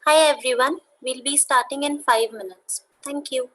Hi everyone, we'll be starting in 5 minutes. Thank you.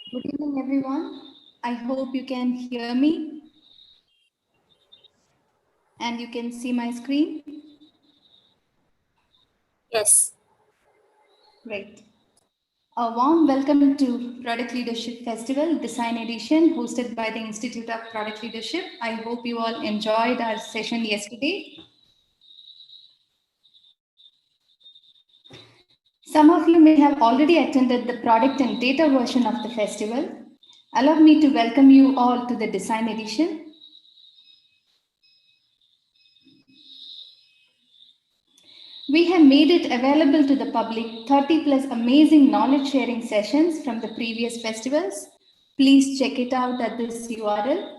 Good evening, everyone. I hope you can hear me and you can see my screen. Yes. Great. A warm welcome to Product Leadership Festival Design Edition hosted by the Institute of Product Leadership. I hope you all enjoyed our session yesterday. Some of you may have already attended the product and data version of the festival. Allow me to welcome you all to the Design Edition. We have made it available to the public 30 plus amazing knowledge sharing sessions from the previous festivals. Please check it out at this URL.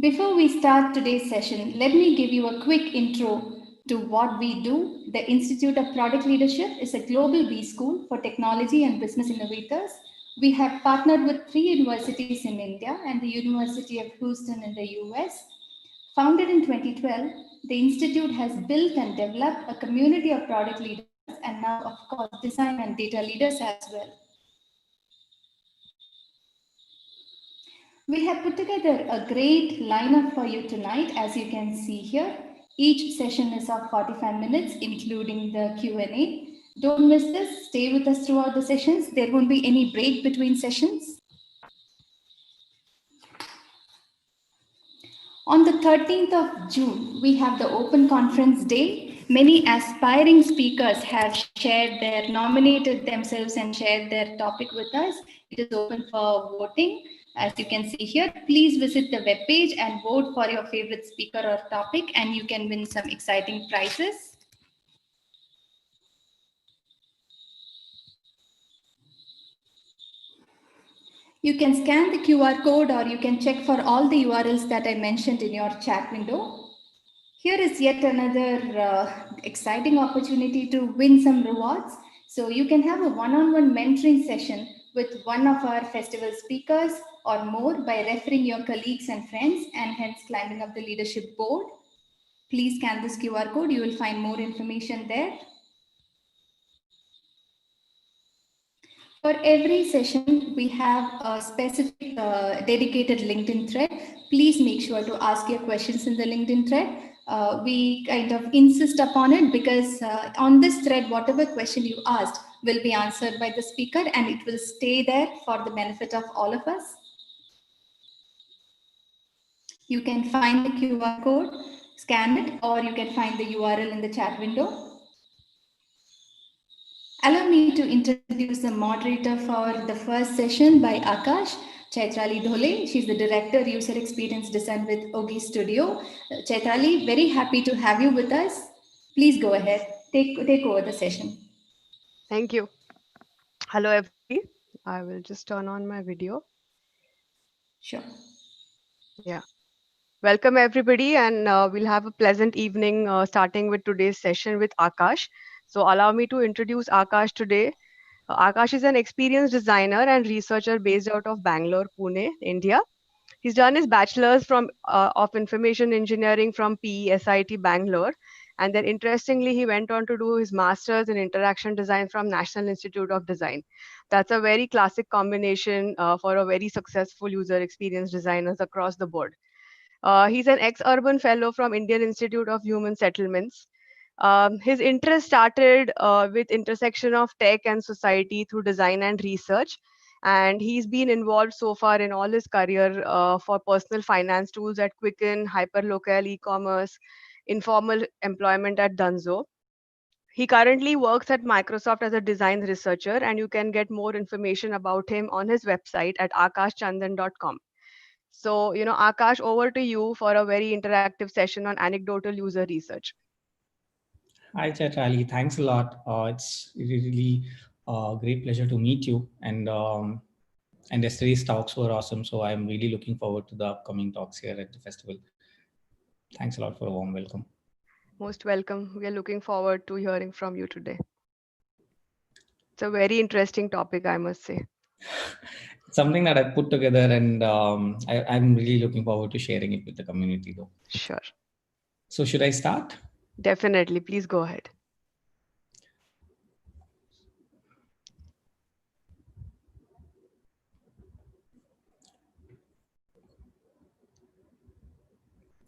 Before we start today's session, let me give you a quick intro to what we do. The Institute of Product Leadership is a global B-School for technology and business innovators. We have partnered with 3 universities in India and the University of Houston in the US. Founded in 2012, the Institute has built and developed a community of product leaders and now, of course, design and data leaders as well. We have put together a great lineup for you tonight, as you can see here. Each session is of 45 minutes, including the Q&A. Don't miss this. Stay with us throughout the sessions. There won't be any break between sessions. On the 13th of June, we have the Open Conference Day. Many aspiring speakers have nominated themselves and shared their topic with us. It is open for voting. As you can see here, please visit the webpage and vote for your favorite speaker or topic, and you can win some exciting prizes. You can scan the QR code, or you can check for all the URLs that I mentioned in your chat window. Here is yet another exciting opportunity to win some rewards. So you can have a one-on-one mentoring session with one of our festival speakers or more by referring your colleagues and friends, and hence climbing up the leadership board. Please scan this QR code. You will find more information there. For every session, we have a specific dedicated LinkedIn thread. Please make sure to ask your questions in the LinkedIn thread. We kind of insist upon it because on this thread, whatever question you asked will be answered by the speaker, and it will stay there for the benefit of all of us. You can find the QR code, scan it, or you can find the URL in the chat window. Allow me to introduce the moderator for the first session by Akash, Chaitrali Dhole. She's the Director, User Experience Design with Ogi Studio. Chaitrali, very happy to have you with us. Please go ahead, take over the session. Thank you. Hello, everybody. I will just turn on my video. Sure. Yeah. Welcome, everybody, and we'll have a pleasant evening starting with today's session with Akash. So allow me to introduce Akash today. Akash is an experienced designer and researcher based out of Bangalore, Pune, India. He's done his bachelor's of information engineering from PESIT Bangalore, and then interestingly, he went on to do his master's in interaction design from National Institute of Design. That's a very classic combination for a very successful user experience designers across the board. He's an ex-urban fellow from Indian Institute of Human Settlements. His interest started with intersection of tech and society through design and research, and he's been involved so far in all his career for personal finance tools at Quicken, hyperlocal e-commerce, informal employment at Dunzo. He currently works at Microsoft as a design researcher, and you can get more information about him on his website at akashchandan.com. So, Akash, over to you for a very interactive session on anecdotal user research. Hi, Chaitali. Thanks a lot. It's really great pleasure to meet you. And yesterday's talks were awesome. So I'm really looking forward to the upcoming talks here at the festival. Thanks a lot for a warm welcome. Most welcome. We are looking forward to hearing from you today. It's a very interesting topic, I must say. It's something that I put together, and I'm really looking forward to sharing it with the community, though. Sure. So should I start? Definitely. Please go ahead.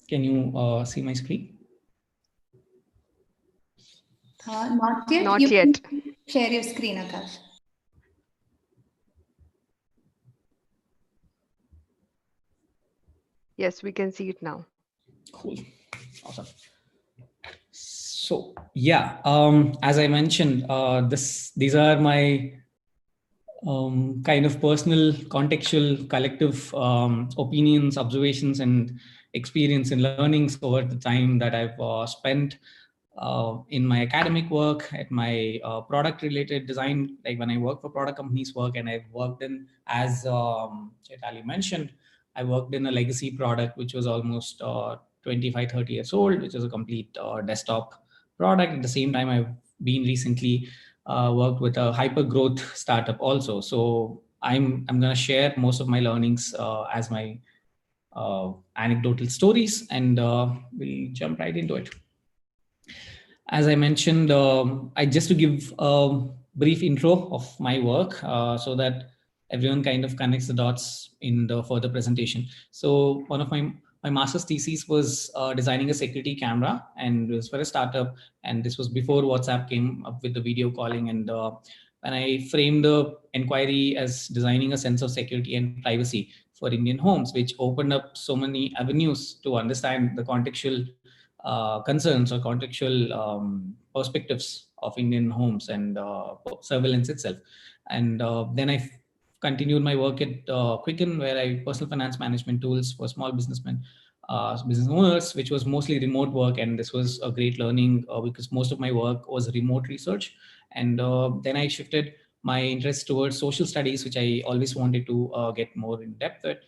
Can you see my screen? Not yet. Not yet. Share your screen, Akash. Yes, we can see it now. Cool. Awesome. So yeah, as I mentioned, these are my kind of personal, contextual, collective opinions, observations, and experience and learnings over the time that I've spent in my academic work, at my product-related design, like when I work for product companies work, and I've worked in, as Chaitali mentioned, I worked in a legacy product, which was almost 25, 30 years old, which is a complete desktop product. At the same time, I've been recently worked with a hyper growth startup also. So I'm going to share most of my learnings as my anecdotal stories, and we'll jump right into it. as I mentioned, I just to give a brief intro of my work so that everyone kind of connects the dots in the further presentation. So one of my master's thesis was designing a security camera, and it was for a startup. And this was before WhatsApp came up with the video calling. And when I framed the inquiry as designing a sense of security and privacy for Indian homes, which opened up so many avenues to understand the contextual concerns or contextual perspectives of Indian homes and surveillance itself. And then I continued my work at Quicken, where I personal finance management tools for small businessmen, business owners, which was mostly remote work. And this was a great learning because most of my work was remote research. And then I shifted my interest towards social studies, which I always wanted to get more in depth with.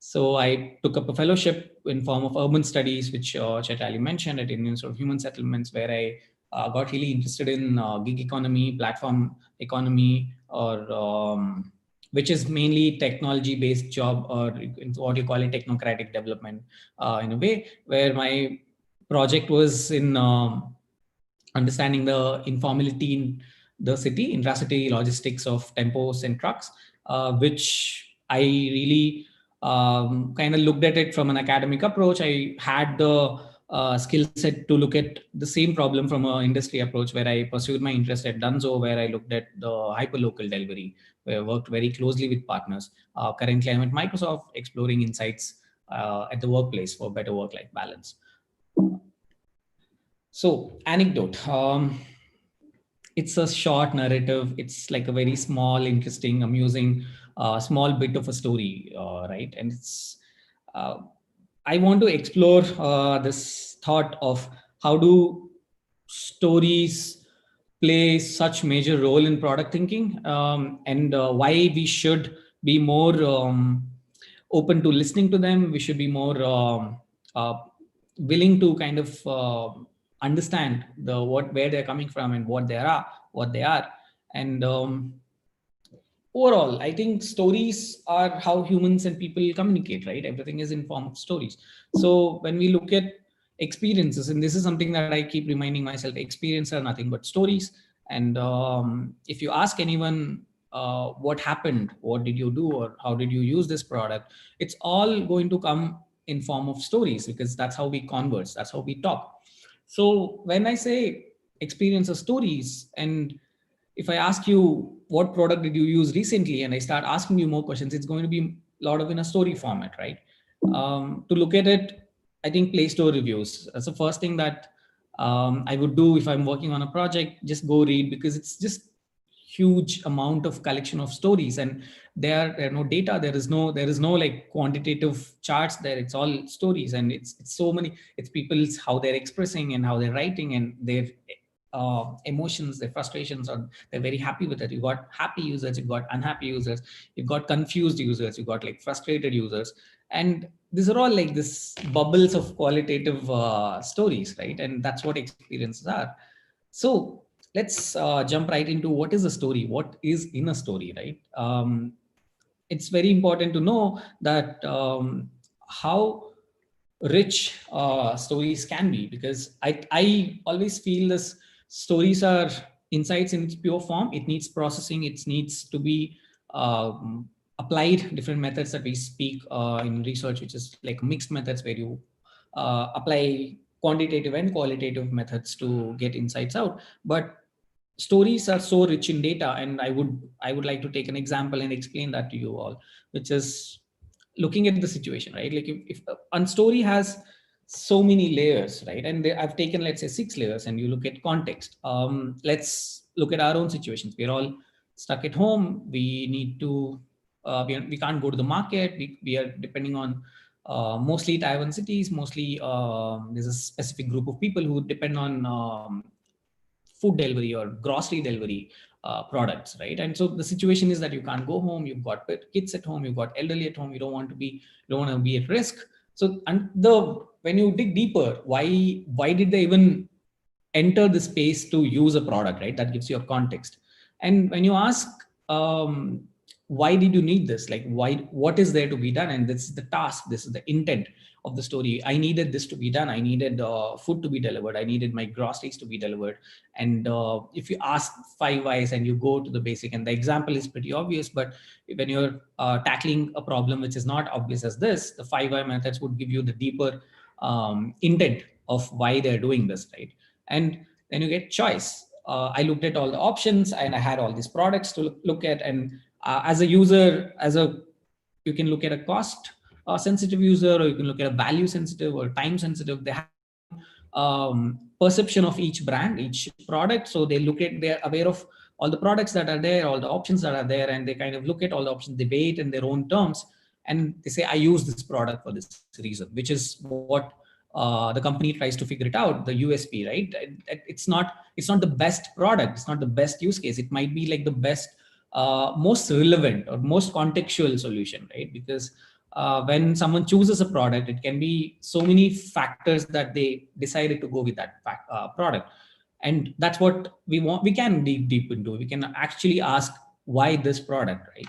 So I took up a fellowship in form of urban studies, which Chetali mentioned at Indian Institute of Human Settlements, where I got really interested in gig economy, platform economy, or which is mainly technology-based job, or what you call it, technocratic development, in a way, where my project was in understanding the informality in the city, intracity logistics of tempos and trucks, which I really kind of looked at it from an academic approach. I had the skill set to look at the same problem from an industry approach, where I pursued my interest at Dunzo, where I looked at the hyperlocal delivery, where I worked very closely with partners. Currently, I'm at Microsoft exploring insights at the workplace for better work-life balance. So, Anecdote. It's a short narrative. It's like a very small, interesting, amusing, small bit of a story, right? And it's I want to explore this thought of how do stories play such major role in product thinking, and why we should be more open to listening to them. We should be more uh, willing to kind of understand the where they're coming from and what they are. And overall, I think stories are how humans and people communicate, right? Everything is in form of stories. So when we look at experiences, and this is something that I keep reminding myself, experience are nothing but stories. And if you ask anyone what happened, what did you do, or how did you use this product, it's all going to come in form of stories, because that's how we converse, that's how we talk. So when I say experience of stories, and if I ask you what product did you use recently, and I start asking you more questions, it's going to be a lot of in a story format, right? To look at it, I think Play Store reviews. That's the first thing that I would do if I'm working on a project. Just go read, because it's just huge amount of collection of stories, and there are no data. There is no like quantitative charts there. It's all stories, and it's so many. It's people's how they're expressing and how they're writing and their emotions, their frustrations, or they're very happy with it. You've got happy users, you've got unhappy users, you've got confused users, you've got like frustrated users. And these are all like this bubbles of qualitative stories, right? And that's what experiences are. So let's jump right into what is a story, what is in a story, right? It's very important to know that how rich stories can be, because I always feel this stories are insights in its pure form. It needs processing, it needs to be applied different methods that we speak in research, which is like mixed methods, where you apply quantitative and qualitative methods to get insights out. But stories are so rich in data, and I would like to take an example and explain that to you all, which is looking at the situation, right? Like if a story has so many layers, right? And I've taken, let's say, 6 layers, and you look at context. Let's look at our own situations. We're all stuck at home. We need to we can't go to the market. We are depending on mostly Taiwan cities. Mostly there's a specific group of people who depend on food delivery or grocery delivery products, right? And so the situation is that you can't go home. You've got kids at home. You've got elderly at home. You don't want to be at risk. So, and when you dig deeper, why did they even enter the space to use a product, right? That gives you a context. And when you ask why did you need this? Like, why, what is there to be done? And this is the task, this is the intent of the story. I needed this to be done. I needed food to be delivered. I needed my groceries to be delivered. And if you ask 5 whys and you go to the basic, and the example is pretty obvious, but when you're tackling a problem which is not obvious as this, the 5 why methods would give you the deeper intent of why they're doing this, right? And then you get choice. I looked at all the options and I had all these products to look at. And as a user, you can look at a cost sensitive user, or you can look at a value sensitive or time sensitive. They have perception of each brand, each product. So they're aware of all the products that are there, all the options that are there, and they kind of look at all the options, they weigh it in their own terms, and they say, I use this product for this reason, which is what the company tries to figure it out, the USP, right? It's not the best product, it's not the best use case. It might be like the best, most relevant or most contextual solution, right? Because when someone chooses a product, it can be so many factors that they decided to go with that product. And that's what we want. We can dig deep into. We can actually ask why this product, right?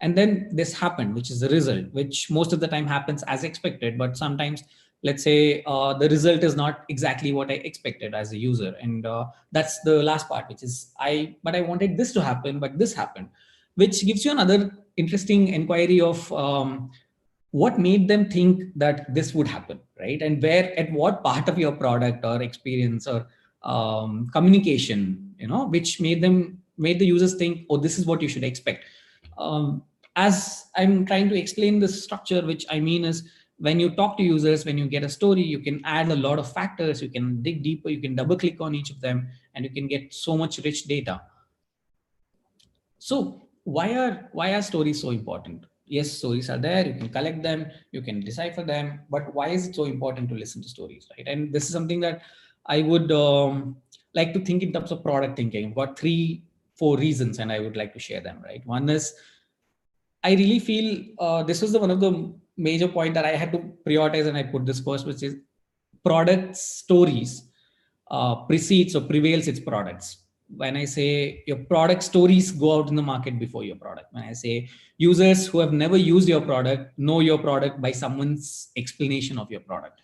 And then this happened, which is the result, which most of the time happens as expected. But sometimes, let's say the result is not exactly what I expected as a user. And that's the last part, which is I wanted this to happen, but this happened, which gives you another interesting inquiry of what made them think that this would happen, right? And at what part of your product or experience or communication, which made the users think, oh, this is what you should expect. As I'm trying to explain this structure, which I mean is, when you talk to users, when you get a story, you can add a lot of factors, you can dig deeper, you can double click on each of them, and you can get so much rich data. So why are stories so important? Yes, stories are there, you can collect them, you can decipher them, but why is it so important to listen to stories, right? And this is something that I would like to think in terms of product thinking. I've got 3-4 reasons, and I would like to share them, right? One is, I really feel this was one of the major point that I had to prioritize, and I put this first, which is product stories precedes or prevails its products. When I say your product stories go out in the market before your product. When I say users who have never used your product know your product by someone's explanation of your product,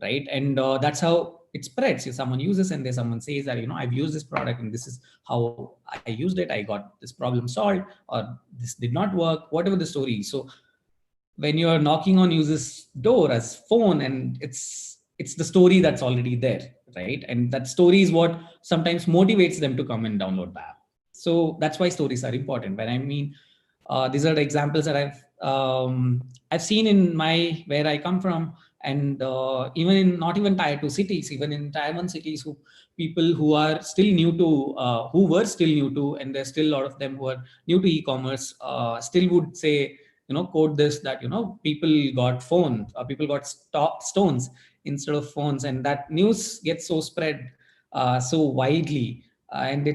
right? And that's how it spreads. If someone uses and someone says that, I've used this product and this is how I used it, I got this problem solved, or this did not work, whatever the story. So when you're knocking on users' door as phone, and it's the story that's already there, right? And that story is what sometimes motivates them to come and download the app. So that's why stories are important. When I mean, these are the examples that I've seen in where I come from, and even in not even tier 2 cities, even in tier 1 cities, people who are still new to, who were still new to, and there's still a lot of them who are new to e-commerce, still would say, quote this, that, people got phones, people got stones instead of phones. And that news gets so spread so widely. And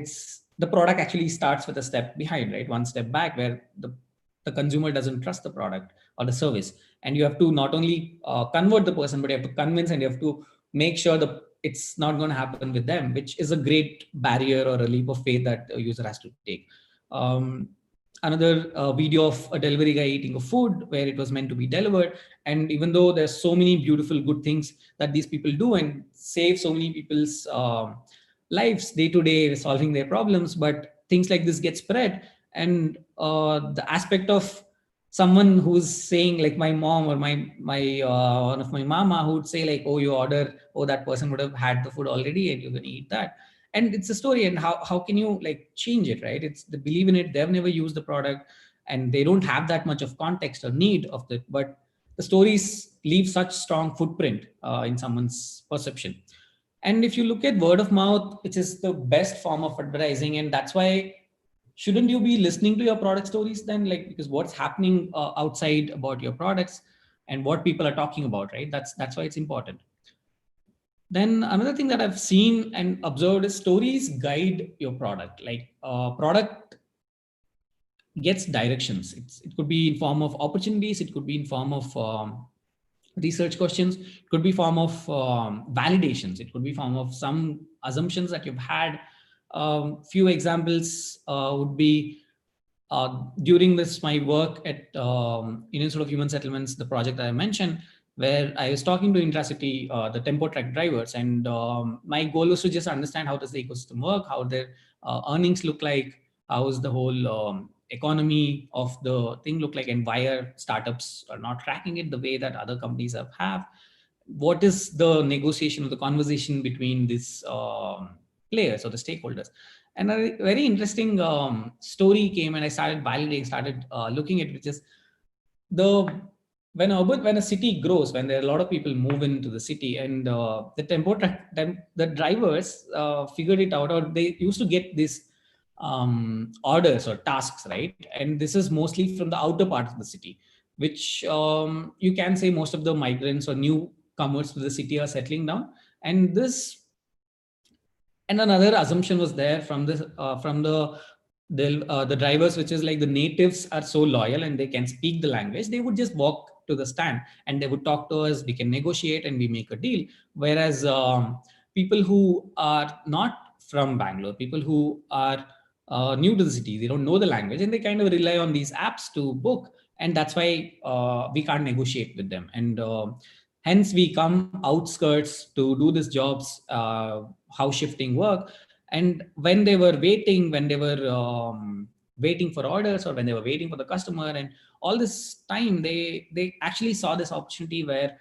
the product actually starts with a step behind, right? One step back, where the consumer doesn't trust the product or the service. And you have to not only convert the person, but you have to convince, and you have to make sure that it's not going to happen with them, which is a great barrier or a leap of faith that a user has to take. Another video of a delivery guy eating a food where it was meant to be delivered. And even though there's so many beautiful, good things that these people do and save so many people's lives day to day, solving their problems, but things like this get spread. And the aspect of someone who's saying, like my mom or my one of my mama, who would say like, oh, you order, oh, that person would have had the food already and you're going to eat that. And it's a story, and how can you like change it, right? It's the believe in it. They've never used the product and they don't have that much of context or need of it, but the stories leave such strong footprint in someone's perception. And if you look at word of mouth, which is the best form of advertising, and that's why shouldn't you be listening to your product stories then, like, because what's happening outside about your products and what people are talking about, right? That's why it's important. Then another thing that I've seen and observed is stories guide your product. Like product gets directions. It could be in form of opportunities. It could be in form of research questions. It could be form of validations. It could be form of some assumptions that you've had. Few examples would be during this my work at Indian Institute of Human Settlements, the project that I mentioned, where I was talking to intracity, the tempo truck drivers, and my goal was to just understand how does the ecosystem work, how their earnings look like, how is the whole economy of the thing look like, and why are startups are not tracking it the way that other companies have. What is the negotiation or the conversation between these players or the stakeholders? And a very interesting story came, and I started validating, started looking at, which is the when a city grows, when there are a lot of people move into the city, and the drivers figured it out, or they used to get this orders or tasks, right? And this is mostly from the outer part of the city, which you can say most of the migrants or newcomers to the city are settling down. And this, and another assumption was there from the drivers, which is like the natives are so loyal and they can speak the language, they would just walk to the stand and they would talk to us, we can negotiate and we make a deal. Whereas people who are not from Bangalore, people who are new to the city, they don't know the language, and they kind of rely on these apps to book, and that's why we can't negotiate with them. And hence we come outskirts to do these jobs, house shifting work. And when they were waiting, waiting for orders, or when they were waiting for the customer, and all this time, they actually saw this opportunity where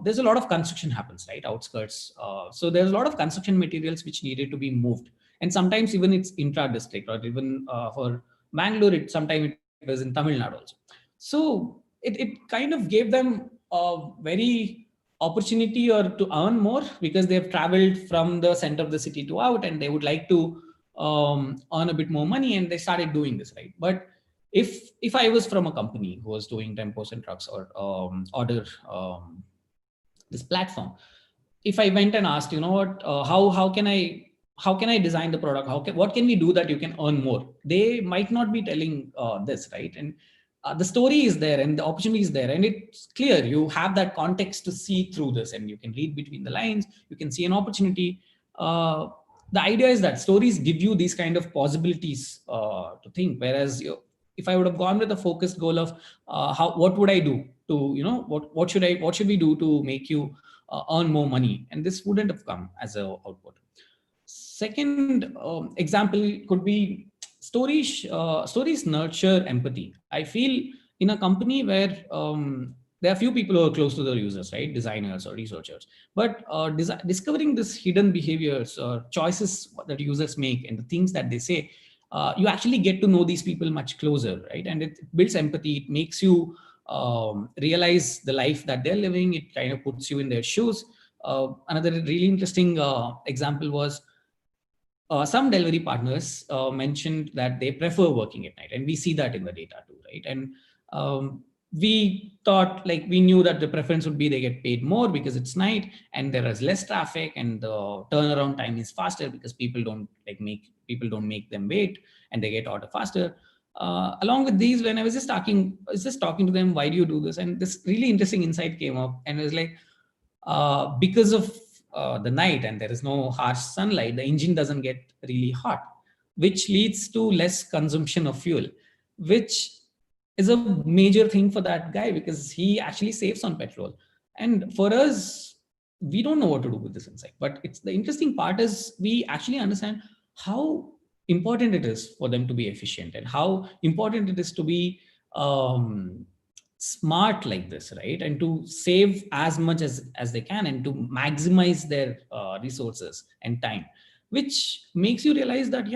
there's a lot of construction happens, right, outskirts. So there's a lot of construction materials which needed to be moved, and sometimes even it's intra district, or even for Bangalore, sometimes it was in Tamil Nadu also. So it kind of gave them a very opportunity or to earn more, because they've traveled from the center of the city to out, and they would like to earn a bit more money, and they started doing this, right? But if I was from a company who was doing tempos and trucks, or order this platform, if I went and asked, you know what, how can I design the product, what can we do that you can earn more, they might not be telling this, right? And the story is there and the opportunity is there, and it's clear, you have that context to see through this, and you can read between the lines, you can see an opportunity. The idea is that stories give you these kind of possibilities to think, whereas if I would have gone with a focused goal of what would I do to, what should we do to make you earn more money, and this wouldn't have come as a output. Second example could be stories. Stories nurture empathy. I feel in a company where there are few people who are close to the users, right? Designers or researchers. But discovering this hidden behaviors or choices that users make and the things that they say, you actually get to know these people much closer, right? And it builds empathy. It makes you realize the life that they're living. It kind of puts you in their shoes. Another really interesting example was some delivery partners mentioned that they prefer working at night, and we see that in the data too, right? And we thought, like, we knew that the preference would be they get paid more because it's night and there is less traffic, and the turnaround time is faster because people don't make them wait, and they get order faster. Along with these, when I was just talking to them, why do you do this? And this really interesting insight came up, and it was like, because of the night and there is no harsh sunlight, the engine doesn't get really hot, which leads to less consumption of fuel, which is a major thing for that guy because he actually saves on petrol. And for us, we don't know what to do with this insight, but it's the interesting part is we actually understand how important it is for them to be efficient, and how important it is to be smart like this, right? And to save as much as they can, and to maximize their resources and time, which makes you realize that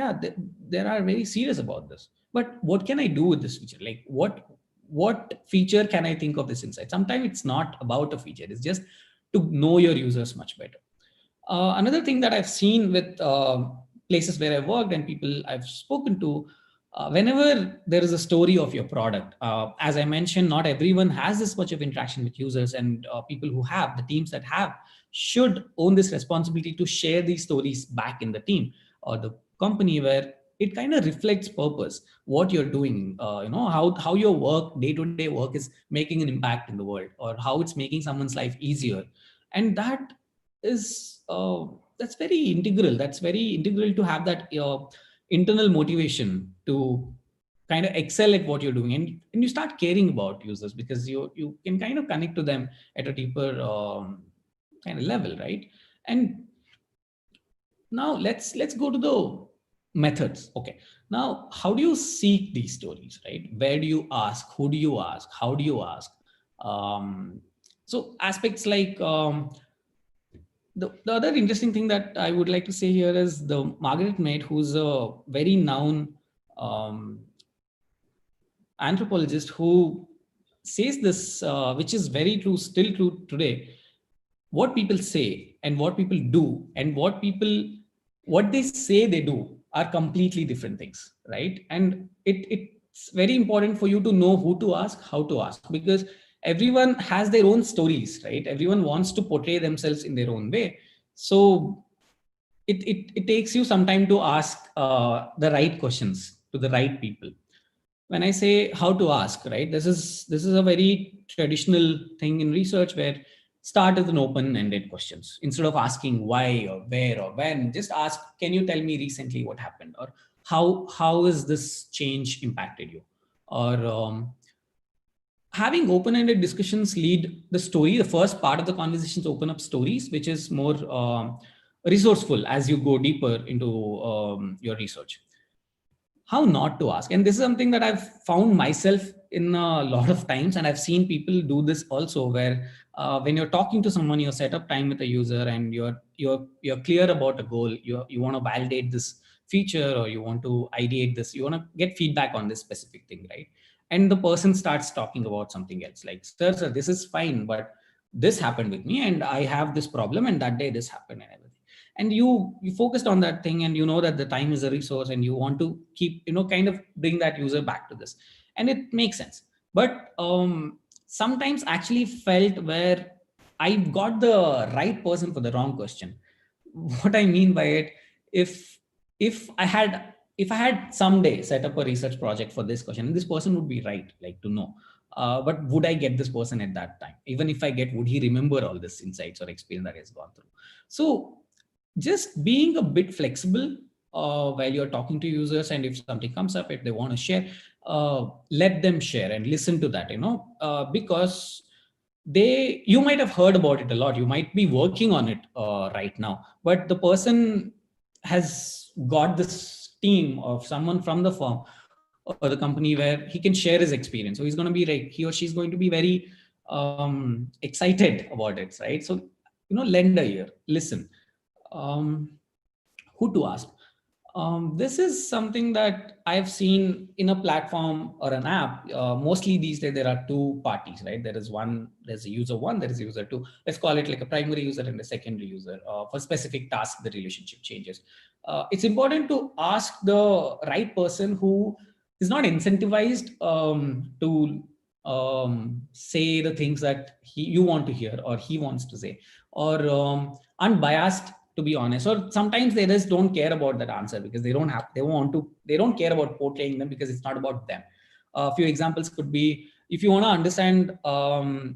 they are very serious about this. But what can I do with this feature? Like, what feature can I think of this insight? Sometimes it's not about a feature, it's just to know your users much better. Another thing that I've seen with places where I've worked and people I've spoken to, whenever there is a story of your product, as I mentioned, not everyone has this much of interaction with users, and people who have, the teams that have, should own this responsibility to share these stories back in the team or the company, where it kind of reflects purpose, what you're doing, how your work, day-to-day work, is making an impact in the world, or how it's making someone's life easier. And that is that's very integral to have that internal motivation to kind of excel at what you're doing, and you start caring about users because you can kind of connect to them at a deeper kind of level, right? And now let's go to the methods. Okay, now how do you seek these stories, right? Where do you ask? Who do you ask? How do you ask? So aspects like the other interesting thing that I would like to say here is the Margaret Mead, who's a very known um, anthropologist, who says this, which is very true, still true today. What people say and what people do and what they say they do are completely different things, right? And it's very important for you to know who to ask, how to ask, because everyone has their own stories, right? Everyone wants to portray themselves in their own way. So it takes you some time to ask the right questions to the right people. When I say how to ask, right, this is a very traditional thing in research, where start with an open-ended questions. Instead of asking why or where or when, just ask, can you tell me recently what happened, or how has this change impacted you? Or having open-ended discussions lead the story. The first part of the conversations open up stories, which is more resourceful as you go deeper into your research. How not to ask, and this is something that I've found myself in a lot of times, and I've seen people do this also, where when you're talking to someone, you set up time with a user, and you're clear about a goal. You want to validate this feature, or you want to ideate this, you want to get feedback on this specific thing, right? And the person starts talking about something else, like, sir, this is fine, but this happened with me, and I have this problem, and that day this happened, and everything. And you focused on that thing, and you know that the time is a resource, and you want to keep, kind of bring that user back to this, and it makes sense. But sometimes actually felt where I got the right person for the wrong question. What I mean by it, if if i had if I had someday set up a research project for this question, and this person would be right, like, to know, but would I get this person at that time? Even if I get, would he remember all this insights or experience that he has gone through? So just being a bit flexible while you're talking to users, and if something comes up, if they want to share, let them share and listen to that, because you might have heard about it a lot, you might be working on it right now, but the person has got this team of someone from the firm or the company where he can share his experience. So he's going to be like, he or she's going to be very excited about it, right? So lend a ear, listen. Who to ask? This is something that I've seen in a platform or an app. Mostly these days, there are two parties, right? There's a user one, there is a user two. Let's call it like a primary user and a secondary user. For specific tasks, the relationship changes. It's important to ask the right person who is not incentivized to say the things that you want to hear, or he wants to say, or unbiased, to be honest. Or sometimes they just don't care about that answer because they don't care about portraying them, because it's not about them. A few examples could be, if you want to understand,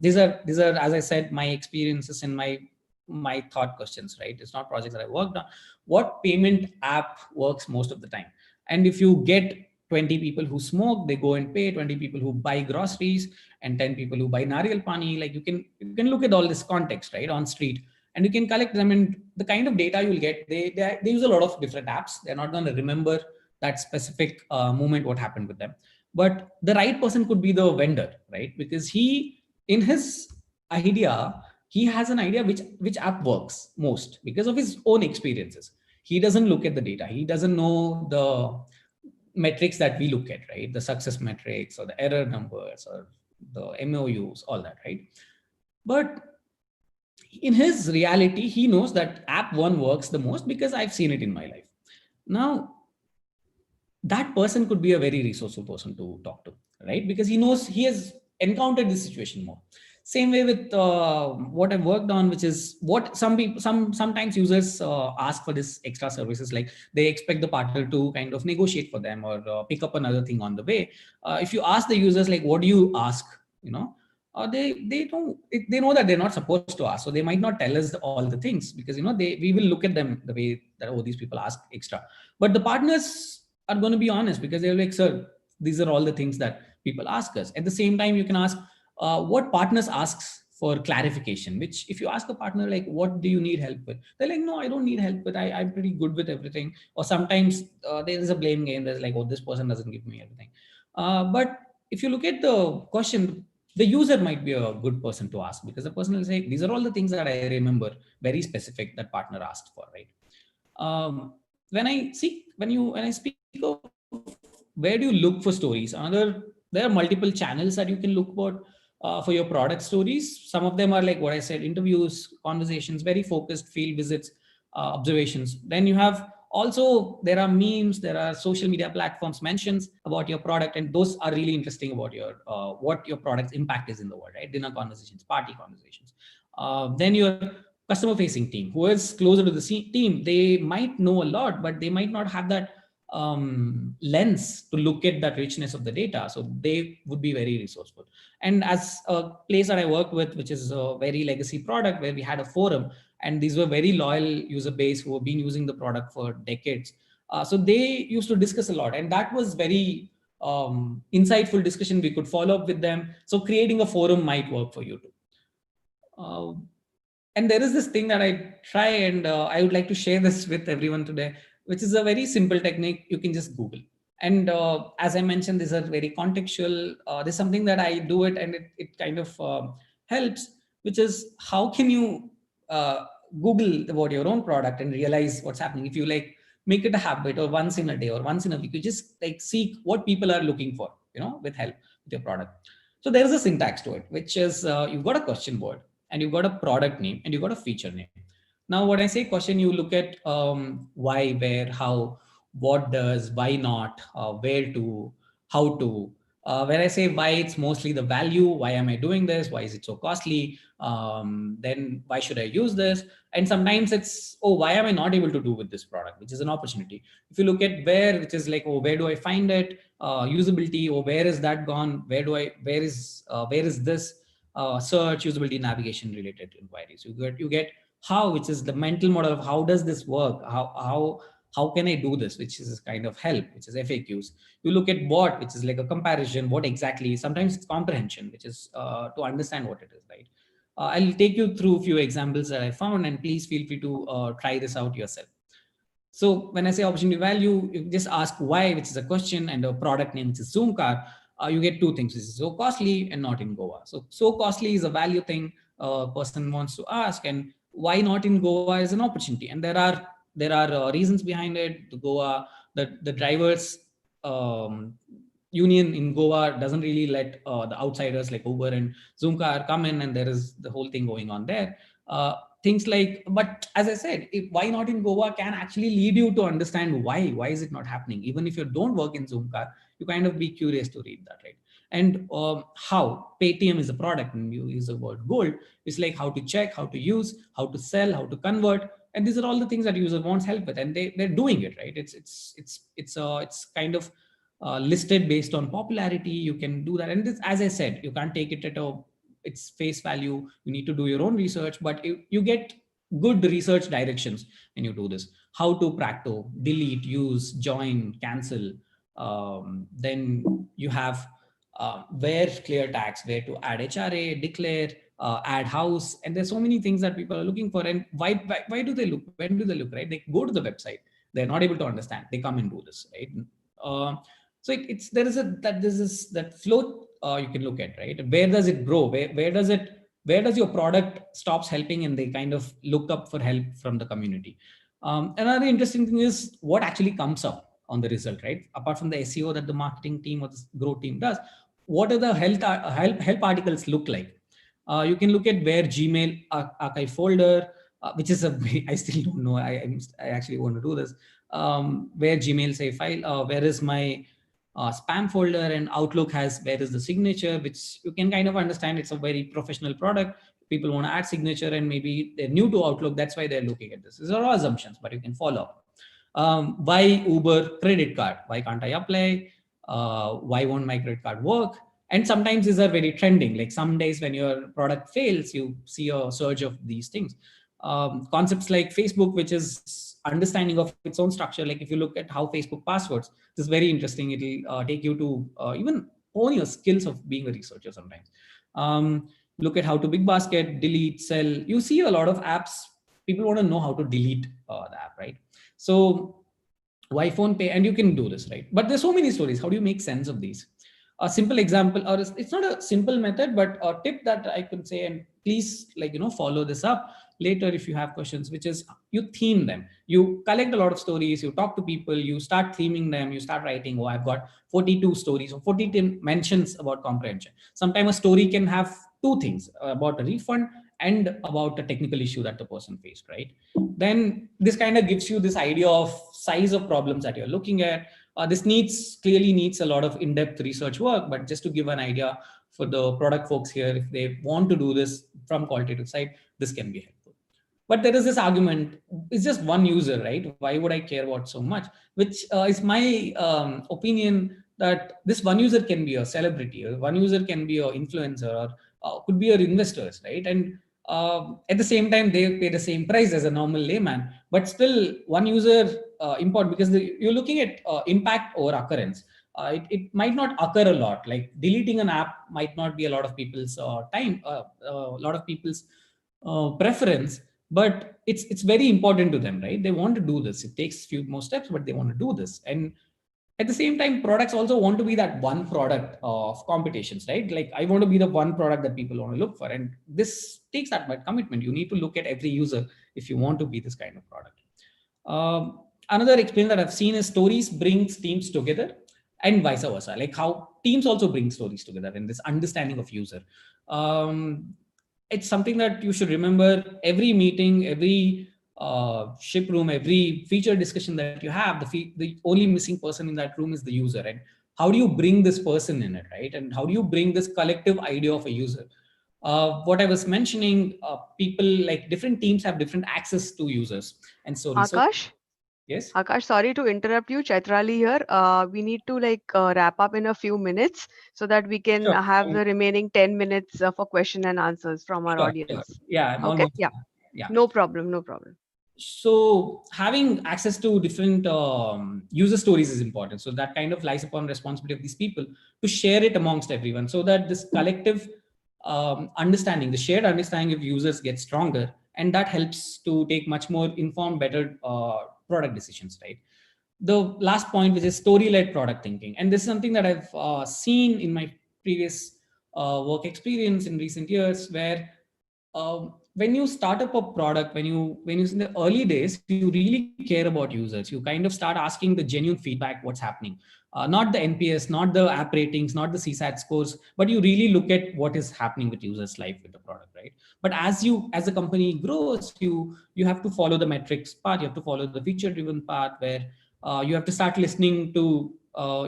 these are, as I said, my experiences and my thought questions, right? It's not projects that I worked on. What payment app works most of the time? And if you get 20 people who smoke, they go and pay. 20 people who buy groceries, and 10 people who buy nariyal pani, like, you can look at all this context, right, on street, and you can collect them. And the kind of data you'll get, they use a lot of different apps. They're not going to remember that specific moment, what happened with them. But the right person could be the vendor, right? Because he, in his idea, he has an idea which app works most because of his own experiences. He doesn't look at the data. He doesn't know the metrics that we look at, right? The success metrics, or the error numbers, or the MOUs, all that, right? But in his reality, he knows that app one works the most because I've seen it in my life. Now, that person could be a very resourceful person to talk to, right? Because he knows, he has encountered this situation more. Same way with what I've worked on, which is what sometimes users ask for this extra services, like they expect the partner to kind of negotiate for them, or pick up another thing on the way. If you ask the users, like, what do you ask, they don't, they know that they're not supposed to ask, so they might not tell us all the things, because we will look at them the way that, oh, these people ask extra. But the partners are going to be honest, because they're like, sir, These are all the things that people ask us. At the same time, you can ask what partners asks for clarification, which if you ask a partner, like, what do you need help with? They're like, no, I don't need help with, I'm pretty good with everything. Or sometimes there is a blame game. There's like, oh, this person doesn't give me everything. But if you look at the question, the user might be a good person to ask, because the person will say, these are all the things that I remember very specific that partner asked for, right? When I speak of where do you look for stories, there are multiple channels that you can look for your product stories. Some of them are like what I said, interviews, conversations, very focused field visits, observations. Then you have also, there are memes, there are social media platforms, mentions about your product, and those are really interesting about your what your product's impact is in the world, right? Dinner conversations, party conversations. Then your customer facing team, who is closer to the team, they might know a lot, but they might not have that lens to look at that richness of the data. So they would be very resourceful. And as a place that I work with, which is a very legacy product, where we had a forum, and these were very loyal user base who have been using the product for decades. So they used to discuss a lot, and that was very insightful discussion. We could follow up with them. So creating a forum might work for you too. And there is this thing that I try, and I would like to share this with everyone today, which is a very simple technique. You can just Google. And as I mentioned, these are very contextual. There's something that I do it, and it kind of helps, which is how can you Google about your own product and realize what's happening. If you like make it a habit, or once in a day or once in a week, you just like seek what people are looking for, with help with your product. So there is a syntax to it, which is you've got a question word, and you've got a product name, and you've got a feature name. Now, when I say question, you look at why, where, how, what does, why not, where to, how to. When I say why, it's mostly the value. Why am I doing this? Why is it so costly? Then why should I use this? And sometimes it's, oh, why am I not able to do with this product, which is an opportunity. If you look at where, which is like, oh, where do I find it? Usability, or where is that gone? Where is this? Search, usability, navigation related inquiries. You get how, which is the mental model of how does this work? How can I do this? Which is kind of help, which is FAQs. You look at what, which is like a comparison. What exactly? Sometimes it's comprehension, which is to understand what it is, right? I'll take you through a few examples that I found, and please feel free to try this out yourself. So when I say opportunity value, you just ask why, which is a question, and a product name, which is Zoom car. You get two things, which is so costly and not in Goa. So costly is a value thing a person wants to ask, and why not in Goa is an opportunity. And there are reasons behind it. The drivers union in Goa doesn't really let the outsiders like Uber and Zoom car come in, and there is the whole thing going on there. Things like, but as I said, why not in Goa can actually lead you to understand why is it not happening. Even if you don't work in Zoom car, you kind of be curious to read that, right? And how Paytm is a product, and you use the word gold. It's like how to check, how to use, how to sell, how to convert, and these are all the things that user wants help with, and they're doing it, right? It's kind of listed based on popularity. You can do that, and this, as I said, you can't take it at its face value. You need to do your own research, but you get good research directions when you do this. How to practo, delete, use, join, cancel. Then you have where clear tags, where to add HRA, declare, add house, and there's so many things that people are looking for. And why do they look? When do they look? Right? They go to the website. They're not able to understand. They come and do this, right? So it's that flow you can look at, right? Where does it grow? Where does your product stops helping, and they kind of look up for help from the community. Another interesting thing is what actually comes up on the result, right? Apart from the SEO that the marketing team or the growth team does, what are the help articles look like? You can look at where Gmail archive folder, which is I still don't know. I actually want to do this. Where Gmail say file, where is my spam folder, and Outlook has where is the signature, which you can kind of understand. It's a very professional product. People want to add signature, and maybe they're new to Outlook. That's why they're looking at this. These are all assumptions, but you can follow up. Why Uber credit card? Why can't I apply? Why won't my credit card work? And sometimes these are very trending. Like some days when your product fails, you see a surge of these things. Concepts like Facebook, which is understanding of its own structure. Like if you look at how Facebook passwords, this is very interesting. It'll take you to even hone your skills of being a researcher sometimes. Look at how to big basket, delete, sell. You see a lot of apps, people want to know how to delete the app, right? So why phone pay? And you can do this, right? But there's so many stories. How do you make sense of these? A simple example, or it's not a simple method, but a tip that I could say, and please, like, follow this up later if you have questions, which is you theme them. You collect a lot of stories, you talk to people, you start theming them, you start writing, oh, I've got 42 stories or 42 mentions about comprehension. Sometimes a story can have two things, about a refund and about a technical issue that the person faced, right? Then this kind of gives you this idea of size of problems that you're looking at. This clearly needs a lot of in-depth research work, but just to give an idea for the product folks here, if they want to do this from qualitative side, this can be helpful. But there is this argument, it's just one user, right? Why would I care about so much? Which is my opinion, that this one user can be a celebrity, or one user can be an influencer, or could be your investors, right? And at the same time, they pay the same price as a normal layman, but still one user important, because you're looking at impact over occurrence. It might not occur a lot. Like deleting an app might not be a lot of people's a lot of people's preference, but it's very important to them, right? They want to do this. It takes few more steps, but they want to do this. And at the same time, products also want to be that one product of competitions, right? Like I want to be the one product that people want to look for, and this takes that much commitment. You need to look at every user if you want to be this kind of product. Another experience that I've seen is stories brings teams together, and vice versa. Like how teams also bring stories together in this understanding of user. It's something that you should remember. Every meeting, every ship room, every feature discussion that you have, the only missing person in that room is the user. And how do you bring this person in it, right? And how do you bring this collective idea of a user? What I was mentioning, people, like different teams have different access to users and stories. So Akash? yes. Akash, sorry to interrupt you. Chaitrali here. We need to wrap up in a few minutes so that we can Sure. have the remaining 10 minutes for question and answers from our Sure, sure. audience. Yeah, I'm Okay? almost Yeah. done. Yeah. No problem. No problem. So having access to different user stories is important. So that kind of lies upon responsibility of these people to share it amongst everyone, so that this collective understanding, the shared understanding of users gets stronger, and that helps to take much more informed, better product decisions, right? The last point, which is story-led product thinking, and this is something that I've seen in my previous work experience in recent years, where when you start up a product, when you in the early days, you really care about users. You kind of start asking the genuine feedback, what's happening, not the NPS, not the app ratings, not the CSAT scores, but you really look at what is happening with users' life with the product, right? But as the company grows, you have to follow the metrics part. You have to follow the feature driven path, where you have to start listening to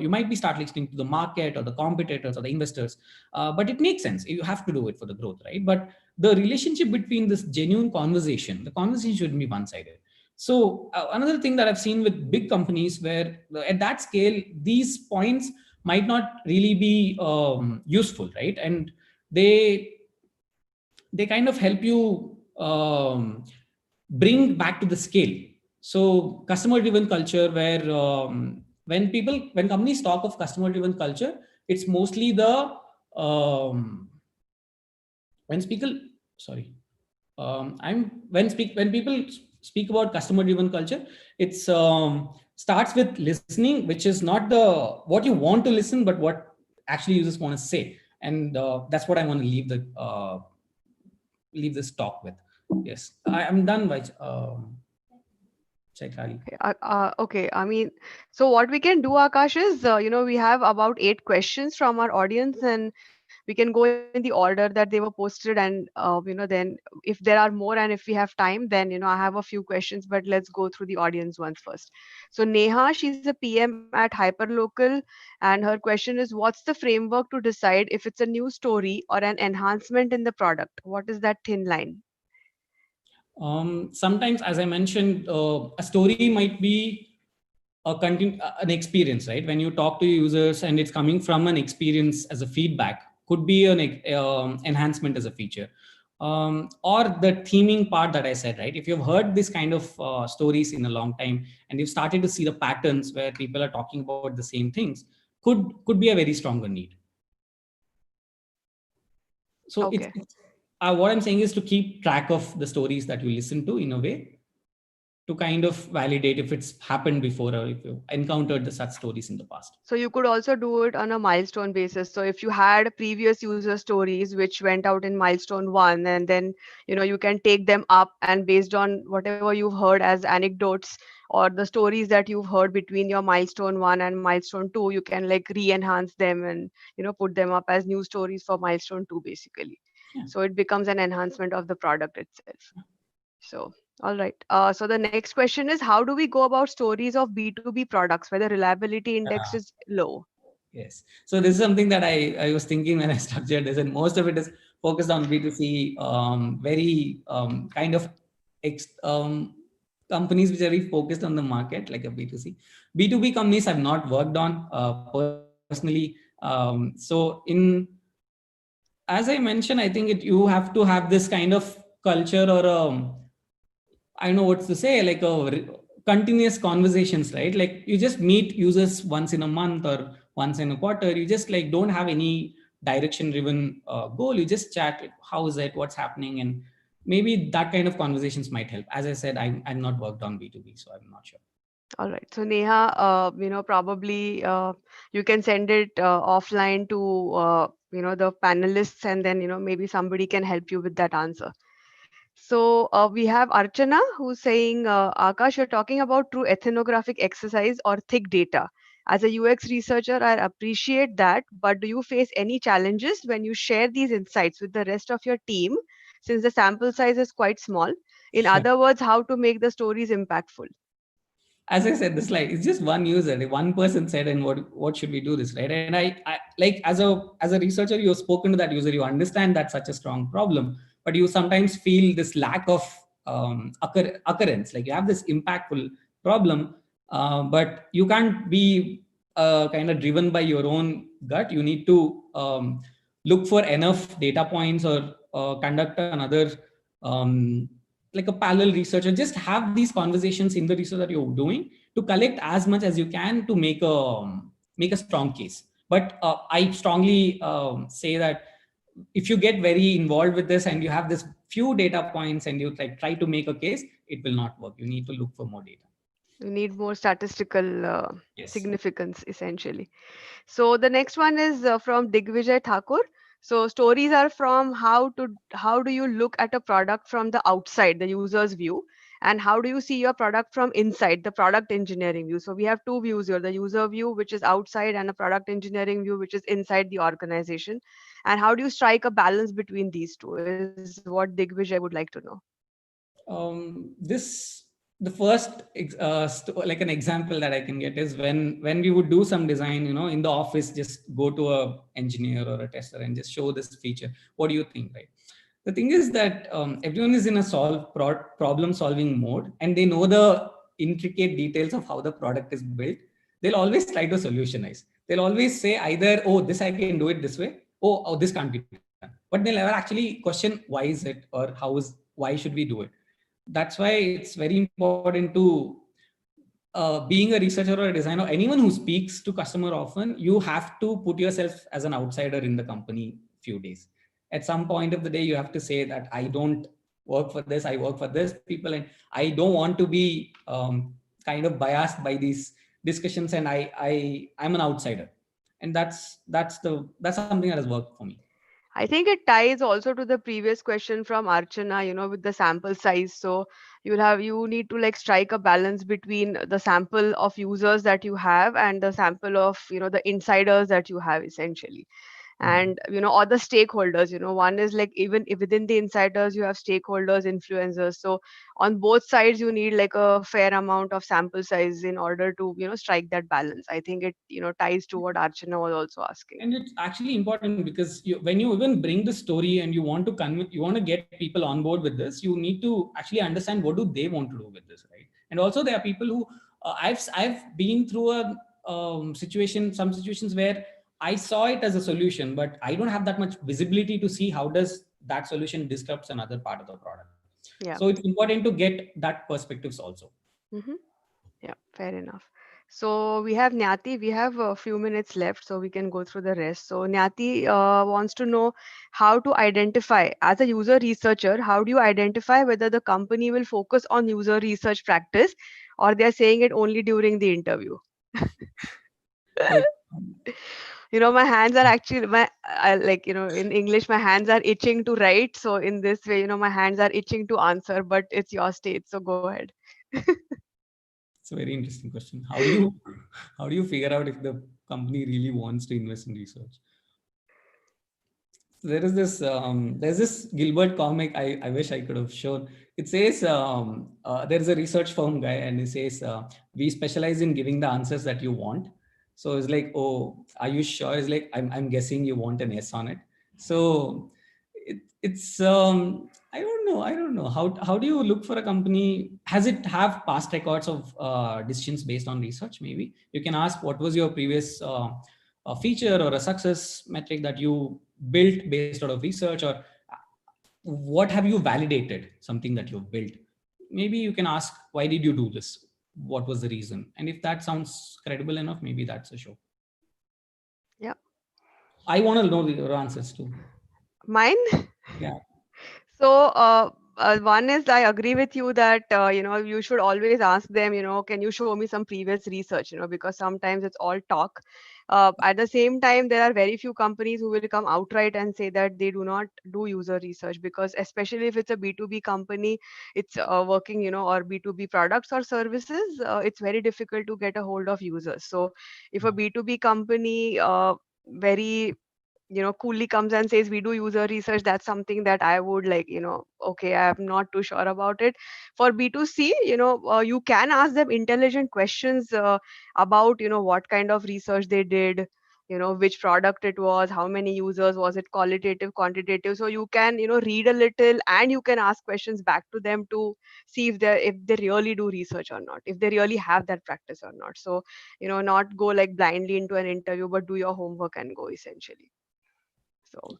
you might be start listening to the market or the competitors or the investors, but it makes sense. You have to do it for the growth, right? But the relationship between this genuine conversation, the conversation shouldn't be one-sided. So another thing that I've seen with big companies, where at that scale, these points might not really be useful, right? And they kind of help you bring back to the scale. So customer driven culture, where when companies talk of customer driven culture, it's mostly the when people sorry I'm when people speak about customer driven culture, it's starts with listening, which is not the what you want to listen, but what actually users want to say. And that's what I want to leave this talk with. Yes, I'm done by Chaitrali. Okay. I mean, so what we can do, Akash, is, we have about 8 questions from our audience, and we can go in the order that they were posted. And, then if there are more and if we have time, then, I have a few questions, but let's go through the audience ones first. So Neha, she's a PM at Hyperlocal, and her question is, what's the framework to decide if it's a new story or an enhancement in the product? What is that thin line? Sometimes, as I mentioned, a story might be an experience, right? When you talk to users and it's coming from an experience as a feedback, could be an enhancement as a feature. or the theming part that I said, right? If you've heard this kind of stories in a long time and you've started to see the patterns where people are talking about the same things, could be a very stronger need. So Okay. what I'm saying is to keep track of the stories that you listen to in a way to kind of validate if it's happened before or if you encountered the such stories in the past. So you could also do it on a milestone basis. So if you had previous user stories which went out in milestone 1, and then you can take them up, and based on whatever you've heard as anecdotes or the stories that you've heard between your milestone 1 and milestone 2, you can like re-enhance them and put them up as new stories for milestone 2 basically. Yeah. So it becomes an enhancement of the product itself. So, all right. So the next question is, how do we go about stories of B2B products where the reliability index is low? Yes. So this is something that I was thinking when I structured this, and most of it is focused on B2C, very kind of companies which are very focused on the market, like a B2C. B2B companies I've not worked on personally. As I mentioned, I think you have to have this kind of culture or I don't know what to say, like continuous conversations, right? Like you just meet users once in a month or once in a quarter. You just like don't have any direction driven goal. You just chat, like, how is it, what's happening? And maybe that kind of conversations might help. As I said, I'm not worked on B2B, so I'm not sure. All right. So Neha, probably you can send it offline to the panelists, and then maybe somebody can help you with that answer. So we have Archana who's saying, Akash, you're talking about true ethnographic exercise or thick data. As a UX researcher, I appreciate that, but do you face any challenges when you share these insights with the rest of your team, since the sample size is quite small? In other words, how to make the stories impactful? As I said, this like it's just one user. One person said, and what should we do this, right? And I like as a researcher, you've spoken to that user, you understand that's such a strong problem, but you sometimes feel this lack of occurrence. Like you have this impactful problem, but you can't be kind of driven by your own gut. You need to look for enough data points or conduct another like a parallel research, or just have these conversations in the research that you're doing to collect as much as you can to make a strong case. But I strongly say that if you get very involved with this and you have this few data points and you like try to make a case, it will not work. You need to look for more data. You need more statistical Yes. significance, essentially. So the next one is from Digvijay Thakur. So stories are from how do you look at a product from the outside, the user's view, and how do you see your product from inside, the product engineering view. So we have two views here: the user view, which is outside, and a product engineering view, which is inside the organization. And how do you strike a balance between these two? Is what Digvijay would like to know. This the first like an example that I can get is when we would do some design, in the office, just go to a engineer or a tester and just show this feature. What do you think, right? The thing is that everyone is in a problem solving mode, and they know the intricate details of how the product is built. They'll always try to solutionize. They'll always say either, oh, this I can do it this way, oh, this can't be done, but they'll never actually question why is it, or why should we do it. That's why it's very important to being a researcher or a designer, anyone who speaks to customer often, you have to put yourself as an outsider in the company few days. At some point of the day, you have to say that I don't work for this, I work for this people, and I don't want to be kind of biased by these discussions, and I'm an outsider. And that's something that has worked for me. I think it ties also to the previous question from Archana, with the sample size. So you need to like strike a balance between the sample of users that you have and the sample of, the insiders that you have essentially. And or the stakeholders, one is like, even if within the insiders you have stakeholders, influencers. So on both sides you need like a fair amount of sample size in order to strike that balance. I think it ties to what Archana was also asking. And it's actually important because when you even bring the story and you want to you want to get people on board with this, you need to actually understand what do they want to do with this, right? And also there are people who I've been through a some situations where I saw it as a solution, but I don't have that much visibility to see how does that solution disrupts another part of the product. Yeah. So it's important to get that perspectives also. Mm-hmm. Yeah, fair enough. So we have Nyati. We have a few minutes left, so we can go through the rest. So Nyati wants to know how to identify, as a user researcher, how do you identify whether the company will focus on user research practice or they are saying it only during the interview? Okay. My hands are actually like in English, my hands are itching to write. So in this way, my hands are itching to answer. But it's your stage, so go ahead. It's a very interesting question. How do you figure out if the company really wants to invest in research? There's this Gilbert comic I wish I could have shown. It says there's a research firm guy and he says we specialize in giving the answers that you want. So it's like, oh, are you sure? It's like, I'm guessing you want an S on it. So it's I don't know how do you look for a company? Has it have past records of decisions based on research? Maybe you can ask what was your previous a feature or a success metric that you built based out of research, or what have you validated something that you've built. Maybe you can ask, why did you do this, what was the reason, and if that sounds credible enough, maybe that's a show. Yeah. I want to know your answers too. Mine? Yeah. So, one is I agree with you that you should always ask them, can you show me some previous research, because sometimes it's all talk. At the same time, there are very few companies who will come outright and say that they do not do user research, because especially if it's a B2B company, it's working, or B2B products or services, it's very difficult to get a hold of users. So if a B2B company very coolly comes and says we do user research, that's something that I would like, okay, I'm not too sure about it. For B2C, you can ask them intelligent questions about what kind of research they did, which product it was, how many users, was it qualitative, quantitative. So you can read a little and you can ask questions back to them to see if they really do research or not, if they really have that practice or not. So not go like blindly into an interview, but do your homework and go, essentially. So,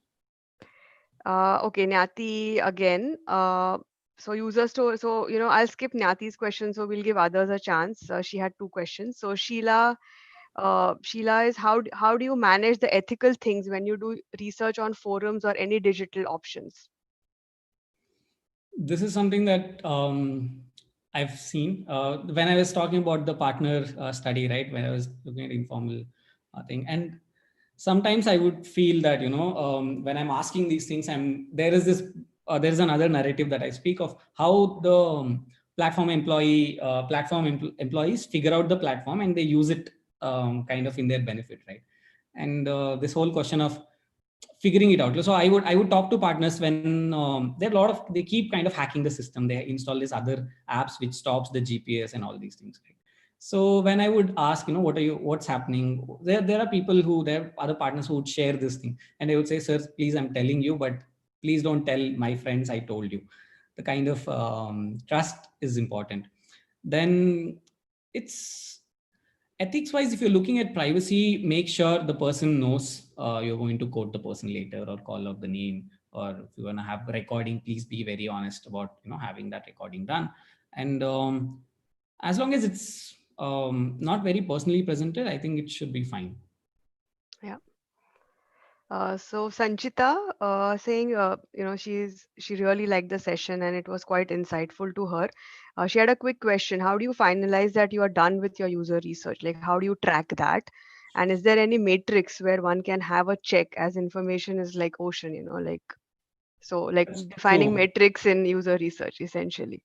okay, Nyati again. So user store. So I'll skip Nyati's question. So we'll give others a chance. She had two questions. So Sheila is how do you manage the ethical things when you do research on forums or any digital options? This is something that I've seen when I was talking about the partner study, right? When I was looking at informal thing, and sometimes I would feel that when I'm asking these things, there's another narrative that I speak of, how the employees figure out the platform and they use it kind of in their benefit, right? And this whole question of figuring it out. So I would talk to partners when there are a lot of, they keep kind of hacking the system. They install these other apps which stops the GPS and all these things, right? So when I would ask, what's happening, there are people who, there are other partners who would share this thing, and they would say, sir, please, I'm telling you, but please don't tell my friends I told you. The kind of trust is important. Then it's ethics wise, if you're looking at privacy, make sure the person knows you're going to quote the person later or call out the name, or if you're going to have recording, please be very honest about having that recording done. And as long as it's not very personally presented, I think it should be fine. Yeah. So Sanchita saying, she really liked the session and it was quite insightful to her. She had a quick question. How do you finalize that you are done with your user research? Like, how do you track that? And is there any matrix where one can have a check, as information is like ocean, so like That's defining true. metrics in user research, essentially.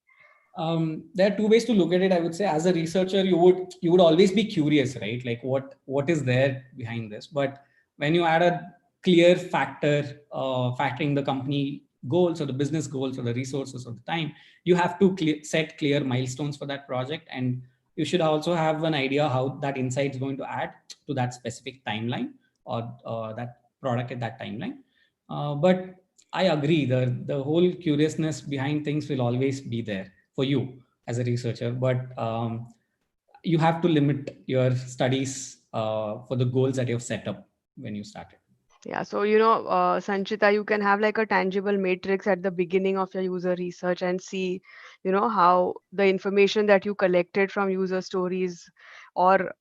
There are two ways to look at it. I would say, as a researcher, you would always be curious, right? Like what is there behind this. But when you add a clear factoring the company goals or the business goals or the resources or the time, you have to set clear milestones for that project, and you should also have an idea how that insight is going to add to that specific timeline, or that product at that timeline. But I agree, the whole curiousness behind things will always be there for you as a researcher, but you have to limit your studies for the goals that you've set up when you started. Yeah, so Sanchita, you can have like a tangible matrix at the beginning of your user research and see, how the information that you collected from user stories or,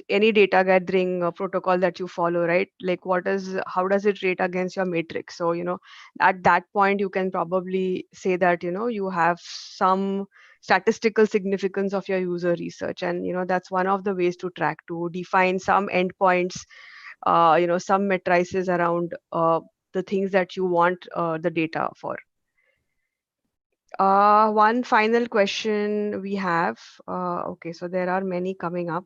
any data gathering protocol that you follow, right? Like how does it rate against your matrix? So, at that point, you can probably say that, you have some statistical significance of your user research. And, that's one of the ways to track, to define some endpoints, some matrices around the things that you want the data for. One final question we have. Okay, so there are many coming up.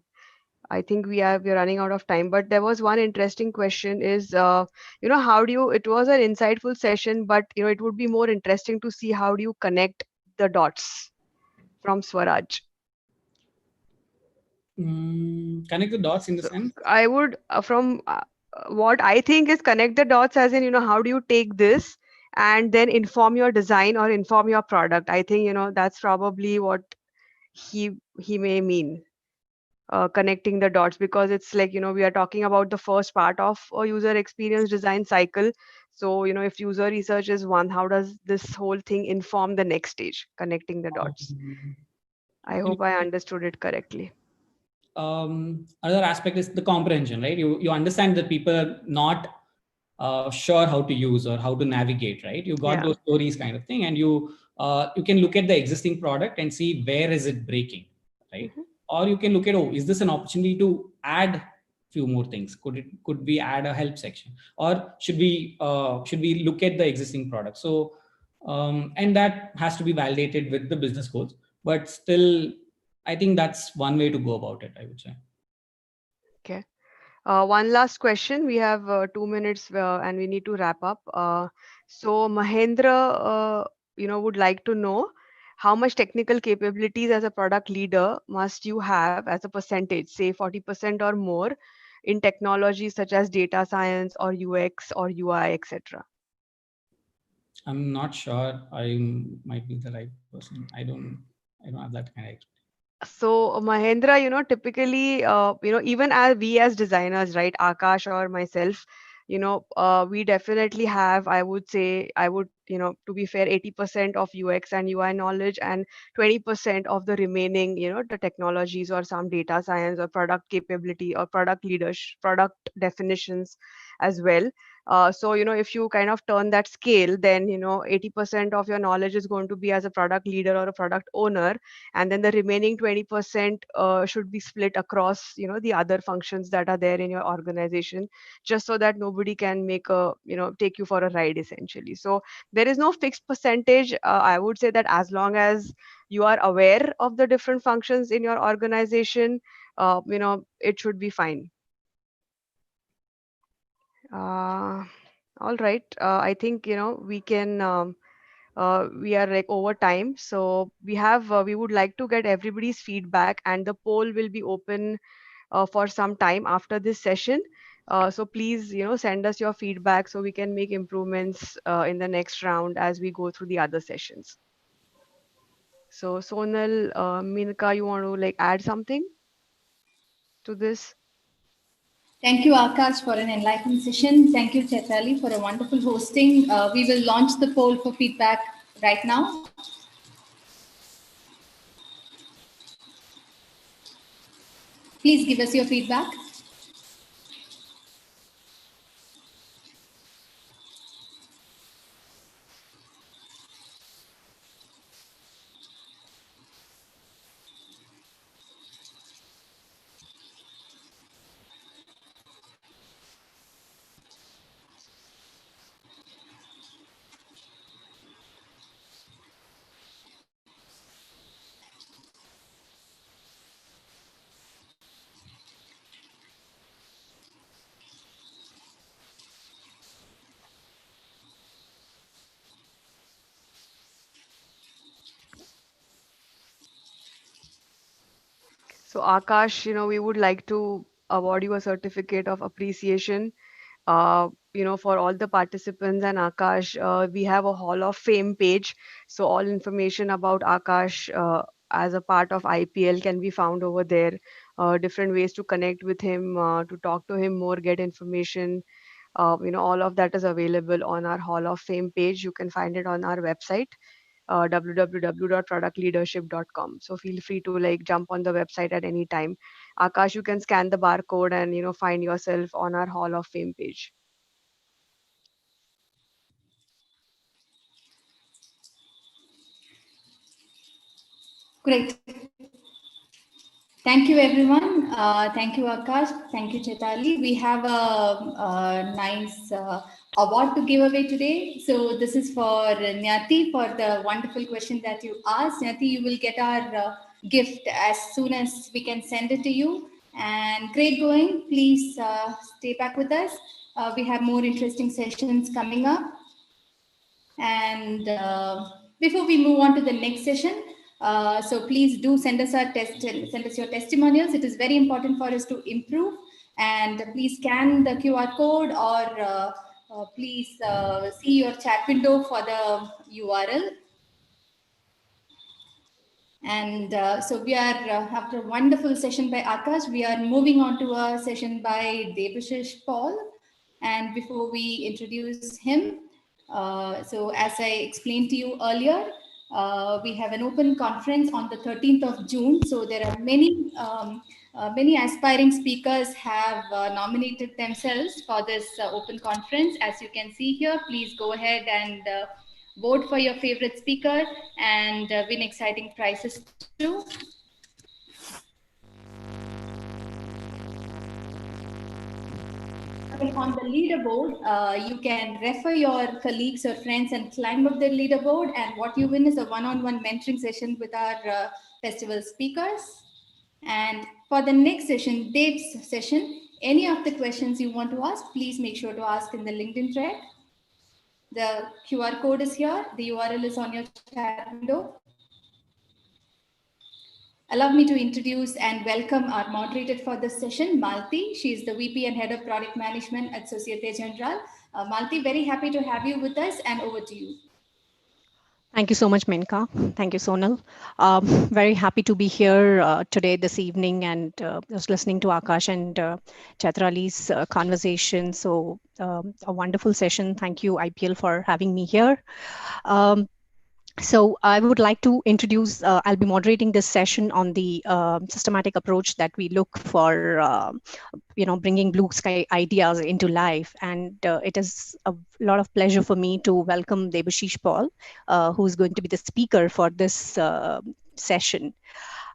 I think we're running out of time, but there was one interesting question is, how do you, it was an insightful session, but, it would be more interesting to see how do you connect the dots from Swaraj. Connect the dots in the So sense. I would, from what I think is connect the dots, as in, how do you take this and then inform your design or inform your product? I think, that's probably what he may mean, connecting the dots, because it's like, we are talking about the first part of a user experience design cycle. So, if user research is one, how does this whole thing inform the next stage, connecting the dots? Um, I hope I understood it correctly. Another aspect is the comprehension, right? You understand that people are not sure how to use or how to navigate, right? You got Yeah. those stories kind of thing, and you can look at the existing product and see where is it breaking, right? Mhm. Or you can look at, oh, is this an opportunity to add few more things? Could we add a help section, or should we look at the existing product? So and that has to be validated with the business goals, but still I think that's one way to go about it, I would say. Okay. One last question. We have 2 minutes and we need to wrap up. So Mahendra, would like to know how much technical capabilities as a product leader must you have as a percentage, say 40% or more, in technology such as data science or UX or UI, etc. I'm not sure I might be the right person. I don't have that kind of experience. So Mahendra, typically, even as we as designers, right, Akash or myself, we definitely have, to be fair, 80% of UX and UI knowledge and 20% of the remaining, the technologies or some data science or product capability or product leadership, product definitions as well. So, if you kind of turn that scale, then, 80% of your knowledge is going to be as a product leader or a product owner, and then the remaining 20% should be split across the other functions that are there in your organization, just so that nobody can take you for a ride, essentially. So there is no fixed percentage. I would say that as long as you are aware of the different functions in your organization, it should be fine. uh, all right. I think we can we are like over time, so we would like to get everybody's feedback, and the poll will be open for some time after this session. So please send us your feedback so we can make improvements in the next round as we go through the other sessions. So Sonal, Minka, you want to like add something to this? Thank you, Akash, for an enlightening session. Thank you, Chaitali, for a wonderful hosting. We will launch the poll for feedback right now. Please give us your feedback. So Akash, we would like to award you a certificate of appreciation, for all the participants. And Akash, we have a Hall of Fame page. So all information about Akash as a part of IPL can be found over there. Different ways to connect with him, to talk to him more, get information. All of that is available on our Hall of Fame page. You can find it on our website, www.productleadership.com. So feel free to like jump on the website at any time. Akash, you can scan the barcode and find yourself on our Hall of Fame page. Great. Thank you, everyone. Thank you, Akash. Thank you, Chetali. We have a nice award to give away today. So this is for Nyati for the wonderful question that you asked. Nyati, you will get our gift as soon as we can send it to you. And great going. Please stay back with us. We have more interesting sessions coming up. And before we move on to the next session, so please do send us your testimonials. It is very important for us to improve. And please scan the QR code or please see your chat window for the URL. And so we are, after a wonderful session by Akash, we are moving on to a session by Debashish Paul. And before we introduce him, so as I explained to you earlier, we have an open conference on the 13th of June. So there are many aspiring speakers have nominated themselves for this open conference. As you can see here, please go ahead and vote for your favorite speaker and win exciting prizes too. On the leaderboard, you can refer your colleagues or friends and climb up the leaderboard. And what you win is a one-on-one mentoring session with our festival speakers. And for the next session, Dave's session, any of the questions you want to ask, please make sure to ask in the LinkedIn thread. The QR code is here. The URL is on your chat window. Allow me to introduce and welcome our moderator for this session, Malti. She is the VP and Head of Product Management at Societe Generale. Malti, very happy to have you with us, and over to you. Thank you so much, Menka. Thank you, Sonal. Very happy to be here today, this evening, and I was listening to Akash and Chatrali's conversation. So a wonderful session. Thank you, IPL, for having me here. So I would like to introduce, I'll be moderating this session on the systematic approach that we look for, bringing blue sky ideas into life. And it is a lot of pleasure for me to welcome Debashish Paul, who's going to be the speaker for this session.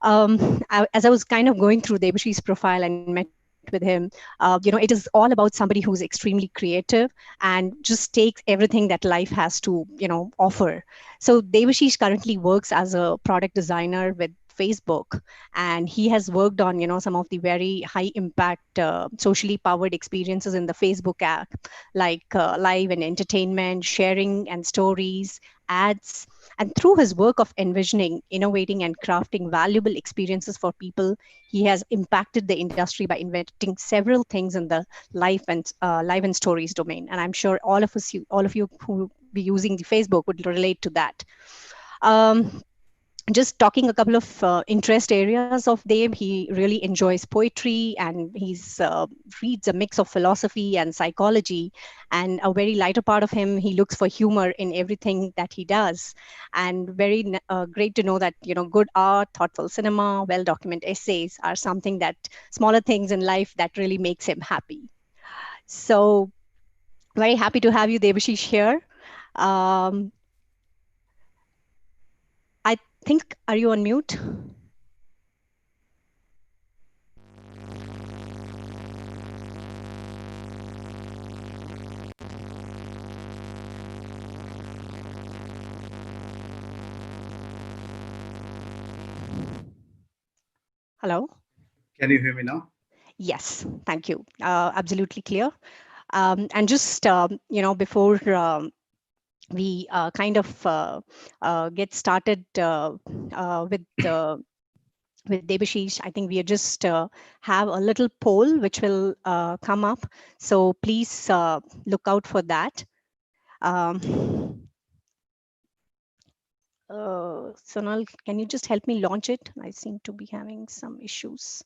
As I was kind of going through Debashish's profile and met with him, it is all about somebody who's extremely creative and just takes everything that life has to, offer. So Debashish currently works as a product designer with Facebook, and he has worked on, some of the very high impact, socially powered experiences in the Facebook app, like live and entertainment, sharing and stories, ads. And through his work of envisioning, innovating, and crafting valuable experiences for people, he has impacted the industry by inventing several things in the live and stories domain. And I'm sure all of you who be using the Facebook would relate to that. Just talking a couple of interest areas of Dave, he really enjoys poetry, and he's reads a mix of philosophy and psychology. And a very lighter part of him, he looks for humor in everything that he does. And very great to know that good art, thoughtful cinema, well-documented essays are something that smaller things in life that really makes him happy. So very happy to have you, Debashish, here. I think, are you on mute? Hello? Can you hear me now? Yes, thank you. Absolutely clear. And just, before we kind of get started with Debashish, I think we just have a little poll which will come up. So please look out for that. Sonal, can you just help me launch it? I seem to be having some issues.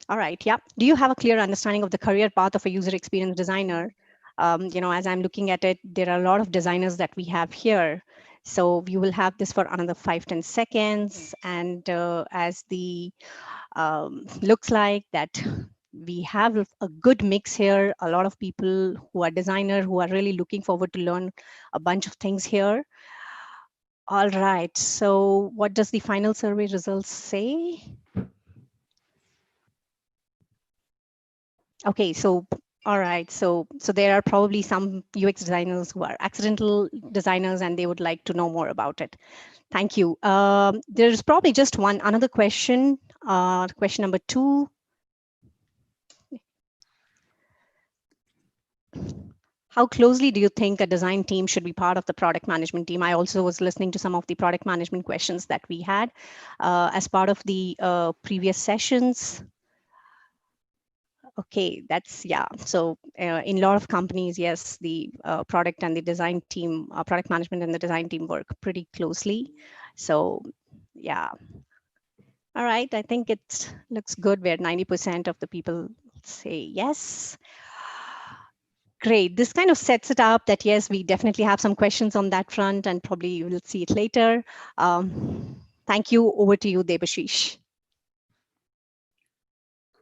All right. Yeah. Do you have a clear understanding of the career path of a user experience designer? As I'm looking at it, there are a lot of designers that we have here. So we will have this for another 5-10 seconds. And as the looks like that we have a good mix here, a lot of people who are designer, who are really looking forward to learn a bunch of things here. All right. So what does the final survey results say? Okay, so all right, so there are probably some UX designers who are accidental designers and they would like to know more about it. Thank you. There's probably just another question, question number 2. How closely do you think a design team should be part of the product management team? I also was listening to some of the product management questions that we had as part of the previous sessions. Okay, that's, yeah. So in a lot of companies, yes, the product and the design team, product management and the design team work pretty closely. So yeah. All right, I think it looks good where 90% of the people say yes. Great, this kind of sets it up that yes, we definitely have some questions on that front and probably you will see it later. Thank you, over to you, Debashish.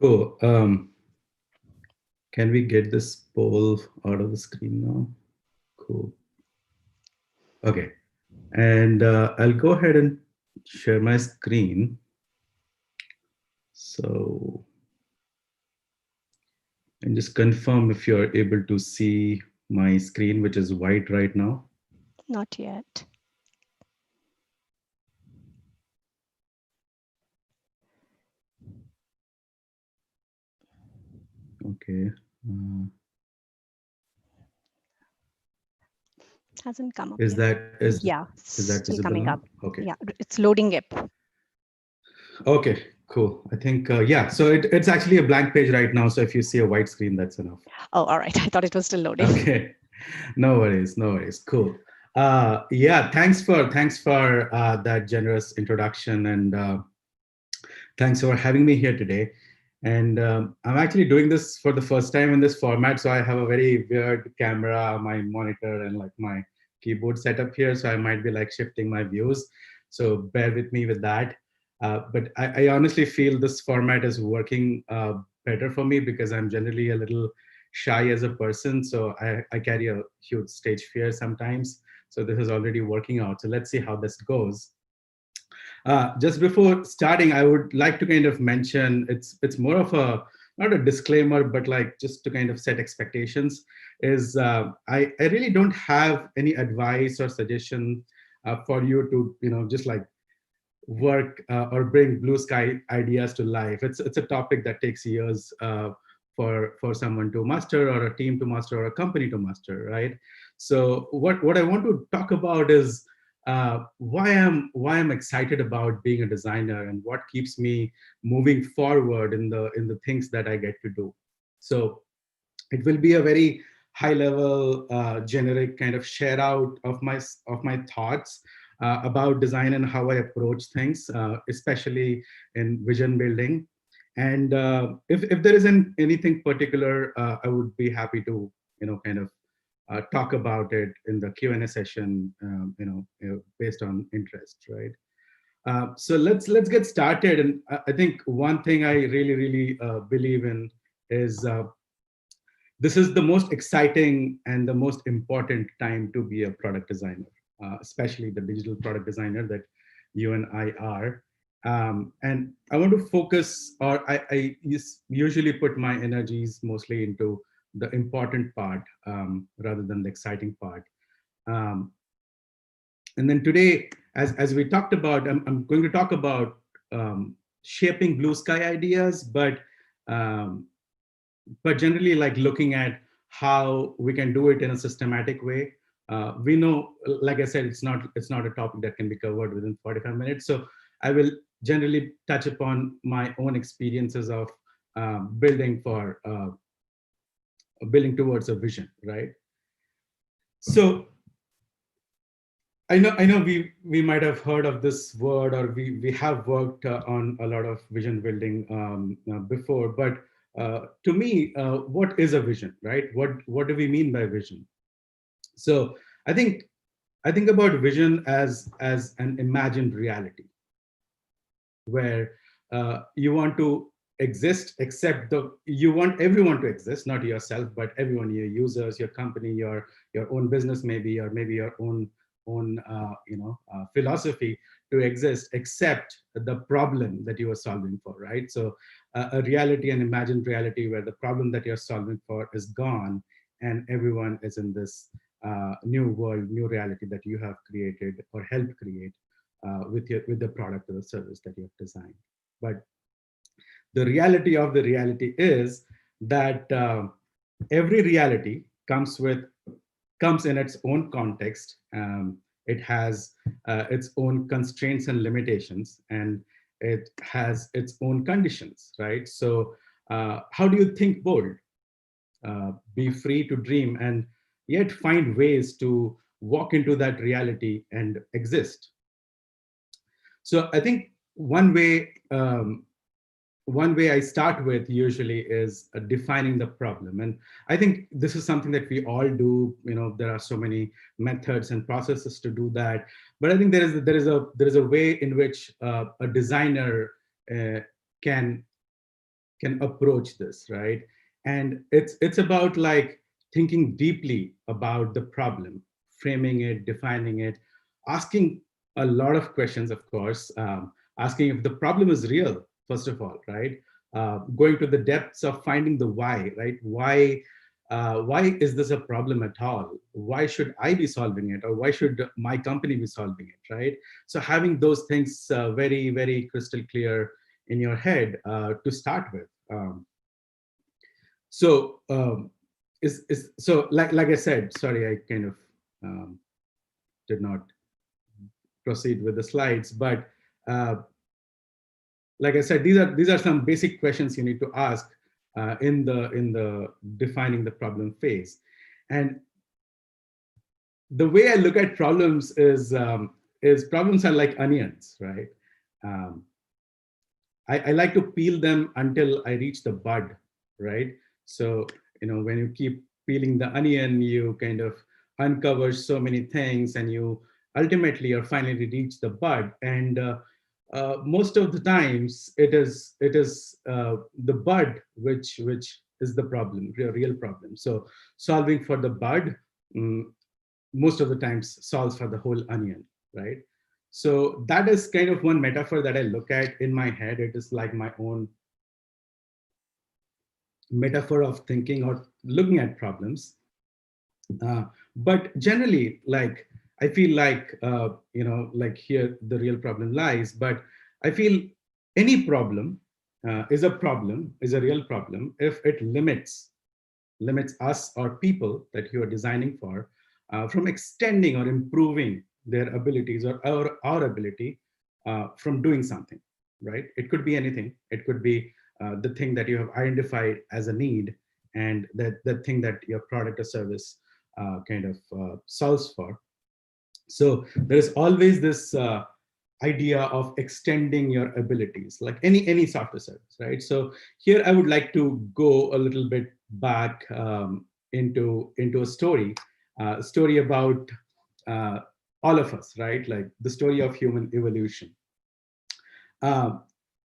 Cool. Can we get this poll out of the screen now? Cool. Okay. And I'll go ahead and share my screen. So, and just confirm if you're able to see my screen, which is white right now. Not yet. Okay. Hasn't come up Is yet. that Still visible coming now? up. Okay. Yeah, it's loading up. Okay, cool. I think, yeah, so it's actually a blank page right now. So if you see a white screen, that's enough. Oh, all right. I thought it was still loading. Okay, no worries, no worries. Cool. Yeah, thanks for that generous introduction, and thanks for having me here today. And I'm actually doing this for the first time in this format, so I have a very weird camera, my monitor, and like my keyboard setup here. So I might be like shifting my views. So bear with me with that. But I honestly feel this format is working better for me because I'm generally a little shy as a person. So I carry a huge stage fear sometimes. So this is already working out. So let's see how this goes. Just before starting, I would like to kind of mention it's more of a not a disclaimer, but like just to kind of set expectations. Is I really don't have any advice or suggestion for you to just like work or bring blue sky ideas to life. It's a topic that takes years for someone to master, or a team to master, or a company to master, right? So what I want to talk about is why I'm excited about being a designer and what keeps me moving forward in the things that I get to do. So it will be a very high level generic kind of share out of my thoughts about design and how I approach things, especially in vision building. And if there isn't anything particular, I would be happy to kind of talk about it in the Q&A session, based on interest, right? So let's get started. And I think one thing I really believe in is this is the most exciting and the most important time to be a product designer, especially the digital product designer that you and I are. And I want to focus, or I usually put my energies mostly into the important part rather than the exciting part. Um, and then today, as we talked about, I'm going to talk about shaping blue sky ideas, um, but generally like looking at how we can do it in a systematic way. We know, like I said, it's not a topic that can be covered within 45 minutes. So I will generally touch upon my own experiences of building towards a vision, right? So I know we might have heard of this word, or we have worked on a lot of vision building before. But to me, what is a vision, right? What do we mean by vision? So I think I think about vision as an imagined reality, where you want to exist, except you want everyone to exist, not yourself, but everyone, your users, your company, your own business, maybe, or maybe your own philosophy to exist, except the problem that you are solving for, right? So a reality, an imagined reality, where the problem that you're solving for is gone, and everyone is in this new world, new reality that you have created or helped create with the product or the service that you have designed. But the reality of the reality is that every reality comes in its own context. It has its own constraints and limitations, and it has its own conditions, right? So how do you think bold, be free to dream, and yet find ways to walk into that reality and exist? So I think one way I start with usually is defining the problem, and I think this is something that we all do. You know, there are so many methods and processes to do that, but I think there is a way in which a designer uh, can can approach this, right? And it's about like thinking deeply about the problem, framing it, defining it, asking a lot of questions, of course, asking if the problem is real, first of all, right? Going to the depths of finding the why, right? Why is this a problem at all? Why should I be solving it, or why should my company be solving it, right? So having those things very, very crystal clear in your head to start with. So so like I said, sorry, I kind of did not proceed with the slides, but uh, like I said, these are some basic questions you need to ask in the defining the problem phase. And the way I look at problems is problems are like onions, right? Um, I like to peel them until I reach the bud, right? So, you know, when you keep peeling the onion, you kind of uncover so many things, and you ultimately or finally reach the bud. And most of the times, it is the bud which is the problem, real problem. So, solving for the bud, mm, most of the times solves for the whole onion, right? So that is kind of one metaphor that I look at in my head. It is like my own metaphor of thinking or looking at problems. But generally, like, I feel like, like here the real problem lies, but I feel any problem is a real problem if it limits us or people that you are designing for from extending or improving their abilities, or our ability from doing something, right? It could be anything. It could be the thing that you have identified as a need, and the thing that your product or service kind of solves for. So there is always this idea of extending your abilities, like any software service, right? So here I would like to go a little bit back into a story about uh, all of us, right? Like the story of human evolution. Uh,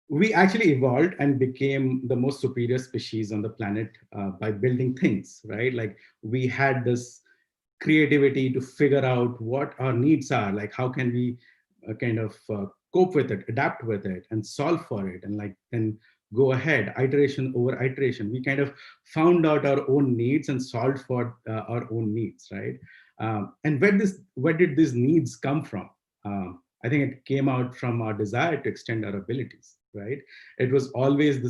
we actually evolved and became the most superior species on the planet by building things, right? Like we had this creativity to figure out what our needs are, like how can we kind of cope with it, adapt with it, and solve for it, and like then go ahead, iteration over iteration. We kind of found out our own needs and solved for our own needs, right? And where did these needs come from? I think it came out from our desire to extend our abilities, right? It was always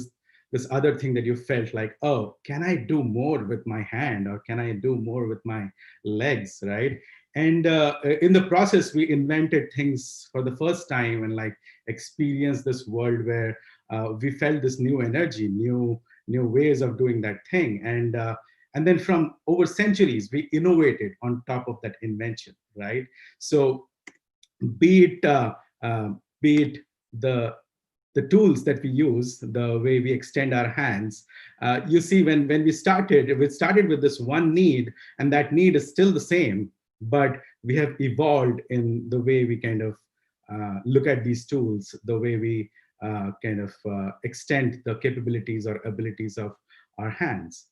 this other thing that you felt like, oh, can I do more with my hand, or can I do more with my legs, right? And in the process, we invented things for the first time, and like experienced this world where we felt this new energy, new ways of doing that thing. And then from over centuries, we innovated on top of that invention, right? So be it be it the tools that we use, the way we extend our hands. You see, when we started with this one need, and that need is still the same, but we have evolved in the way we kind of look at these tools, the way we kind of extend the capabilities or abilities of our hands.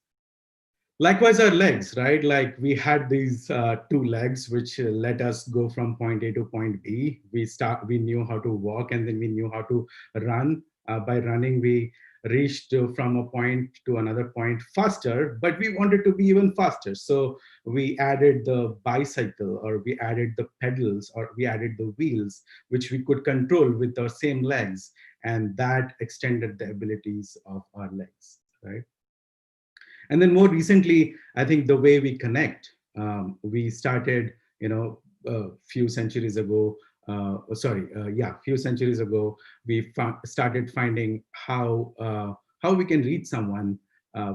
Likewise, our legs, right? Like we had these two legs, which let us go from point A to point B. We knew how to walk, and then we knew how to run. By running, we reached from a point to another point faster, but we wanted to be even faster. So we added the bicycle, or we added the pedals, or we added the wheels, which we could control with our same legs. And that extended the abilities of our legs, right? And then more recently, I think the way we connect, we started, a few centuries ago, few centuries ago, we started finding how we can reach someone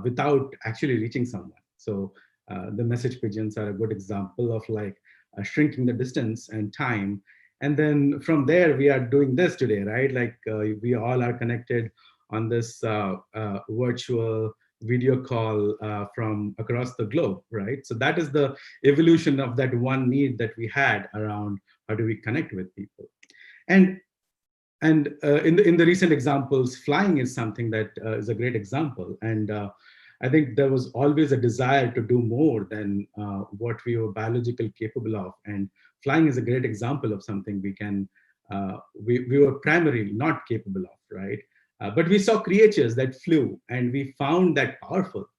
without actually reaching someone. So the message pigeons are a good example of like shrinking the distance and time. And then from there, we are doing this today, right? Like we all are connected on this virtual video call from across the globe, right? So that is the evolution of that one need that we had around how do we connect with people. And in the recent examples, flying is something that is a great example. And I think there was always a desire to do more than what we were biologically capable of. And flying is a great example of something we were primarily not capable of, right? But we saw creatures that flew, and we found that powerful.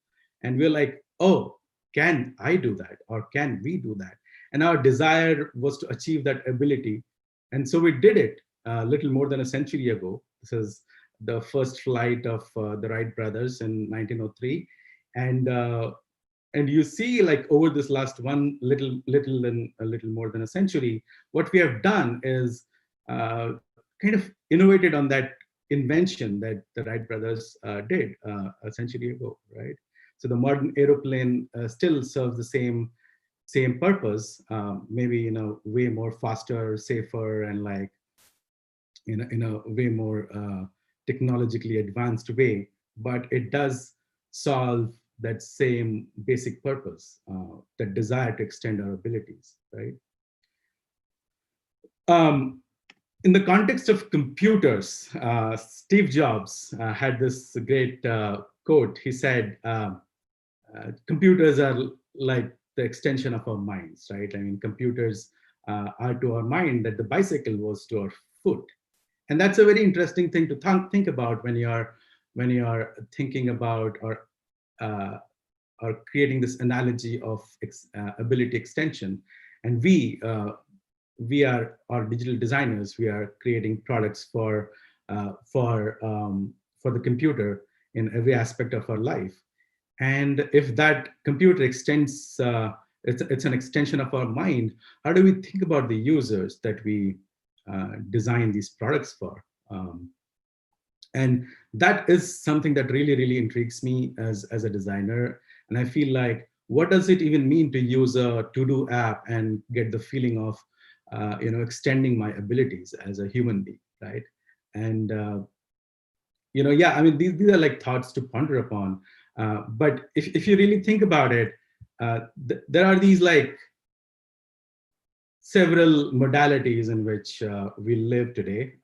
And we're like, oh, can I do that? Or can we do that? And our desire was to achieve that ability. And so we did it a little more than a century ago. This is the first flight of the Wright brothers in 1903. And you see, like over this last a little more than a century, what we have done is kind of innovated on that invention that the Wright brothers did a century ago, right? So the modern aeroplane still serves the same purpose, maybe in a way more faster, safer, and like in a way more technologically advanced way, but it does solve that same basic purpose, that desire to extend our abilities, right? In the context of computers, Steve Jobs had this great quote. He said, computers are like the extension of our minds, right? I mean, computers are to our mind that the bicycle was to our foot. And that's a very interesting thing to think about when you're thinking about or creating this analogy of ability extension. And we are digital designers. We are creating products for the computer in every aspect of our life. And if that computer extends, it's an extension of our mind, how do we think about the users that we design these products for? And that is something that really, really intrigues me as a designer. And I feel like, what does it even mean to use a to-do app and get the feeling of extending my abilities as a human being, right? And yeah, I mean, these are like thoughts to ponder upon. But if you really think about it, there are these like several modalities in which we live today.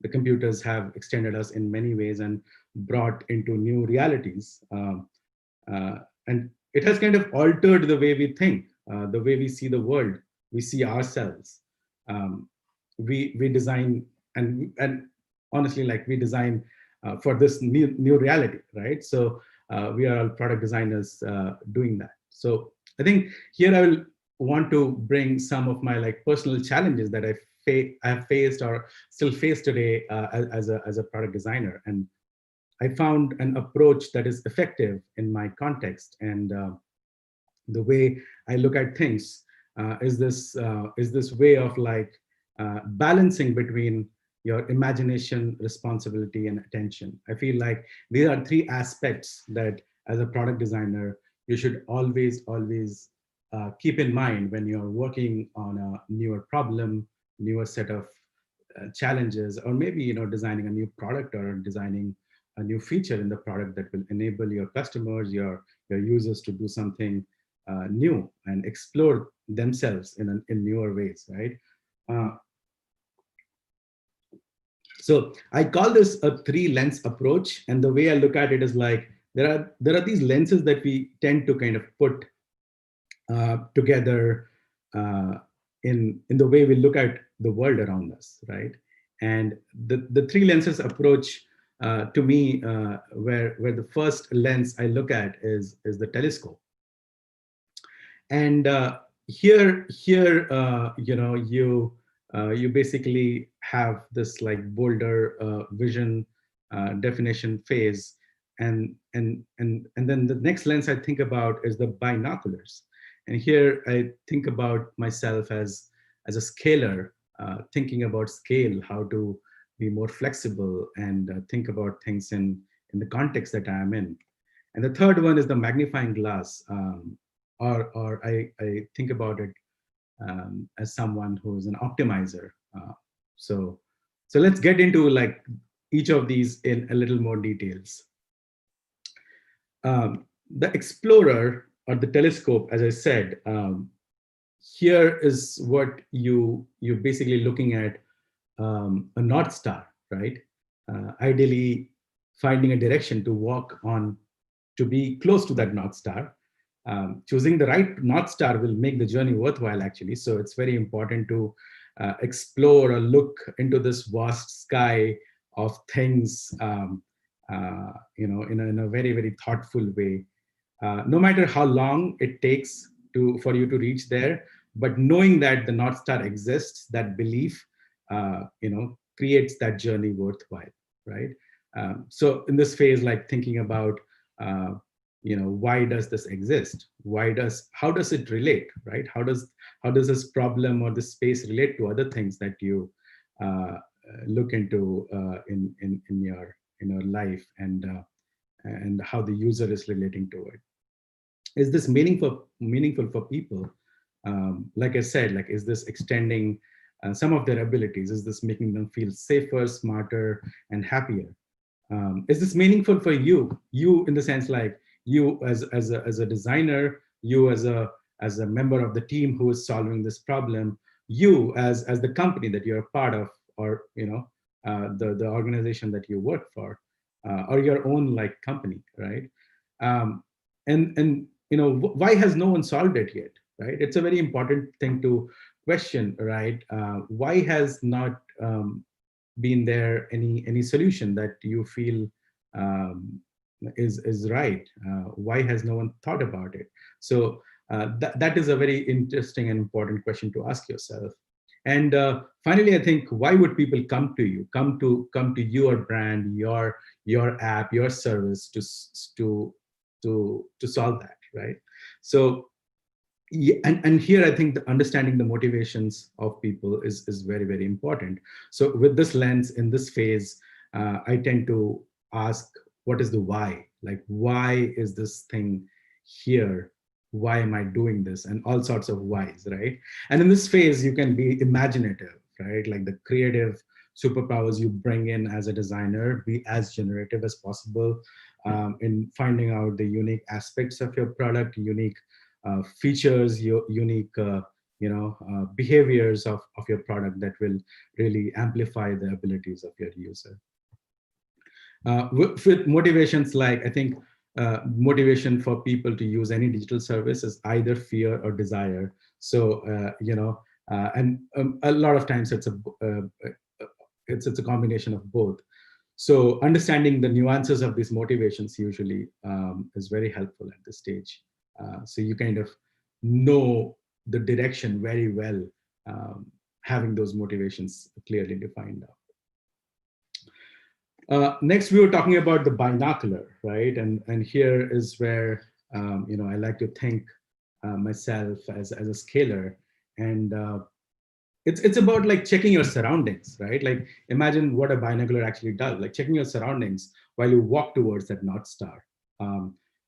The computers have extended us in many ways and brought into new realities. And it has kind of altered the way we think, the way we see the world, we see ourselves. We design, and honestly, like we design for this new reality, right? So we are all product designers doing that. So I think here I will want to bring some of my like personal challenges that I've faced or still face today as a product designer. And I found an approach that is effective in my context. And the way I look at things is this way of like balancing between your imagination, responsibility, and attention. I feel like these are three aspects that as a product designer, you should always keep in mind when you're working on a newer problem, newer set of challenges, or maybe designing a new product or designing a new feature in the product that will enable your customers, your users to do something new and explore themselves in newer ways, right? So I call this a three lens approach, and the way I look at it is like there are these lenses that we tend to kind of put together in the way we look at the world around us, right? And the three lenses approach to me, where the first lens I look at is the telescope. And here you basically have this like bolder vision definition phase, and then the next lens I think about is the binoculars. And here I think about myself as a scaler, thinking about scale, how to be more flexible and think about things in the context that I am in. And the third one is the magnifying glass, or I think about it as someone who is an optimizer. So let's get into like each of these in a little more details. The explorer or the telescope, as I said, here is what you're basically looking at, a North Star, right? Ideally finding a direction to walk on, to be close to that North Star. Choosing the right North Star will make the journey worthwhile, actually. So it's very important to explore or look into this vast sky of things, in a very, very thoughtful way. No matter how long it takes for you to reach there, but knowing that the North Star exists, that belief, creates that journey worthwhile, right? So in this phase, like thinking about, why does this exist? How does it relate, right? How does this problem or this space relate to other things that you look into in your life, and how the user is relating to it? Is this meaningful for people? Like I said, like, is this extending some of their abilities? Is this making them feel safer, smarter, and happier? Is this meaningful for you in the sense, like, you as a designer, you as a member of the team who is solving this problem, you as the company that you're a part of, or the organization that you work for, or your own like company, right? And why has no one solved it yet, right? It's a very important thing to question, right? Why has not been there any solution that you feel is right? Why has no one thought about it? So that is a very interesting and important question to ask yourself. And finally, I think, why would people come to you, come to your brand, your app, your service to solve that, right? So yeah, and here I think understanding the motivations of people is very, very important. So with this lens, in this phase, I tend to ask, what is the why? Like, why is this thing here? Why am I doing this? And all sorts of whys, right? And in this phase, you can be imaginative, right? Like the creative superpowers you bring in as a designer, be as generative as possible in finding out the unique aspects of your product, unique features, your unique behaviors of your product that will really amplify the abilities of your user. With motivations, like, I think motivation for people to use any digital service is either fear or desire. So and a lot of times it's a combination of both. So understanding the nuances of these motivations usually is very helpful at this stage. So you kind of know the direction very well, having those motivations clearly defined out. Next, we were talking about the binocular, right? And here is where I like to think myself as a scaler, and it's about like checking your surroundings, right? Like, imagine what a binocular actually does, like checking your surroundings while you walk towards that North Star.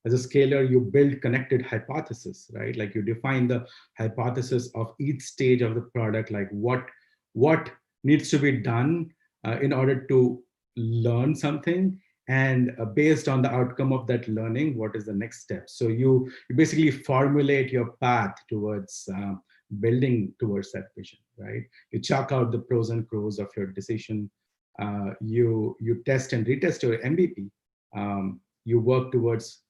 As a scaler, you build connected hypothesis, right? Like, you define the hypothesis of each stage of the product, like what what needs to be done in order to learn something, and based on the outcome of that learning, what is the next step. So you basically formulate your path towards building towards that vision, right? You chalk out the pros and cons of your decision. You test and retest your MVP. You work towards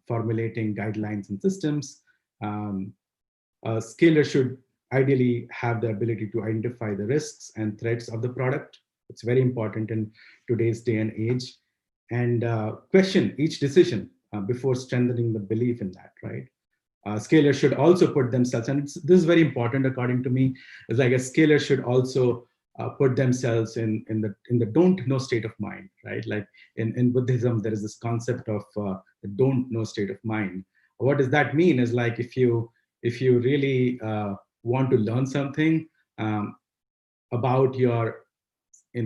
formulating guidelines and systems. A scaler should ideally have the ability to identify the risks and threats of the product. It's very important in today's day and age. And question each decision before strengthening the belief in that, right? Scalers should also put themselves, and this is very important according to me, is like a scaler should also put themselves in the don't know state of mind, right? Like in Buddhism, there is this concept of the don't know state of mind. What does that mean? Is like if you really want to learn something about your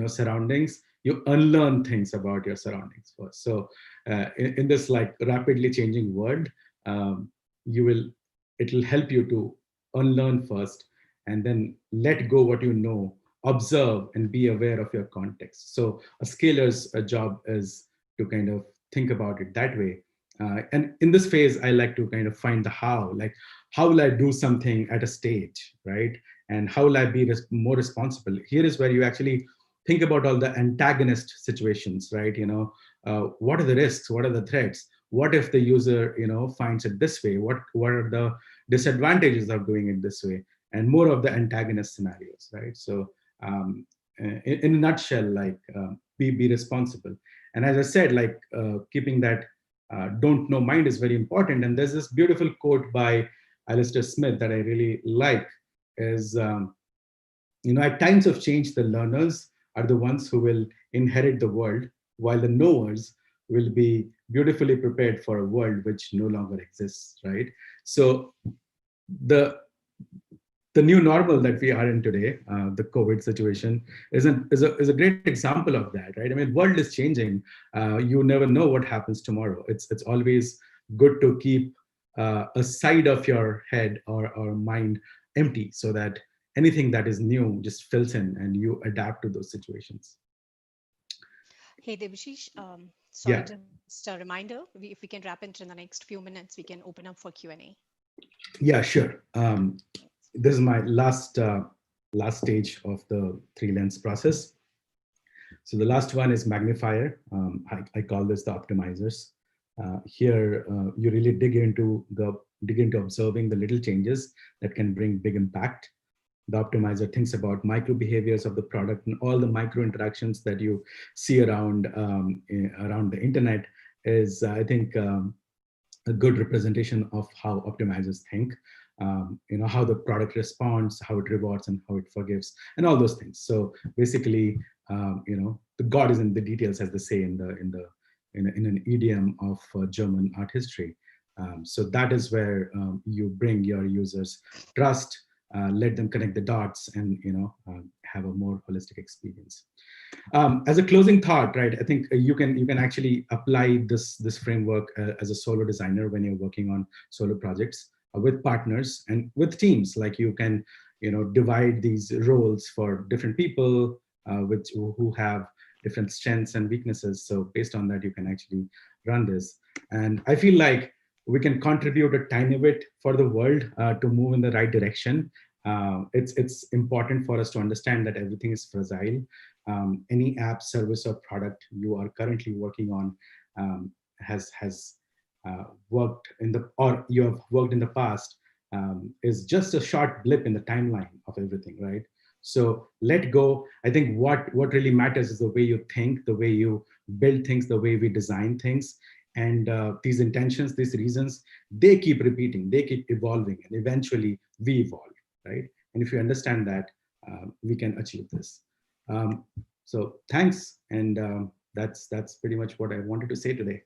surroundings, you unlearn things about your surroundings first. So in this like rapidly changing world, it will help you to unlearn first, and then let go what you know, observe and be aware of your context. So a scaler's job is to kind of think about it that way. And in this phase, I like to kind of find the how, like how will I do something at a stage, right? And how will I be more responsible? Here is where you actually think about all the antagonist situations, right? What are the risks? What are the threats? What if the user, finds it this way? What are the disadvantages of doing it this way? And more of the antagonist scenarios, right? So in a nutshell, like be responsible. And as I said, like keeping that don't know mind is very important. And there's this beautiful quote by Alistair Smith that I really like is, at times of change, the learners are the ones who will inherit the world, while the knowers will be beautifully prepared for a world which no longer exists, right? So the new normal that we are in today, the COVID situation, is a great example of that, right? I mean, world is changing. You never know what happens tomorrow. It's always good to keep a side of your head or mind empty, so that anything that is new just fills in and you adapt to those situations. Hey, Debashish, Yeah. just a reminder, if we can wrap it in the next few minutes, we can open up for Q&A. Yeah, sure. This is my last stage of the 3-lens process. So the last one is magnifier. I call this the optimizers. Here, you really dig into observing the little changes that can bring big impact. The optimizer thinks about micro behaviors of the product and all the micro interactions that you see around the internet is, I think, a good representation of how optimizers think. How the product responds, how it rewards, and how it forgives, and all those things. So basically, the God is in the details, as they say in an idiom of German art history. So that is where you bring your users trust, let them connect the dots, and have a more holistic experience. As a closing thought, right? I think you can actually apply this framework as a solo designer when you're working on solo projects with partners and with teams. Like you can divide these roles for different people who have different strengths and weaknesses. So based on that, you can actually run this. And I feel like we can contribute a tiny bit for the world to move in the right direction. It's important for us to understand that everything is fragile. Any app, service, or product you are currently working on has worked or you have worked in the past is just a short blip in the timeline of everything, right? So let go. I think what really matters is the way you think, the way you build things, the way we design things. And these intentions, these reasons, they keep repeating, they keep evolving, and eventually we evolve, right? And if you understand that, we can achieve this. So thanks, and that's pretty much what I wanted to say today.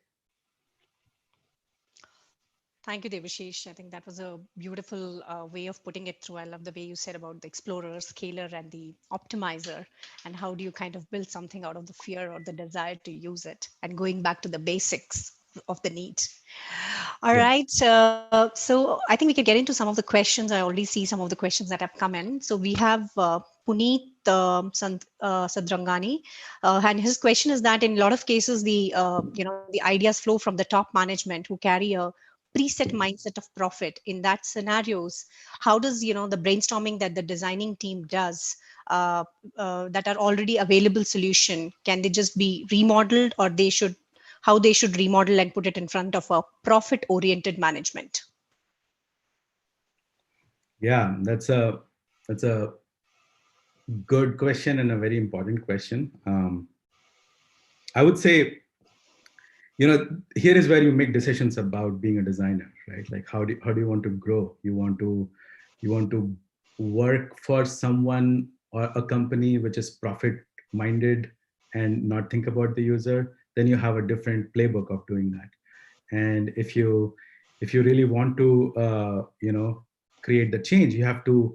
Thank you, Debashish. I think that was a beautiful way of putting it through. I love the way you said about the explorer, scaler, and the optimizer, and how do you kind of build something out of the fear or the desire to use it, and going back to the basics of the need. All right. So I think we can get into some of the questions. I already see some of the questions that have come in. So we have Puneet Sadrangani, and his question is that in a lot of cases, the the ideas flow from the top management who carry a preset mindset of profit. In that scenarios, how does the brainstorming that the designing team does that are already available solution, can they just be remodeled, or how they should remodel and put it in front of a profit oriented management? Yeah, that's a good question and a very important question. I would say, here is where you make decisions about being a designer, right? Like how do you want to grow? You want to work for someone or a company which is profit minded and not think about the user. Then you have a different playbook of doing that. And if you really want to create the change, you have to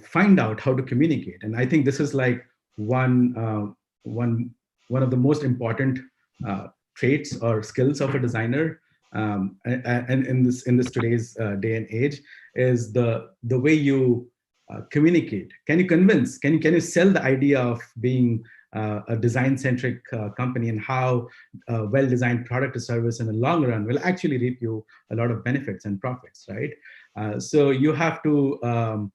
find out how to communicate. And I think this is like one of the most important traits or skills of a designer, and in this today's day and age, is the way you communicate. Can you convince, can you sell the idea of being a design-centric company, and how a well-designed product or service in the long run will actually reap you a lot of benefits and profits, right? So you have to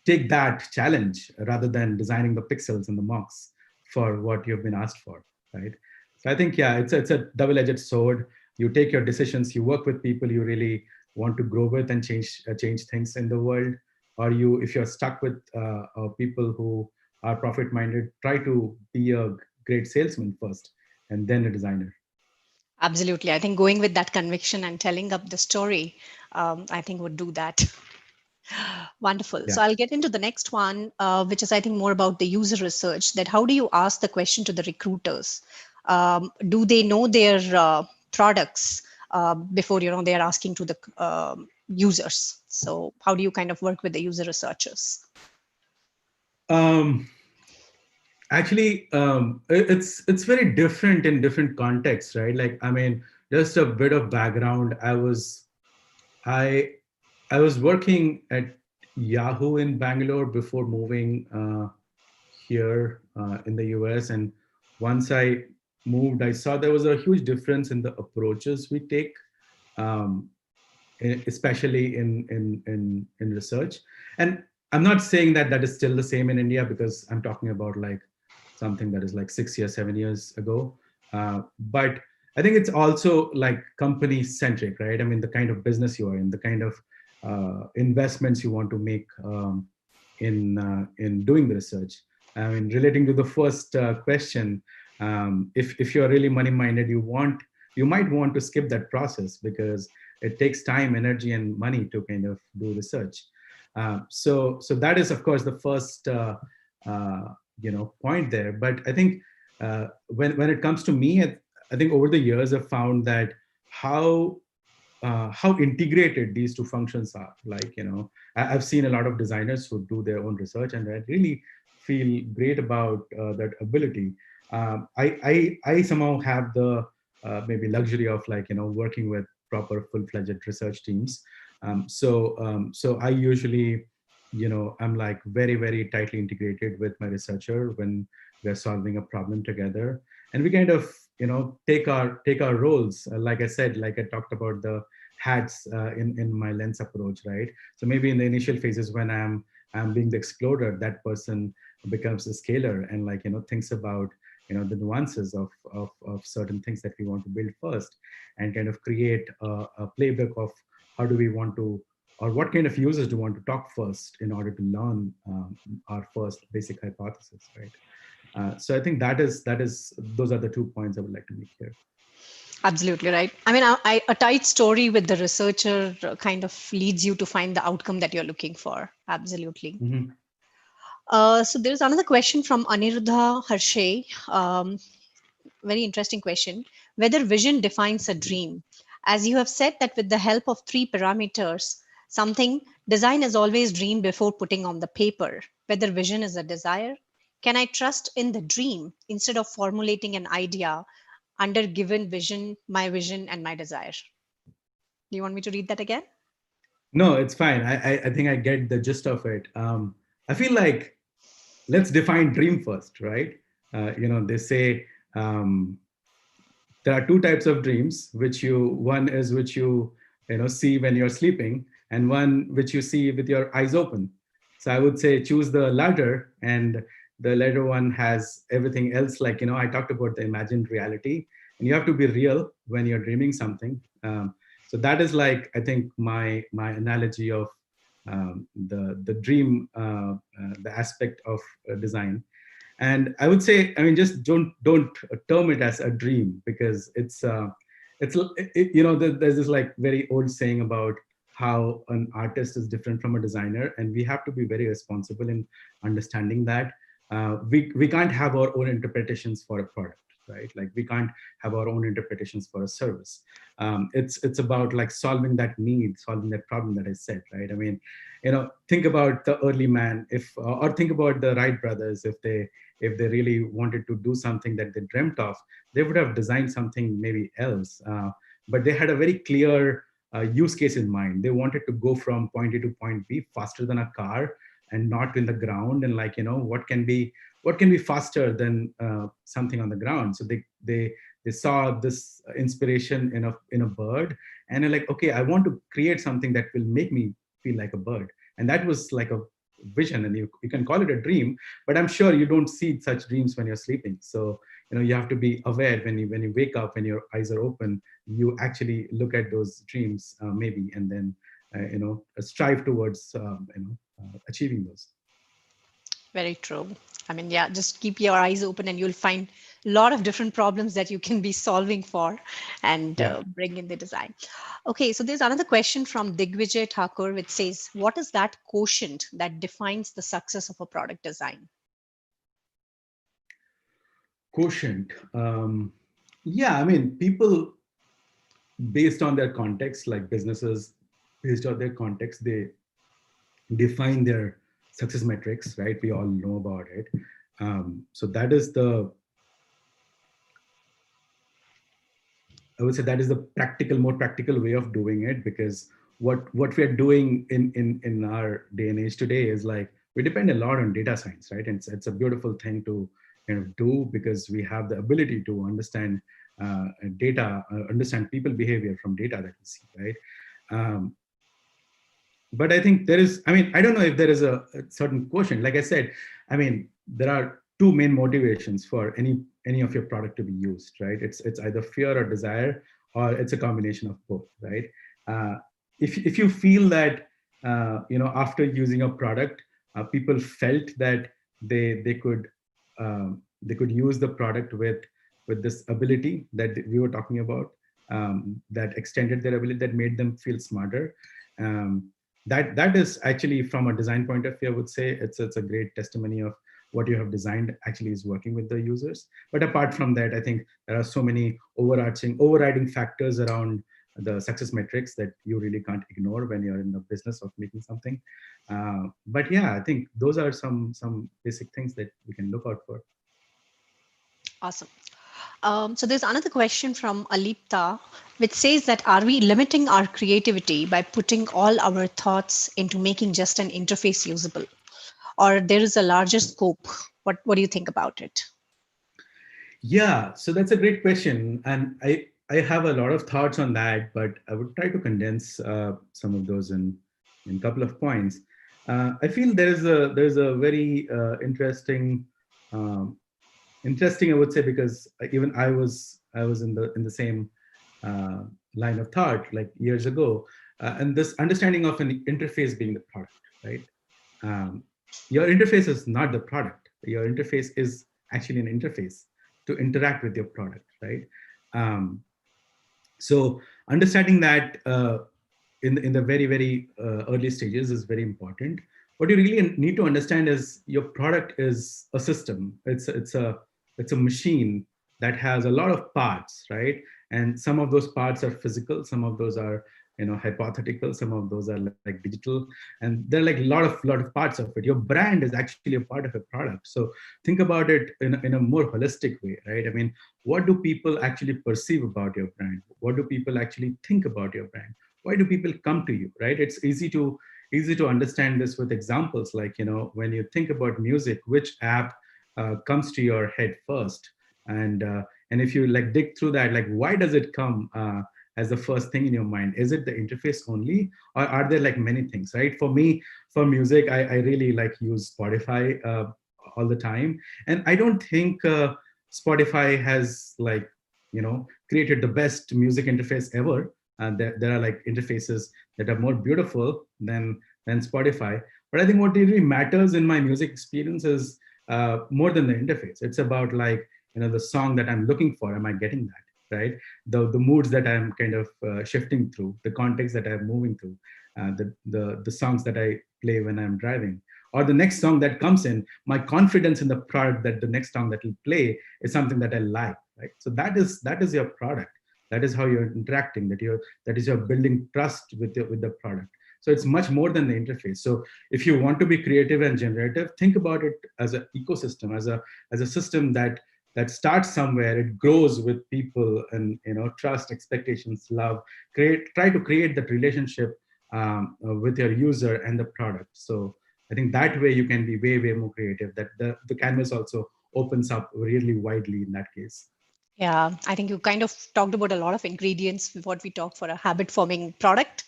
take that challenge rather than designing the pixels and the mocks for what you've been asked for, right? So I think, yeah, it's a double-edged sword. You take your decisions, you work with people you really want to grow with and change things in the world, or if you're stuck with people who are profit-minded, try to be a great salesman first and then a designer. Absolutely. I think going with that conviction and telling up the story, I think would do that. Wonderful. Yeah. So I'll get into the next one, which is, I think, more about the user research, that how do you ask the question to the recruiters? Do they know their products before, they are asking to the users? So how do you kind of work with the user researchers? Actually, it's very different in different contexts, right? Like, I mean, just a bit of background. I was working at Yahoo in Bangalore before moving here in the US. And once I moved, I saw there was a huge difference in the approaches we take, especially in research. And I'm not saying that is still the same in India, because I'm talking about like something that is like 6 years, 7 years ago. But I think it's also like company centric, right? I mean, the kind of business you are in, the kind of investments you want to make in doing the research. I mean, relating to the first question, if you're really money minded, you might want to skip that process, because it takes time, energy, and money to kind of do research. So that is, of course, the first point there. But I think when it comes to me, I think over the years I've found that how integrated these two functions are. Like, I've seen a lot of designers who do their own research, and I really feel great about that ability. I somehow have the maybe luxury of working with proper full-fledged research teams. So I usually, I'm like very, very tightly integrated with my researcher when we're solving a problem together. And we kind of, take our roles. Like I said, like I talked about the hats in my lens approach, right? So maybe in the initial phases when I'm being the explorer, that person becomes the scaler and thinks about the nuances of certain things that we want to build first, and kind of create a playbook of how do we want to, or what kind of users do we want to talk first in order to learn our first basic hypothesis, right? So I think those are the 2 points I would like to make here. Absolutely right. I mean, a tight story with the researcher kind of leads you to find the outcome that you're looking for. Absolutely. Mm-hmm. So there's another question from Aniruddha Harshe. Very interesting question. Whether vision defines a dream. As you have said that with the help of 3 parameters, something design is always dream before putting on the paper. Whether vision is a desire. Can I trust in the dream instead of formulating an idea under given vision, my vision, and my desire? Do you want me to read that again? No, it's fine. I think I get the gist of it. I feel like let's define dream first, right? They say there are two types of dreams, one is which you see when you're sleeping, and one which you see with your eyes open. So I would say choose the latter, and the latter one has everything else. Like, I talked about the imagined reality, and you have to be real when you're dreaming something. So that is like, I think, my analogy of the dream, the aspect of design. And I would say, I mean, just don't term it as a dream, because there's this like very old saying about how an artist is different from a designer, and we have to be very responsible in understanding that we can't have our own interpretations for a product, right? Like, we can't have our own interpretations for a service. It's about like solving that need, solving that problem that I said, right? I mean, think about the early man, or think about the Wright brothers. If they really wanted to do something that they dreamt of, they would have designed something maybe else. But they had a very clear use case in mind. They wanted to go from point A to point B faster than a car, and not in the ground. And like, what can be faster than something on the ground? So they saw this inspiration in a bird, and they're like, okay, I want to create something that will make me feel like a bird. And that was like a vision, and you can call it a dream, but I'm sure you don't see such dreams when you're sleeping. So you have to be aware when you wake up, when your eyes are open, you actually look at those dreams, maybe, and then strive towards achieving those. Very true. I mean, yeah, just keep your eyes open and you'll find a lot of different problems that you can be solving for, and bring in the design. Okay, so there's another question from Digvijay Thakur, which says, what is that quotient that defines the success of a product design? Quotient. I mean, people, based on their context, like businesses, based on their context, they define their success metrics, right? We all know about it. So that is I would say that is the more practical way of doing it, because what we are doing in our day and age today is like, we depend a lot on data science, right? And it's a beautiful thing to kind of do, because we have the ability to understand data, understand people behavior from data that we see, right? But I think I don't know if there is a certain quotient. Like I said, I mean, there are two main motivations for any of your product to be used, right? It's either fear or desire, or it's a combination of both, right? If you feel that after using a product, people felt that they could use the product with this ability that we were talking about, that extended their ability, that made them feel smarter. That is actually, from a design point of view, I would say it's a great testimony of what you have designed actually is working with the users. But apart from that, I think there are so many overriding factors around the success metrics that you really can't ignore when you're in the business of making something. But yeah, I think those are some basic things that we can look out for. Awesome. So there's another question from Alipta, which says that, are we limiting our creativity by putting all our thoughts into making just an interface usable? Or there is a larger scope? What do you think about it? Yeah, so that's a great question. And I have a lot of thoughts on that, but I would try to condense some of those in a couple of points. I feel there's a very interesting, I would say, because even I was in the same line of thought like years ago, and this understanding of an interface being the product, right? Your interface is not the product. Your interface is actually an interface to interact with your product, right? So understanding that in the very, very early stages is very important. What you really need to understand is your product is a system. It's a machine that has a lot of parts, right? And some of those parts are physical, some of those are hypothetical, some of those are like digital, and there are like a lot of parts of it. Your brand is actually a part of a product. So think about it in a more holistic way, right? I mean, what do people actually perceive about your brand? What do people actually think about your brand? Why do people come to you, right? It's easy to easy to understand this with examples. Like, when you think about music, which app comes to your head first? And if you like dig through that, like, why does it come as the first thing in your mind? Is it the interface only, or are there like many things, right? For me, for music, I really like use Spotify all the time. And I don't think Spotify has like, created the best music interface ever. There are like interfaces that are more beautiful than Spotify. But I think what really matters in my music experience is more than the interface. It's about like, the song that I'm looking for. Am I getting that, right? The moods that I'm kind of shifting through, the context that I'm moving through, the songs that I play when I'm driving, or the next song that comes in, my confidence in the product that the next song that will play is something that I like, right? So that is your product. That is how you're interacting. That is you're building trust with the product. So it's much more than the interface. So if you want to be creative and generative, think about it as an ecosystem, as a system that starts somewhere. It grows with people, and trust, expectations, love. Try to create that relationship with your user and the product. So I think that way you can be way more creative. That the canvas also opens up really widely in that case. Yeah, I think you kind of talked about a lot of ingredients with what we talk for a habit forming product.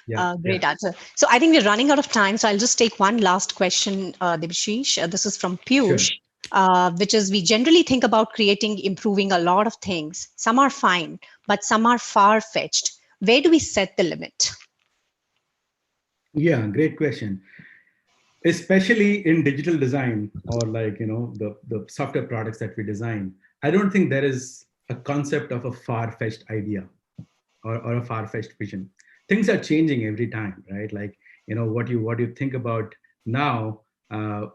Yeah, Great answer. So I think we're running out of time. So I'll just take one last question, Debashish. This is from sure. Piyush, which is we generally think about creating, improving a lot of things. Some are fine, but some are far fetched. Where do we set the limit? Yeah, great question. Especially in digital design, or like, the software products that we design, I don't think there is a concept of a far-fetched idea, or a far-fetched vision. Things are changing every time, right? Like, what you think about now,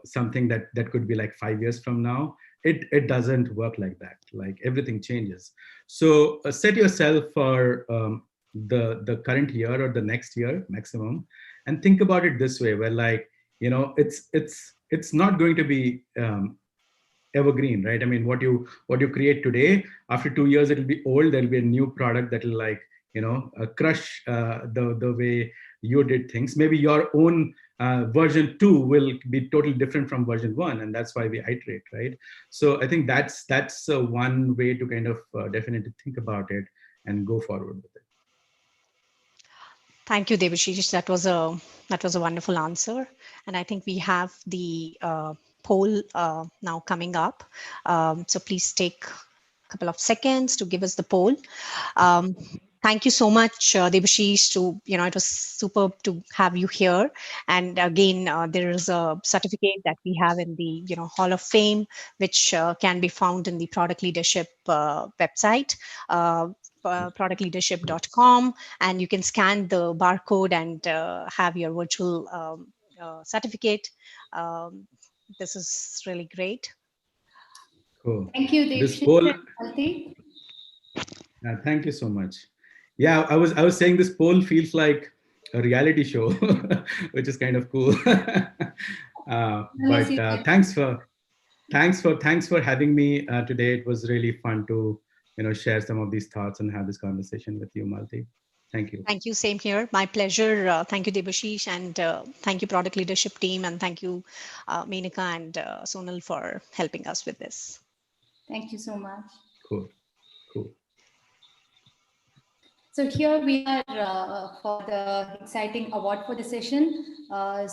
something that could be like 5 years from now, it doesn't work like that. Like, everything changes. So set yourself for the current year or the next year maximum, and think about it this way, where like, it's not going to be evergreen, right? I mean, what you create today, after 2 years it'll be old. There'll be a new product that will like, crush the way you did things. Maybe your own version 2 will be totally different from version 1, and that's why we iterate, right? So I think that's one way to kind of definitely think about it and go forward with it. Thank you, Debashish. That was a wonderful answer, and I think we have the poll now coming up. So please take a couple of seconds to give us the poll. Um, Thank you so much, Debashish. It was superb to have you here. And again, there is a certificate that we have in the Hall of Fame, which can be found in the Product Leadership website. Productleadership.com, and you can scan the barcode and have your virtual certificate. Um, this is really great. Cool. Thank you, This Devshish poll, and Malti. thank you so much. Yeah, I was saying this poll feels like a reality show, which is kind of cool. Unless But you can- thanks for having me today. It was really fun to share some of these thoughts and have this conversation with you, Malti. Thank you. Thank you. Same here. My pleasure. Thank you, Debashish, and thank you, product leadership team, and thank you, Menaka and Sonal, for helping us with this. Thank you so much. Cool. So here we are for the exciting award for the session.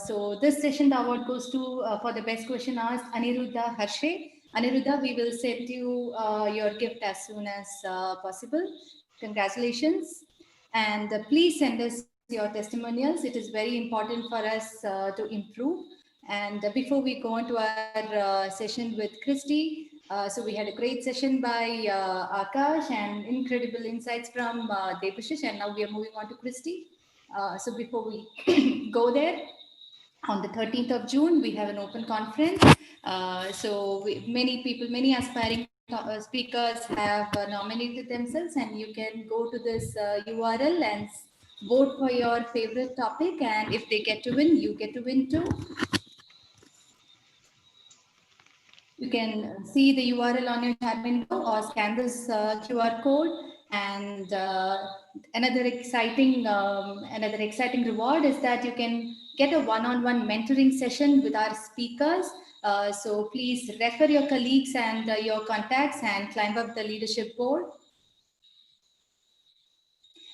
So this session, the award goes to for the best question asked, Aniruddha Harshe. Aniruddha, we will send you your gift as soon as possible. Congratulations. And please send us your testimonials. It is very important for us to improve. And before we go on to our session with Christy, so we had a great session by Akash and incredible insights from Debashish, and now we are moving on to Christy. So before we go there, on the 13th of June, we have an open conference. Many aspiring speakers have nominated themselves, and you can go to this URL and vote for your favorite topic. And if they get to win, you get to win too. You can see the URL on your chat window or scan this QR code And another exciting reward is that you can get a one-on-one mentoring session with our speakers. So please refer your colleagues and your contacts and climb up the leadership board.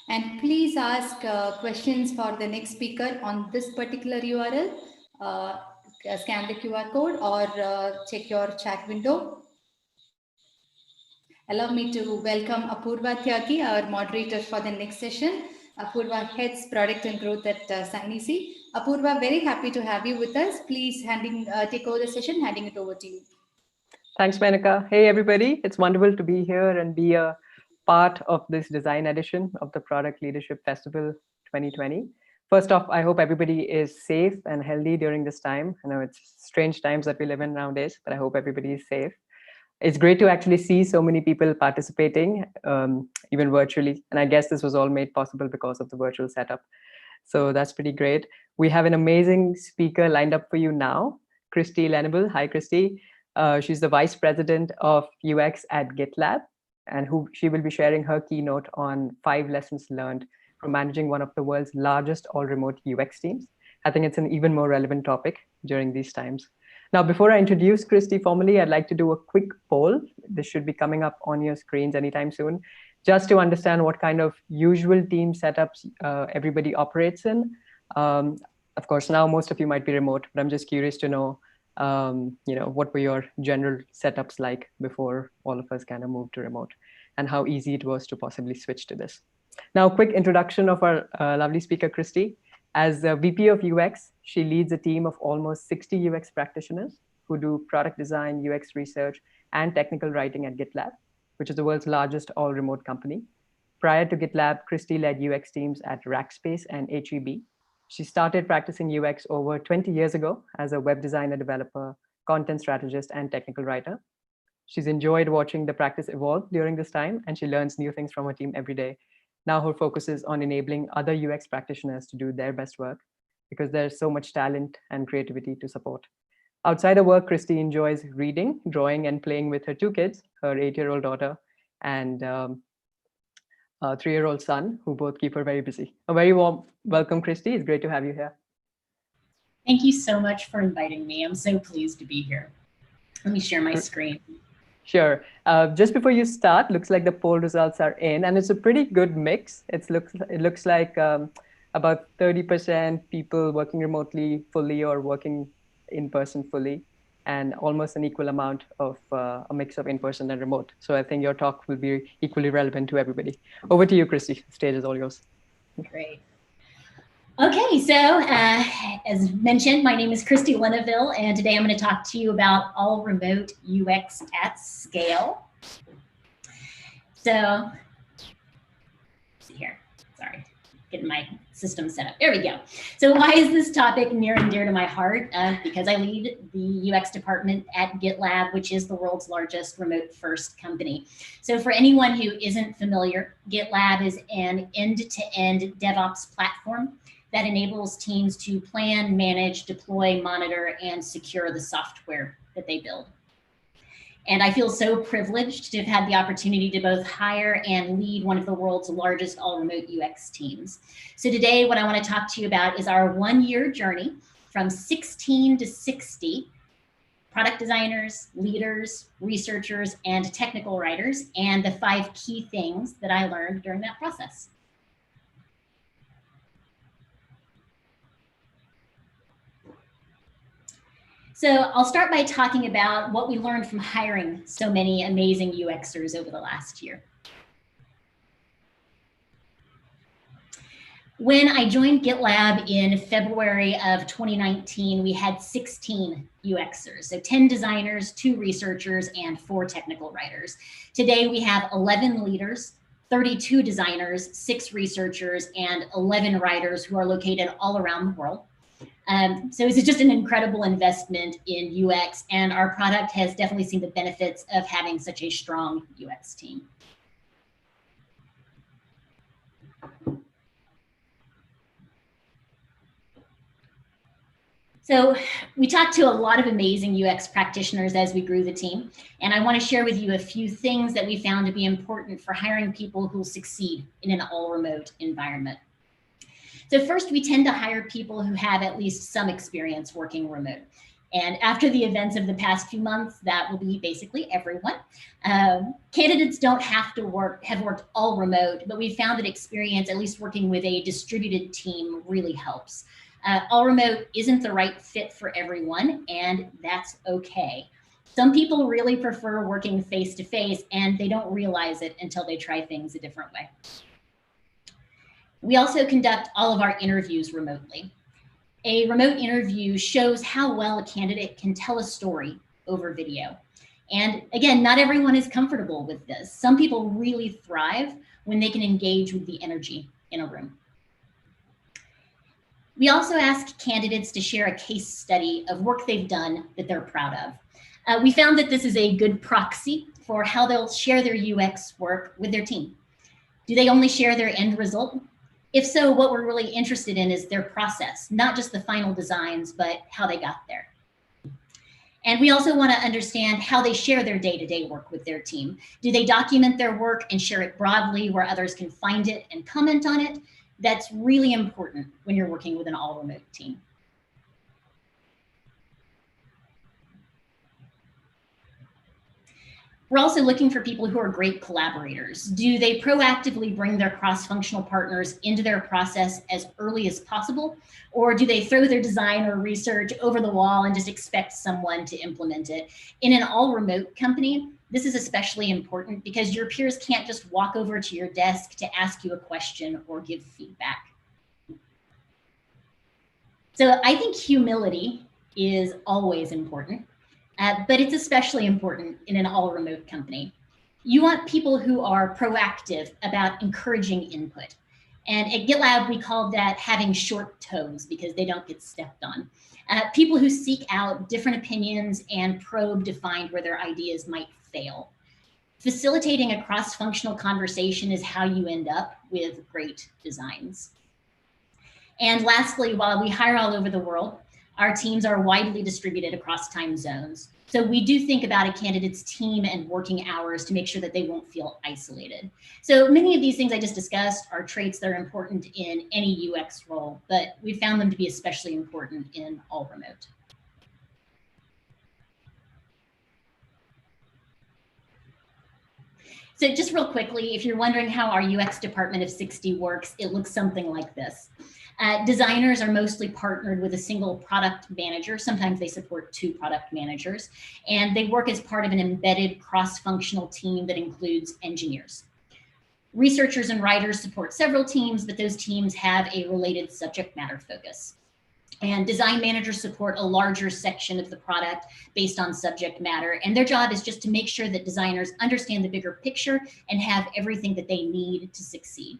And please ask questions for the next speaker on this particular URL. Scan the QR code or check your chat window. Allow me to welcome Apurva Tyagi, our moderator for the next session. Apurva heads product and growth at Sinisi. Apurva, very happy to have you with us. Please take over the session, handing it over to you. Thanks, Menaka. Hey, everybody. It's wonderful to be here and be a part of this design edition of the Product Leadership Festival 2020. First off, I hope everybody is safe and healthy during this time. I know it's strange times that we live in nowadays, but I hope everybody is safe. It's great to actually see so many people participating, even virtually. And I guess this was all made possible because of the virtual setup. So that's pretty great. We have an amazing speaker lined up for you now, Christy Lenable. Hi, Christy. She's the Vice President of UX at GitLab, and she will be sharing her keynote on 5 lessons learned from managing one of the world's largest all-remote UX teams. I think it's an even more relevant topic during these times. Now, before I introduce Christy formally, I'd like to do a quick poll. This should be coming up on your screens anytime soon, just to understand what kind of usual team setups everybody operates in. Of course, now most of you might be remote, but I'm just curious to know, what were your general setups like before all of us kind of moved to remote, and how easy it was to possibly switch to this. Now, a quick introduction of our lovely speaker, Christy. As the VP of UX, she leads a team of almost 60 UX practitioners who do product design, UX research, and technical writing at GitLab, which is the world's largest all-remote company. Prior to GitLab, Christy led UX teams at Rackspace and HEB. She started practicing UX over 20 years ago as a web designer, developer, content strategist, and technical writer. She's enjoyed watching the practice evolve during this time, and she learns new things from her team every day. Now her focus is on enabling other UX practitioners to do their best work because there's so much talent and creativity to support. Outside of work, Christy enjoys reading, drawing, and playing with her 2 kids, her 8-year-old daughter and a 3-year-old son, who both keep her very busy. A very warm welcome, Christy. It's great to have you here. Thank you so much for inviting me. I'm so pleased to be here. Let me share my screen. Sure. Just before you start, looks like the poll results are in, and it's a pretty good mix. It looks like about 30% people working remotely fully or working in person fully, and almost an equal amount of a mix of in-person and remote. So I think your talk will be equally relevant to everybody. Over to you, Christy. The stage is all yours. Great. Okay, so as mentioned, my name is Christy Leneville, and today I'm going to talk to you about all remote UX at scale. So, let's see here, sorry, getting my system set up. There we go. So why is this topic near and dear to my heart? Because I lead the UX department at GitLab, which is the world's largest remote first company. So for anyone who isn't familiar, GitLab is an end-to-end DevOps platform that enables teams to plan, manage, deploy, monitor, and secure the software that they build. And I feel so privileged to have had the opportunity to both hire and lead one of the world's largest all-remote UX teams. So today, what I want to talk to you about is our 1-year journey from 16 to 60 product designers, leaders, researchers, and technical writers, and the 5 key things that I learned during that process. So I'll start by talking about what we learned from hiring so many amazing UXers over the last year. When I joined GitLab in February of 2019, we had 16 UXers, so 10 designers, 2 researchers, and 4 technical writers. Today we have 11 leaders, 32 designers, 6 researchers, and 11 writers who are located all around the world. So it's just an incredible investment in UX, and our product has definitely seen the benefits of having such a strong UX team. So we talked to a lot of amazing UX practitioners as we grew the team, and I want to share with you a few things that we found to be important for hiring people who will succeed in an all-remote environment. So first, we tend to hire people who have at least some experience working remote. And after the events of the past few months, that will be basically everyone. Candidates don't have worked all remote, but we found that experience, at least working with a distributed team, really helps. All remote isn't the right fit for everyone, and that's okay. Some people really prefer working face-to-face, and they don't realize it until they try things a different way. We also conduct all of our interviews remotely. A remote interview shows how well a candidate can tell a story over video. And again, not everyone is comfortable with this. Some people really thrive when they can engage with the energy in a room. We also ask candidates to share a case study of work they've done that they're proud of. We found that this is a good proxy for how they'll share their UX work with their team. Do they only share their end result? If so, what we're really interested in is their process, not just the final designs, but how they got there. And we also want to understand how they share their day-to-day work with their team. Do they document their work and share it broadly where others can find it and comment on it? That's really important when you're working with an all-remote team. We're also looking for people who are great collaborators. Do they proactively bring their cross-functional partners into their process as early as possible? Or do they throw their design or research over the wall and just expect someone to implement it? In an all-remote company, this is especially important because your peers can't just walk over to your desk to ask you a question or give feedback. So I think humility is always important. But it's especially important in an all-remote company. You want people who are proactive about encouraging input. And at GitLab, we called that having short toes because they don't get stepped on. People who seek out different opinions and probe to find where their ideas might fail. Facilitating a cross-functional conversation is how you end up with great designs. And lastly, while we hire all over the world, our teams are widely distributed across time zones. So we do think about a candidate's team and working hours to make sure that they won't feel isolated. So many of these things I just discussed are traits that are important in any UX role, but we found them to be especially important in all remote. So just real quickly, if you're wondering how our UX department of 60 works, it looks something like this. Designers are mostly partnered with a single product manager. Sometimes they support 2 product managers, and they work as part of an embedded cross-functional team that includes engineers. Researchers and writers support several teams, but those teams have a related subject matter focus. And design managers support a larger section of the product based on subject matter. And their job is just to make sure that designers understand the bigger picture and have everything that they need to succeed.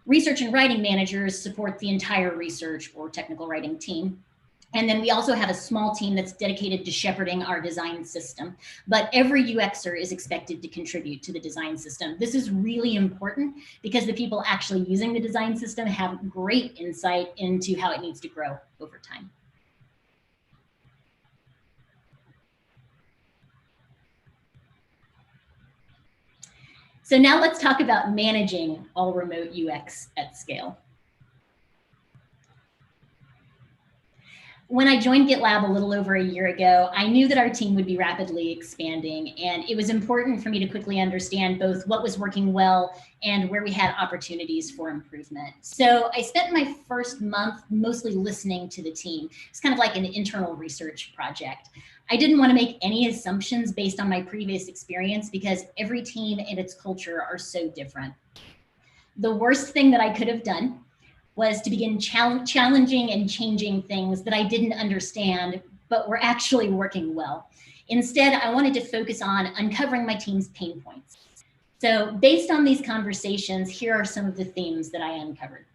Research and writing managers support the entire research or technical writing team. And then we also have a small team that's dedicated to shepherding our design system. But every UXer is expected to contribute to the design system. This is really important because the people actually using the design system have great insight into how it needs to grow over time. So now let's talk about managing all remote UX at scale. When I joined GitLab a little over a year ago, I knew that our team would be rapidly expanding, and it was important for me to quickly understand both what was working well and where we had opportunities for improvement. So I spent my first month mostly listening to the team. It's kind of like an internal research project. I didn't want to make any assumptions based on my previous experience because every team and its culture are so different. The worst thing that I could have done was to begin challenging and changing things that I didn't understand, but were actually working well. Instead, I wanted to focus on uncovering my team's pain points. So based on these conversations, here are some of the themes that I uncovered.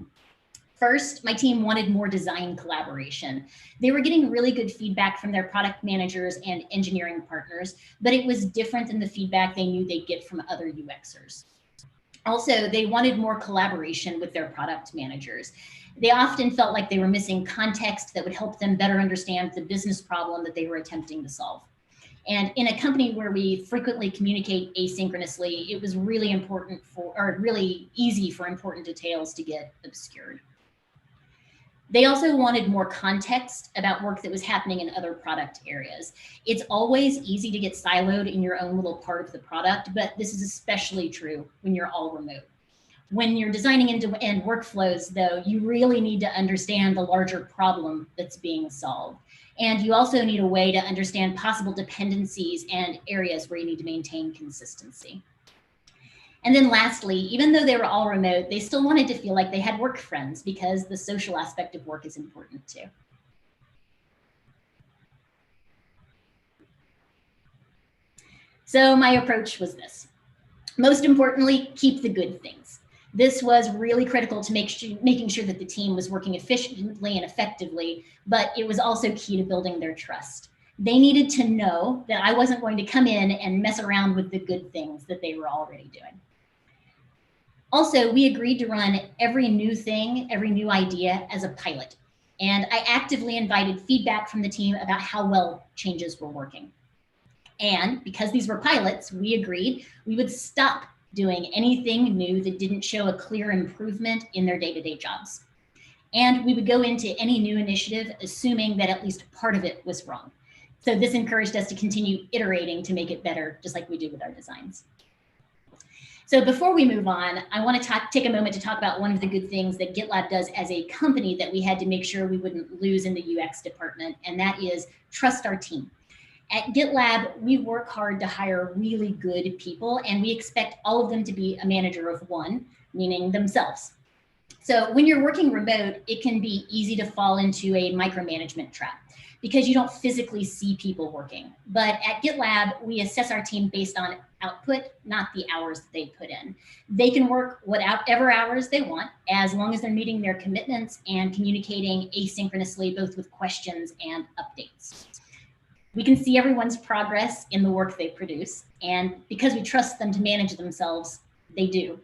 First, my team wanted more design collaboration. They were getting really good feedback from their product managers and engineering partners, but it was different than the feedback they knew they'd get from other UXers. Also, they wanted more collaboration with their product managers. They often felt like they were missing context that would help them better understand the business problem that they were attempting to solve. And in a company where we frequently communicate asynchronously, it was really really easy for important details to get obscured. They also wanted more context about work that was happening in other product areas. It's always easy to get siloed in your own little part of the product, but this is especially true when you're all remote. When you're designing end-to-end workflows, though, you really need to understand the larger problem that's being solved. And you also need a way to understand possible dependencies and areas where you need to maintain consistency. And then lastly, even though they were all remote, they still wanted to feel like they had work friends because the social aspect of work is important too. So my approach was this. Most importantly, keep the good things. This was really critical to making sure that the team was working efficiently and effectively, but it was also key to building their trust. They needed to know that I wasn't going to come in and mess around with the good things that they were already doing. Also, we agreed to run every new thing, every new idea as a pilot. And I actively invited feedback from the team about how well changes were working. And because these were pilots, we agreed we would stop doing anything new that didn't show a clear improvement in their day-to-day jobs. And we would go into any new initiative assuming that at least part of it was wrong. So this encouraged us to continue iterating to make it better, just like we do with our designs. So before we move on, I want to take a moment to talk about one of the good things that GitLab does as a company that we had to make sure we wouldn't lose in the UX department, and that is trust our team. At GitLab, we work hard to hire really good people, and we expect all of them to be a manager of one, meaning themselves. So when you're working remote, it can be easy to fall into a micromanagement trap because you don't physically see people working. But at GitLab, we assess our team based on output, not the hours that they put in. They can work whatever hours they want, as long as they're meeting their commitments and communicating asynchronously, both with questions and updates. We can see everyone's progress in the work they produce, and because we trust them to manage themselves, they do.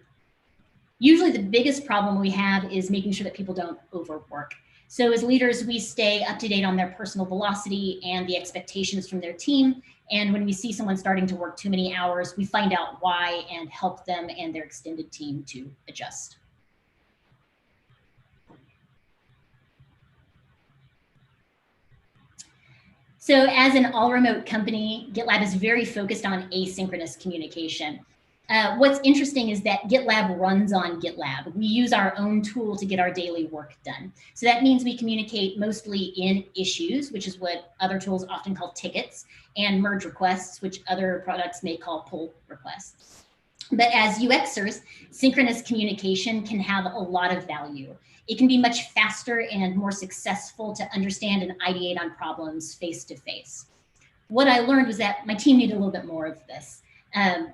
Usually the biggest problem we have is making sure that people don't overwork. So as leaders, we stay up to date on their personal velocity and the expectations from their team. And when we see someone starting to work too many hours, we find out why and help them and their extended team to adjust. So as an all-remote company, GitLab is very focused on asynchronous communication. What's interesting is that GitLab runs on GitLab. We use our own tool to get our daily work done. So that means we communicate mostly in issues, which is what other tools often call tickets, and merge requests, which other products may call pull requests. But as UXers, synchronous communication can have a lot of value. It can be much faster and more successful to understand and ideate on problems face to face. What I learned was that my team needed a little bit more of this.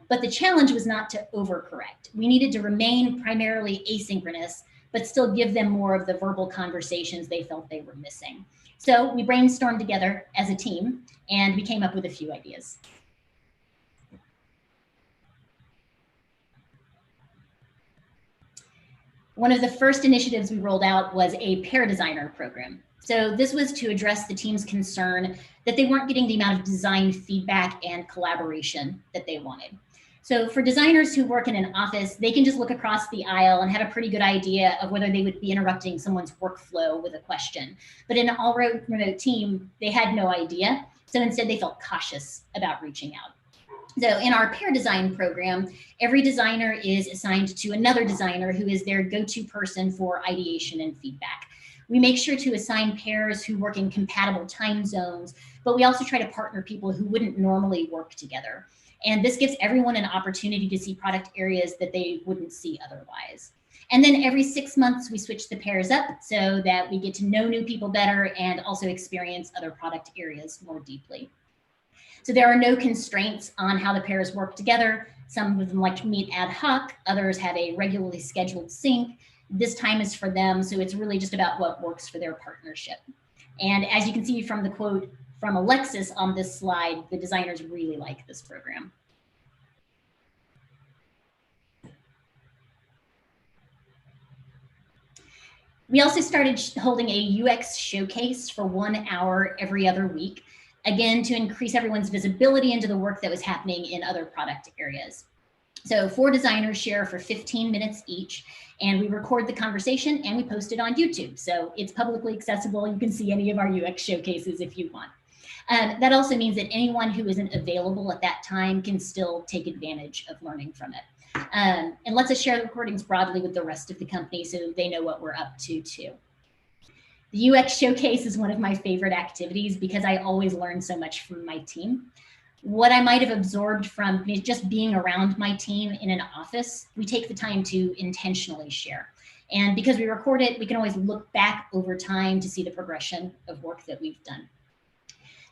But the challenge was not to overcorrect. We needed to remain primarily asynchronous, but still give them more of the verbal conversations they felt they were missing. So we brainstormed together as a team, and we came up with a few ideas. One of the first initiatives we rolled out was a pair designer program. So this was to address the team's concern that they weren't getting the amount of design feedback and collaboration that they wanted. So for designers who work in an office, they can just look across the aisle and have a pretty good idea of whether they would be interrupting someone's workflow with a question. But in an all-remote team, they had no idea. So instead they felt cautious about reaching out. So in our pair design program, every designer is assigned to another designer who is their go-to person for ideation and feedback. We make sure to assign pairs who work in compatible time zones, but we also try to partner people who wouldn't normally work together. And this gives everyone an opportunity to see product areas that they wouldn't see otherwise. And then every 6 months, we switch the pairs up so that we get to know new people better and also experience other product areas more deeply. So there are no constraints on how the pairs work together. Some of them like to meet ad hoc, others have a regularly scheduled sync. This time is for them, so it's really just about what works for their partnership. And as you can see from the quote from Alexis on this slide, the designers really like this program. We also started holding a UX showcase for 1 hour every other week, again, to increase everyone's visibility into the work that was happening in other product areas. So 4 designers share for 15 minutes each, and we record the conversation and we post it on YouTube. So it's publicly accessible. You can see any of our UX showcases if you want. That also means that anyone who isn't available at that time can still take advantage of learning from it. And lets us share the recordings broadly with the rest of the company so they know what we're up to too. The UX showcase is one of my favorite activities because I always learn so much from my team. What I might have absorbed from just being around my team in an office, we take the time to intentionally share. And because we record it, we can always look back over time to see the progression of work that we've done.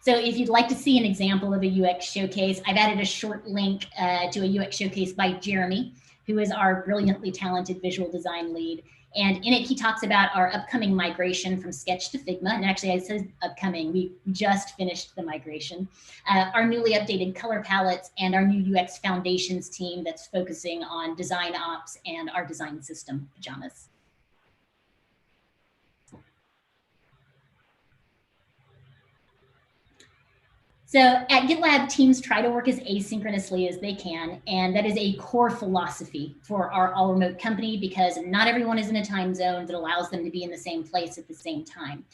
So if you'd like to see an example of a UX showcase, I've added a short link to a UX showcase by Jeremy, who is our brilliantly talented visual design lead. And in it, he talks about our upcoming migration from Sketch to Figma. And actually, I said upcoming, we just finished the migration. Our newly updated color palettes and our new UX foundations team that's focusing on design ops and our design system pajamas. So at GitLab, teams try to work as asynchronously as they can, and that is a core philosophy for our all-remote company because not everyone is in a time zone that allows them to be in the same place at the same time.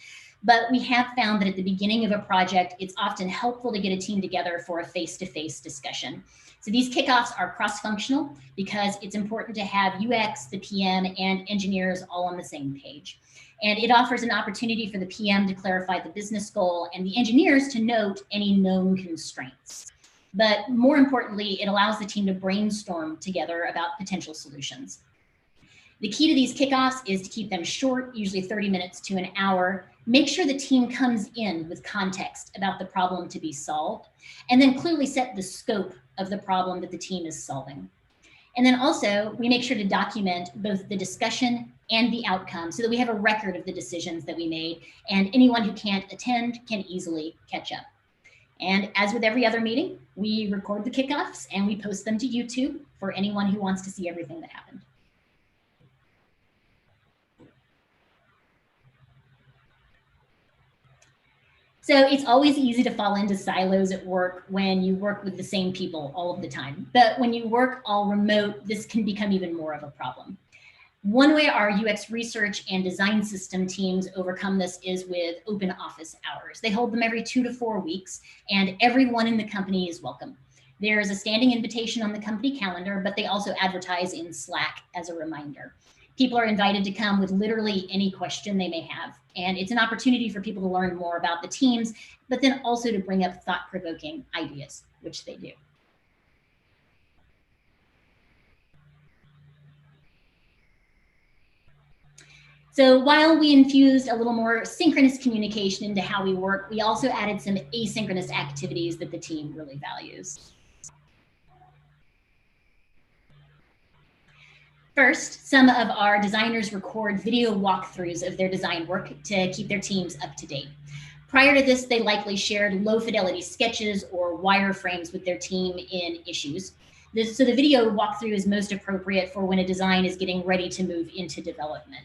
But we have found that at the beginning of a project, it's often helpful to get a team together for a face-to-face discussion. So these kickoffs are cross-functional because it's important to have UX, the PM, and engineers all on the same page. And it offers an opportunity for the PM to clarify the business goal and the engineers to note any known constraints. But more importantly, it allows the team to brainstorm together about potential solutions. The key to these kickoffs is to keep them short, usually 30 minutes to an hour. Make sure the team comes in with context about the problem to be solved, and then clearly set the scope of the problem that the team is solving. And then also, we make sure to document both the discussion and the outcome so that we have a record of the decisions that we made, and anyone who can't attend can easily catch up. And as with every other meeting, we record the kickoffs and we post them to YouTube for anyone who wants to see everything that happened. So it's always easy to fall into silos at work when you work with the same people all of the time. But when you work all remote, this can become even more of a problem. One way our UX research and design system teams overcome this is with open office hours. They hold them every 2 to 4 weeks, and everyone in the company is welcome. There's a standing invitation on the company calendar, but they also advertise in Slack as a reminder. People are invited to come with literally any question they may have. And it's an opportunity for people to learn more about the teams, but then also to bring up thought-provoking ideas, which they do. So while we infused a little more synchronous communication into how we work, we also added some asynchronous activities that the team really values. First, some of our designers record video walkthroughs of their design work to keep their teams up to date. Prior to this, they likely shared low fidelity sketches or wireframes with their team in issues. So the video walkthrough is most appropriate for when a design is getting ready to move into development.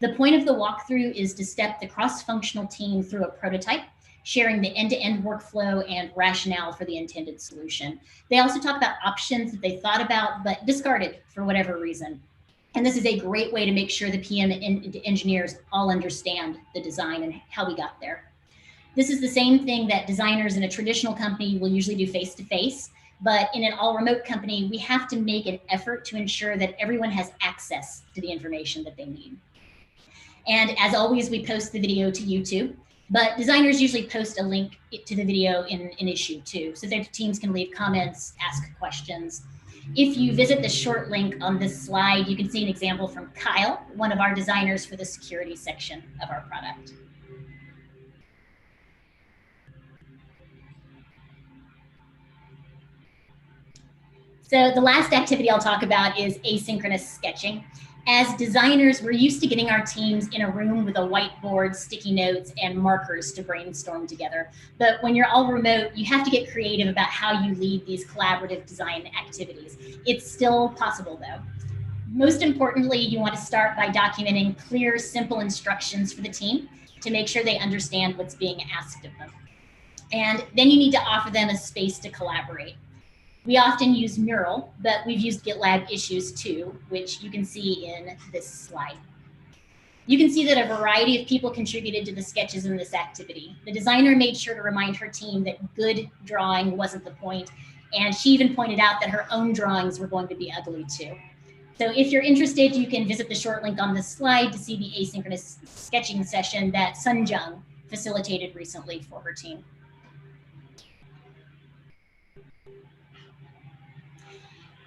The point of the walkthrough is to step the cross-functional team through a prototype, sharing the end-to-end workflow and rationale for the intended solution. They also talk about options that they thought about but discarded for whatever reason. And this is a great way to make sure the PM and engineers all understand the design and how we got there. This is the same thing that designers in a traditional company will usually do face-to-face, but in an all-remote company, we have to make an effort to ensure that everyone has access to the information that they need. And as always, we post the video to YouTube, but designers usually post a link to the video in an issue too, so their teams can leave comments, ask questions. If you visit the short link on this slide, you can see an example from Kyle, one of our designers for the security section of our product. So the last activity I'll talk about is asynchronous sketching. As designers, we're used to getting our teams in a room with a whiteboard, sticky notes, and markers to brainstorm together. But when you're all remote, you have to get creative about how you lead these collaborative design activities. It's still possible though. Most importantly, you want to start by documenting clear, simple instructions for the team to make sure they understand what's being asked of them. And then you need to offer them a space to collaborate. We often use Mural, but we've used GitLab issues too, which you can see in this slide. You can see that a variety of people contributed to the sketches in this activity. The designer made sure to remind her team that good drawing wasn't the point, and she even pointed out that her own drawings were going to be ugly too. So if you're interested, you can visit the short link on this slide to see the asynchronous sketching session that Sunjung facilitated recently for her team.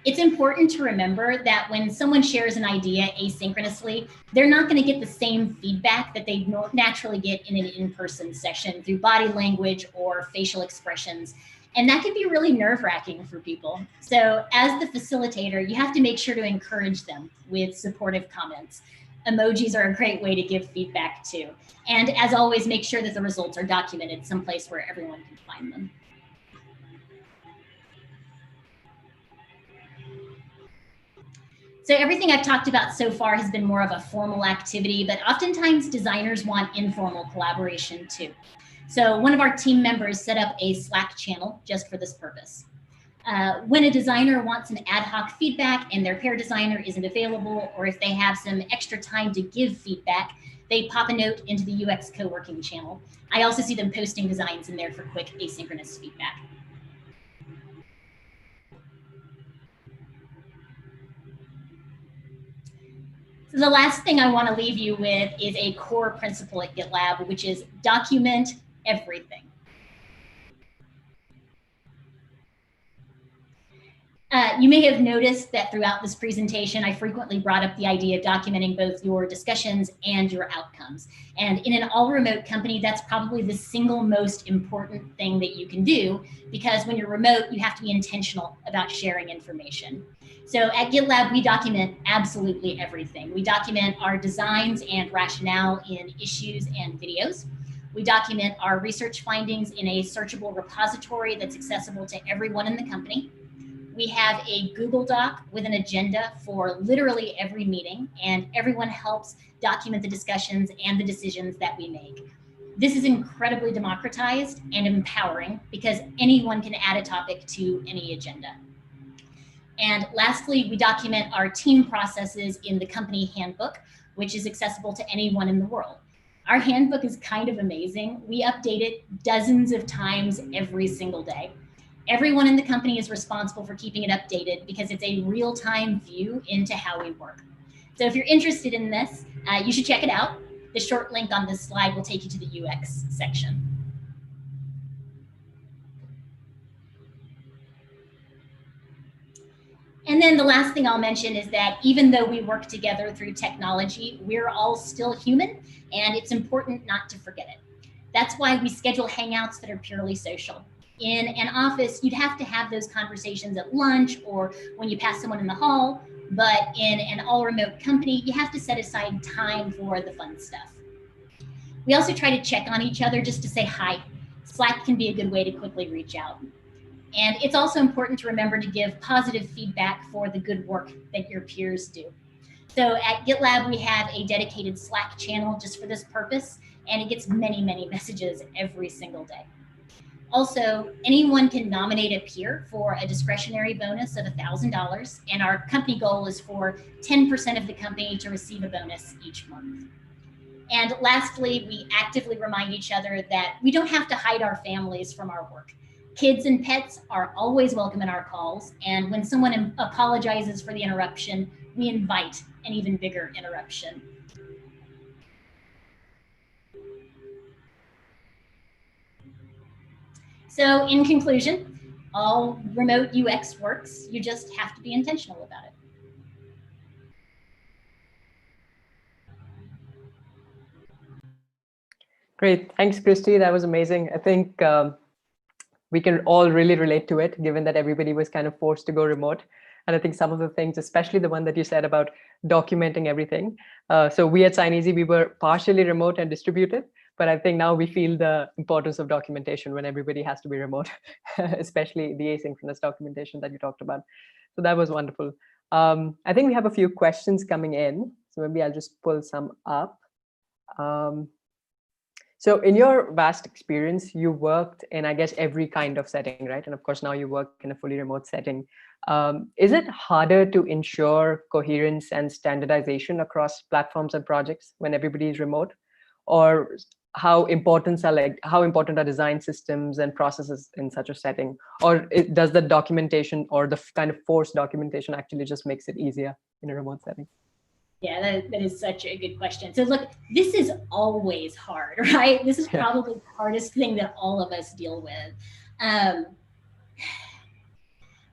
It's important to remember that when someone shares an idea asynchronously, they're not going to get the same feedback that they naturally get in an in-person session through body language or facial expressions. And that can be really nerve-wracking for people. So as the facilitator, you have to make sure to encourage them with supportive comments. Emojis are a great way to give feedback too. And as always, make sure that the results are documented someplace where everyone can find them. So everything I've talked about so far has been more of a formal activity, but oftentimes designers want informal collaboration too. So one of our team members set up a Slack channel just for this purpose. When a designer wants an ad hoc feedback and their pair designer isn't available, or if they have some extra time to give feedback, they pop a note into the UX co-working channel. I also see them posting designs in there for quick asynchronous feedback. So the last thing I want to leave you with is a core principle at GitLab, which is document everything. You may have noticed that throughout this presentation, I frequently brought up the idea of documenting both your discussions and your outcomes. And in an all-remote company, that's probably the single most important thing that you can do, because when you're remote, you have to be intentional about sharing information. So at GitLab, we document absolutely everything. We document our designs and rationale in issues and videos. We document our research findings in a searchable repository that's accessible to everyone in the company. We have a Google Doc with an agenda for literally every meeting, and everyone helps document the discussions and the decisions that we make. This is incredibly democratized and empowering because anyone can add a topic to any agenda. And lastly, we document our team processes in the company handbook, which is accessible to anyone in the world. Our handbook is kind of amazing. We update it dozens of times every single day. Everyone in the company is responsible for keeping it updated because it's a real-time view into how we work. So if you're interested in this, you should check it out. The short link on this slide will take you to the UX section. And then the last thing I'll mention is that even though we work together through technology, we're all still human, and it's important not to forget it. That's why we schedule hangouts that are purely social. In an office, you'd have to have those conversations at lunch or when you pass someone in the hall, but in an all-remote company, you have to set aside time for the fun stuff. We also try to check on each other just to say hi. Slack can be a good way to quickly reach out. And it's also important to remember to give positive feedback for the good work that your peers do. So at GitLab, we have a dedicated Slack channel just for this purpose, and it gets many, many messages every single day. Also, anyone can nominate a peer for a discretionary bonus of $1,000, and our company goal is for 10% of the company to receive a bonus each month. And lastly, we actively remind each other that we don't have to hide our families from our work. Kids and pets are always welcome in our calls, and when someone apologizes for the interruption, we invite an even bigger interruption. So in conclusion, all remote UX works. You just have to be intentional about it. Great. Thanks, Christy. That was amazing. I think we can all really relate to it, given that everybody was kind of forced to go remote. And I think some of the things, especially the one that you said about documenting everything. So we at SignEasy, we were partially remote and distributed, but I think now we feel the importance of documentation when everybody has to be remote, especially the asynchronous documentation that you talked about. So that was wonderful. I think we have a few questions coming in, so maybe I'll just pull some up. So in your vast experience, you worked in, I guess, every kind of setting, right? And of course, now you work in a fully remote setting. Is it harder to ensure coherence and standardization across platforms and projects when everybody is remote? Or how important are design systems and processes in such a setting? Or does the documentation or the kind of forced documentation actually just makes it easier in a remote setting? Yeah, that is such a good question. So look, this is always hard, right? This is probably the hardest thing that all of us deal with.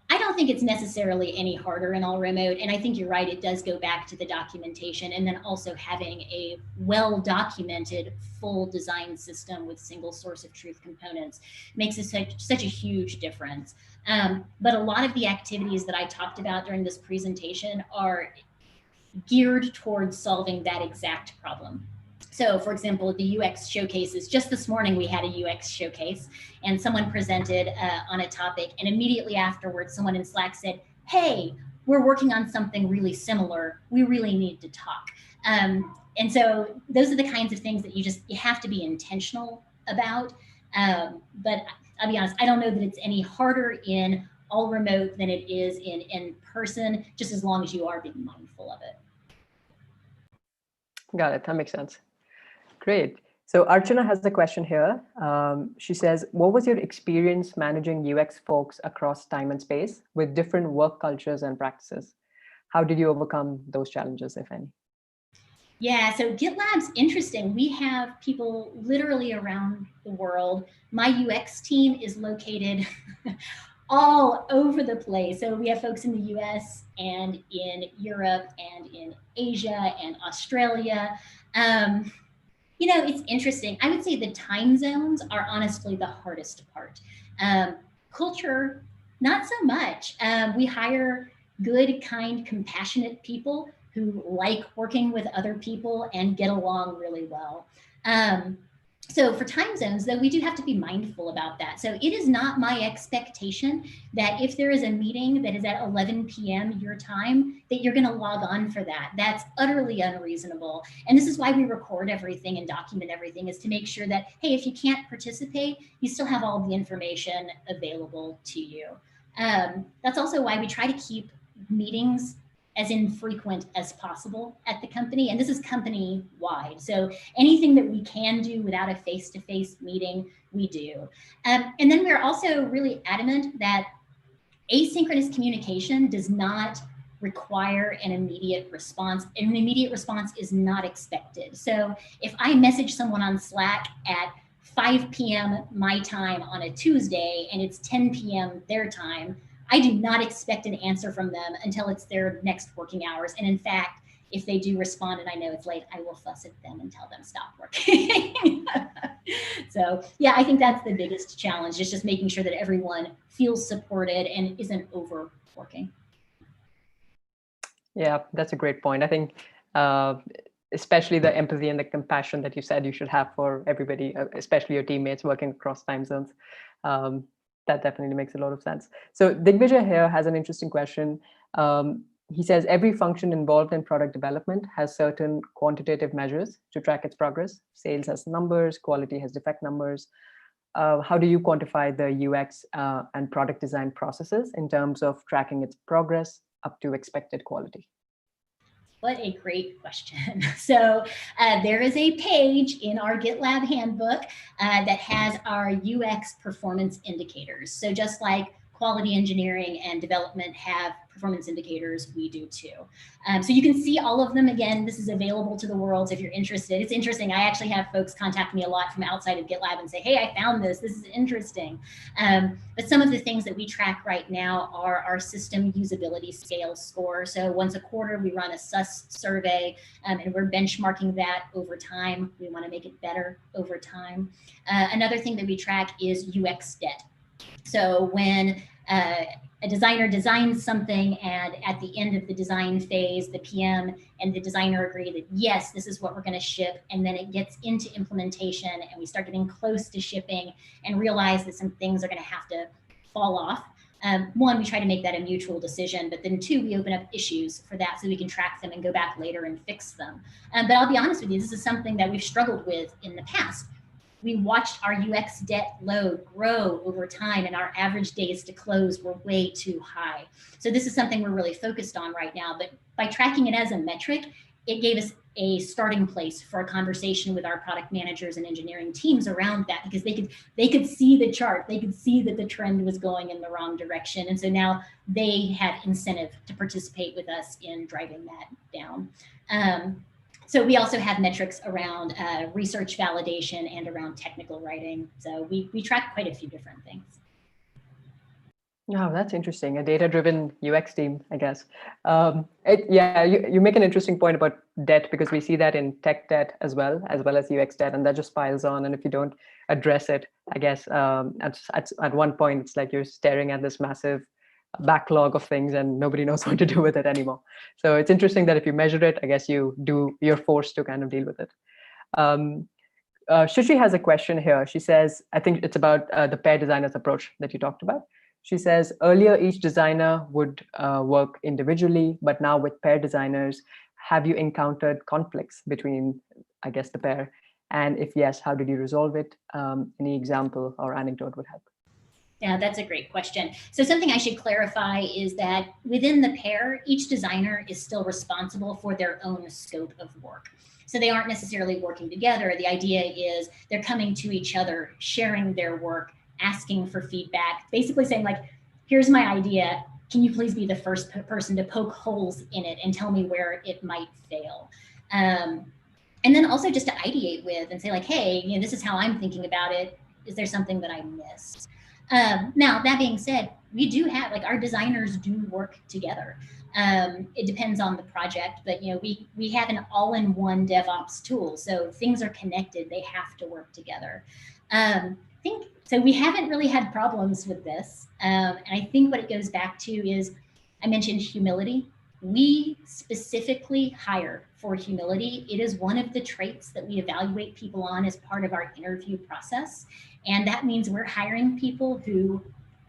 I don't think it's necessarily any harder in all remote. And I think you're right, it does go back to the documentation, and then also having a well-documented full design system with single source of truth components makes such a huge difference. But a lot of the activities that I talked about during this presentation are geared towards solving that exact problem. So for example, the UX showcases, just this morning we had a UX showcase and someone presented on a topic, and immediately afterwards someone in Slack said, hey, we're working on something really similar. We really need to talk. And so those are the kinds of things that you have to be intentional about. But I'll be honest, I don't know that it's any harder in all remote than it is in person, just as long as you are being mindful of it. Got it. That makes sense. Great. So Archana has a question here. She says, what was your experience managing UX folks across time and space with different work cultures and practices? How did you overcome those challenges, if any? Yeah, so GitLab's interesting. We have people literally around the world. My UX team is located all over the place. So we have folks in the US and in Europe and in Asia and Australia. You know, it's interesting. I would say the time zones are honestly the hardest part. Culture, not so much. We hire good, kind, compassionate people who like working with other people and get along really well. So for time zones, though, we do have to be mindful about that. So it is not my expectation that if there is a meeting that is at 11 p.m. your time, that you're going to log on for that. That's utterly unreasonable. And this is why we record everything and document everything, is to make sure that, hey, if you can't participate, you still have all the information available to you. That's also why we try to keep meetings as infrequent as possible at the company. And this is company-wide. So anything that we can do without a face-to-face meeting, we do. And then we're also really adamant that asynchronous communication does not require an immediate response. An immediate response is not expected. So if I message someone on Slack at 5 p.m. my time on a Tuesday and it's 10 p.m. their time, I do not expect an answer from them until it's their next working hours. And in fact, if they do respond and I know it's late, I will fuss at them and tell them stop working. So yeah, I think that's the biggest challenge, is just making sure that everyone feels supported and isn't overworking. Yeah, that's a great point. I think especially the empathy and the compassion that you said you should have for everybody, especially your teammates working across time zones. That definitely makes a lot of sense. So Digvijay here has an interesting question. He says, every function involved in product development has certain quantitative measures to track its progress. Sales has numbers, quality has defect numbers. How do you quantify the UX and product design processes in terms of tracking its progress up to expected quality? What a great question. So there is a page in our GitLab handbook that has our UX performance indicators. So just like quality engineering and development have performance indicators, we do too. So you can see all of them. Again, this is available to the world if you're interested. It's interesting. I actually have folks contact me a lot from outside of GitLab and say, hey, I found this. This is interesting. But some of the things that we track right now are our system usability scale score. So once a quarter, we run a SUS survey, and we're benchmarking that over time. We want to make it better over time. Another thing that we track is UX debt. So when a designer designs something and at the end of the design phase, the PM and the designer agree that, yes, this is what we're going to ship. And then it gets into implementation and we start getting close to shipping and realize that some things are going to have to fall off. One, we try to make that a mutual decision, but then two, we open up issues for that so we can track them and go back later and fix them. But I'll be honest with you, this is something that we've struggled with in the past. We watched our UX debt load grow over time, and our average days to close were way too high. So this is something we're really focused on right now, but by tracking it as a metric, it gave us a starting place for a conversation with our product managers and engineering teams around that, because they could see the chart, they could see that the trend was going in the wrong direction. And so now they had incentive to participate with us in driving that down. So we also have metrics around research validation and around technical writing. So we track quite a few different things. Oh, that's interesting. A data-driven UX team, I guess. You make an interesting point about debt, because we see that in tech debt as well as UX debt, and that just piles on. And if you don't address it, I guess at one point, it's like you're staring at this massive backlog of things and nobody knows what to do with it anymore. So it's interesting that if you measure it, I guess you're forced to kind of deal with it. Shushi has a question here. She says, I think it's about the pair designers approach that you talked about. She says, earlier each designer would work individually, but now with pair designers, have you encountered conflicts between, I guess, the pair? And if yes, how did you resolve it? Any example or anecdote would help. Yeah, that's a great question. So something I should clarify is that within the pair, each designer is still responsible for their own scope of work. So they aren't necessarily working together. The idea is they're coming to each other, sharing their work, asking for feedback, basically saying like, here's my idea. Can you please be the first person to poke holes in it and tell me where it might fail? And then also just to ideate with and say like, hey, this is how I'm thinking about it. Is there something that I missed? Now, that being said, we do have, like, our designers do work together. It depends on the project, but we have an all-in-one DevOps tool, so things are connected. They have to work together. So we haven't really had problems with this. And I think what it goes back to is, I mentioned humility. We specifically hire for humility. It is one of the traits that we evaluate people on as part of our interview process. And that means we're hiring people who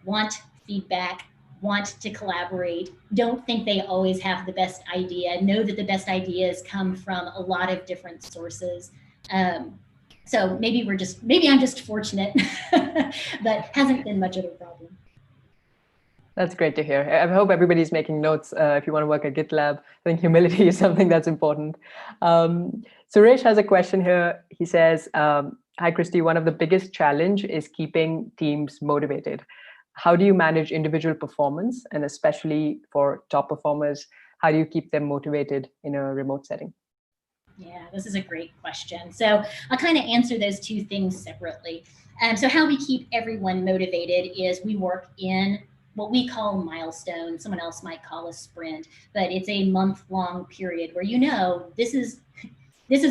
want feedback, want to collaborate, don't think they always have the best idea, know that the best ideas come from a lot of different sources. So maybe I'm just fortunate, but hasn't been much of a problem. That's great to hear. I hope everybody's making notes. If you want to work at GitLab, I think humility is something that's important. Suresh has a question here. He says, hi, Christy, one of the biggest challenge is keeping teams motivated. How do you manage individual performance? And especially for top performers, how do you keep them motivated in a remote setting? Yeah, this is a great question. So I'll kind of answer those two things separately. So how we keep everyone motivated is we work in what we call milestones. Someone else might call a sprint, but it's a month-long period where this is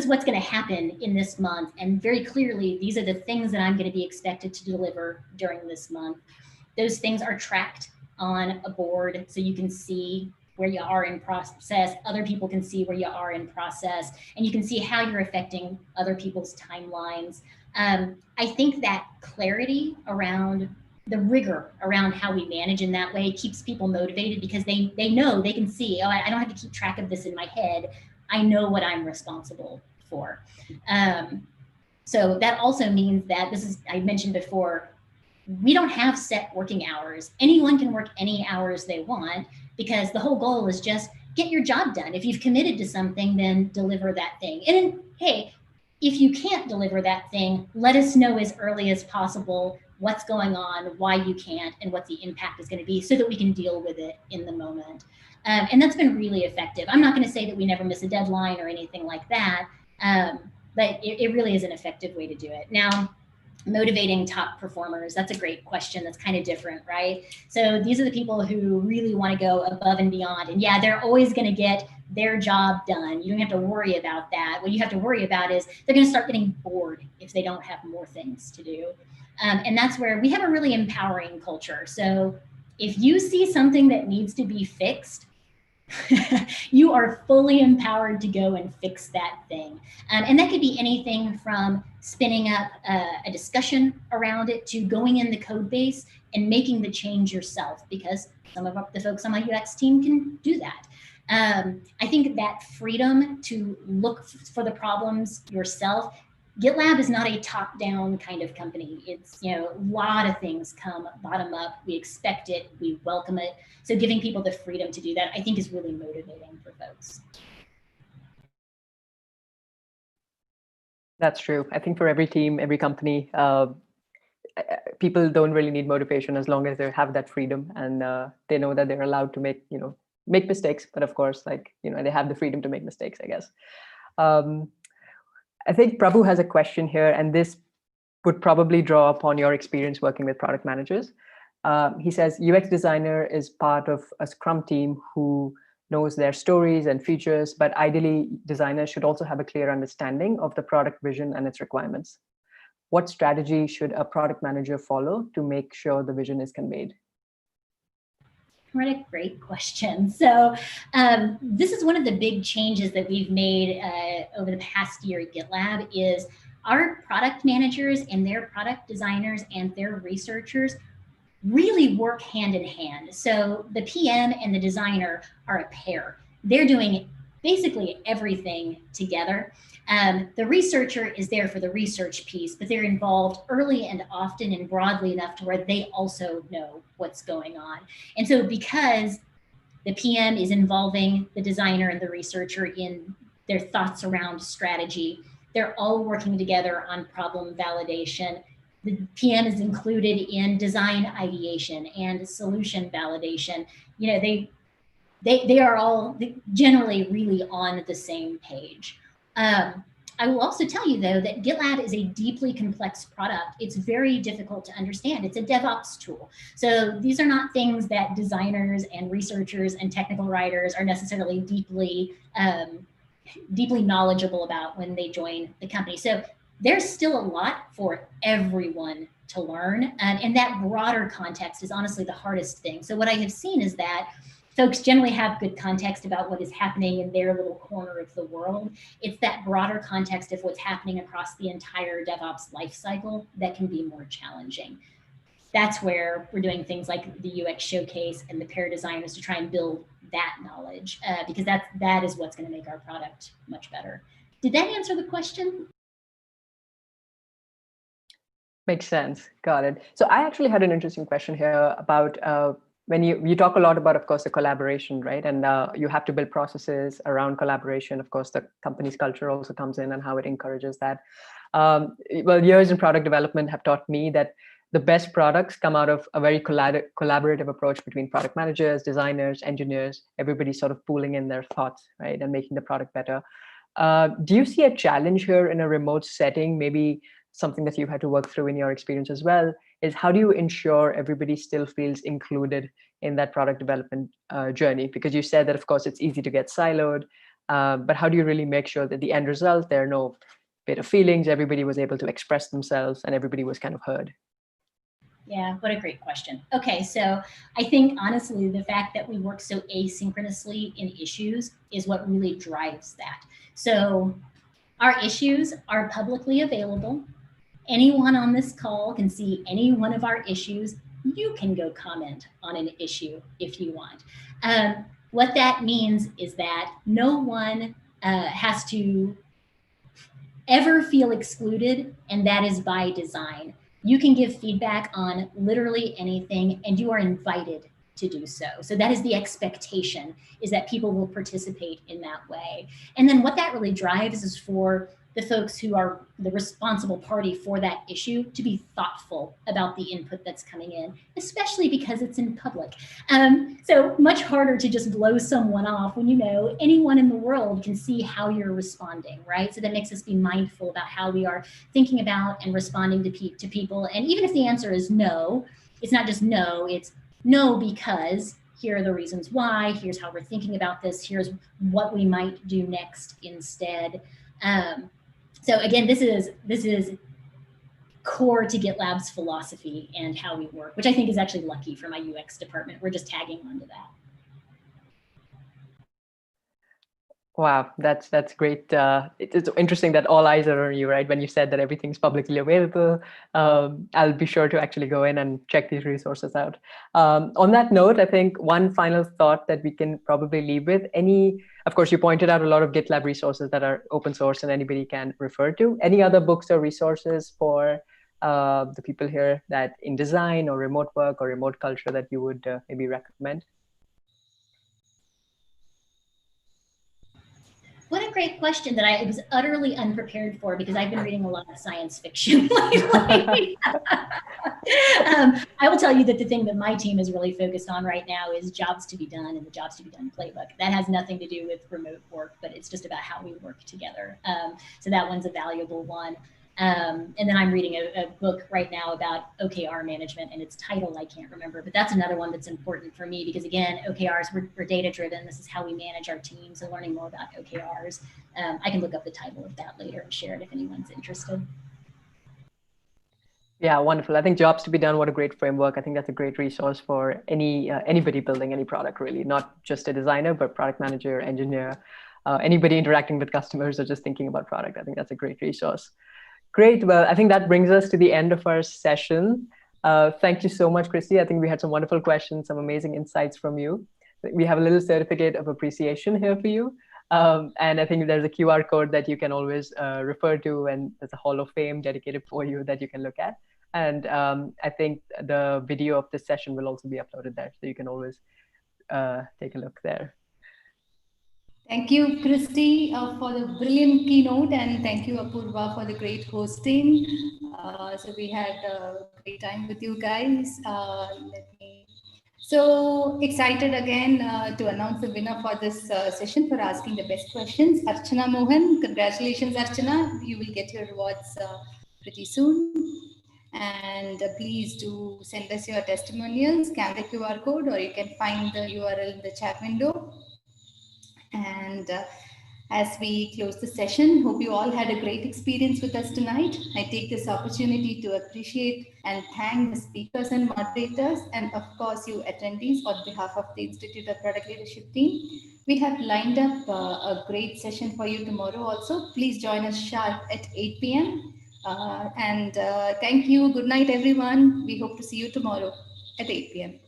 what's going to happen in this month. And very clearly, these are the things that I'm going to be expected to deliver during this month. Those things are tracked on a board so you can see where you are in process. Other people can see where you are in process, and you can see how you're affecting other people's timelines. I think that clarity around the rigor around how we manage in that way keeps people motivated, because they know, they can see, oh, I don't have to keep track of this in my head. I know what I'm responsible for. So that also means that I mentioned before, we don't have set working hours. Anyone can work any hours they want, because the whole goal is just get your job done. If you've committed to something, then deliver that thing. And then, hey, if you can't deliver that thing, let us know as early as possible what's going on, why you can't, and what the impact is going to be, so that we can deal with it in the moment. And that's been really effective. I'm not going to say that we never miss a deadline or anything like that, but it really is an effective way to do it. Now, motivating top performers, that's a great question. That's kind of different, right? So these are the people who really want to go above and beyond. And yeah, they're always going to get their job done. You don't have to worry about that. What you have to worry about is they're going to start getting bored if they don't have more things to do. And that's where we have a really empowering culture. So if you see something that needs to be fixed, you are fully empowered to go and fix that thing. And that could be anything from spinning up a discussion around it to going in the code base and making the change yourself, because some of the folks on my UX team can do that. I think that freedom to look for the problems yourself. GitLab is not a top-down kind of company. It's, you know, a lot of things come bottom up. We expect it, we welcome it. So giving people the freedom to do that, I think, is really motivating for folks. That's true. I think for every team, every company, people don't really need motivation as long as they have that freedom and they know that they're allowed to make mistakes. But of course, like, you know, they have the freedom to make mistakes, I guess. I think Prabhu has a question here, and this would probably draw upon your experience working with product managers. He says, UX designer is part of a Scrum team who knows their stories and features, but ideally designers should also have a clear understanding of the product vision and its requirements. What strategy should a product manager follow to make sure the vision is conveyed? What a great question. So this is one of the big changes that we've made over the past year at GitLab is our product managers and their product designers and their researchers really work hand in hand. So the PM and the designer are a pair. They're doing basically everything together. The researcher is there for the research piece, but they're involved early and often and broadly enough to where they also know what's going on. And so because the PM is involving the designer and the researcher in their thoughts around strategy, they're all working together on problem validation. The PM is included in design ideation and solution validation. You know, they are all generally really on the same page. I will also tell you, though, that GitLab is a deeply complex product. It's very difficult to understand. It's a DevOps tool. So these are not things that designers and researchers and technical writers are necessarily deeply knowledgeable about when they join the company. So there's still a lot for everyone to learn. And that broader context is honestly the hardest thing. So what I have seen is that folks generally have good context about what is happening in their little corner of the world. It's that broader context of what's happening across the entire DevOps lifecycle that can be more challenging. That's where we're doing things like the UX showcase and the pair designers to try and build that knowledge, because that is what's going to make our product much better. Did that answer the question? Makes sense. Got it. So I actually had an interesting question here about when you talk a lot about, of course, the collaboration, right? And you have to build processes around collaboration. Of course, the company's culture also comes in and how it encourages that. Well, years in product development have taught me that the best products come out of a very collaborative approach between product managers, designers, engineers, everybody sort of pooling in their thoughts, right? And making the product better. Do you see a challenge here in a remote setting? Maybe something that you've had to work through in your experience as well, is how do you ensure everybody still feels included in that product development journey? Because you said that, of course, it's easy to get siloed, but how do you really make sure that the end result, there are no bitter feelings, everybody was able to express themselves and everybody was kind of heard? Yeah, what a great question. Okay, so I think honestly, the fact that we work so asynchronously in issues is what really drives that. So our issues are publicly available. Anyone on this call can see any one of our issues. You can go comment on an issue if you want. What that means is that no one has to ever feel excluded, and that is by design. You can give feedback on literally anything, and you are invited to do so. So that is the expectation, is that people will participate in that way. And then what that really drives is for the folks who are the responsible party for that issue to be thoughtful about the input that's coming in, especially because it's in public. So much harder to just blow someone off when, you know, anyone in the world can see how you're responding, right? So that makes us be mindful about how we are thinking about and responding to people. And even if the answer is no, it's not just no, it's no because here are the reasons why, here's how we're thinking about this, here's what we might do next instead. So again, this is core to GitLab's philosophy and how we work, which I think is actually lucky for my UX department. We're just tagging onto that. Wow, that's great. It's interesting that all eyes are on you, right? When you said that everything's publicly available, I'll be sure to actually go in and check these resources out. On that note, I think one final thought that we can probably leave with, of course, you pointed out a lot of GitLab resources that are open source and anybody can refer to. Any other books or resources for the people here that in design or remote work or remote culture that you would maybe recommend? What a great question that I was utterly unprepared for, because I've been reading a lot of science fiction lately. I will tell you that the thing that my team is really focused on right now is Jobs to be Done and the Jobs to be Done playbook. That has nothing to do with remote work, but it's just about how we work together. So that one's a valuable one. And then I'm reading a book right now about OKR management, and its title I can't remember, but that's another one that's important for me because, again, OKRs, we're data driven. This is how we manage our team. So learning more about OKRs, I can look up the title of that later and share it if anyone's interested. Yeah, wonderful. I think Jobs to be Done, what a great framework. I think that's a great resource for anybody building any product, really, not just a designer, but product manager, engineer, anybody interacting with customers or just thinking about product. I think that's a great resource. Great. Well, I think that brings us to the end of our session. Thank you so much, Christy. I think we had some wonderful questions, some amazing insights from you. We have a little certificate of appreciation here for you. And I think there's a QR code that you can always refer to, and there's a Hall of Fame dedicated for you that you can look at. And I think the video of this session will also be uploaded there, so you can always take a look there. Thank you, Christy, for the brilliant keynote, and thank you, Apurva, for the great hosting. So we had a great time with you guys. So excited again to announce the winner for this session for asking the best questions. Archana Mohan, congratulations, Archana. You will get your rewards pretty soon. And please do send us your testimonials, scan the QR code, or you can find the URL in the chat window. And as we close the session, hope you all had a great experience with us tonight. I take this opportunity to appreciate and thank the speakers and moderators, and of course you attendees on behalf of the Institute of Product Leadership team. We have lined up a great session for you tomorrow also. Please join us sharp at 8 p.m. Thank you. Good night, everyone. We hope to see you tomorrow at 8 p.m.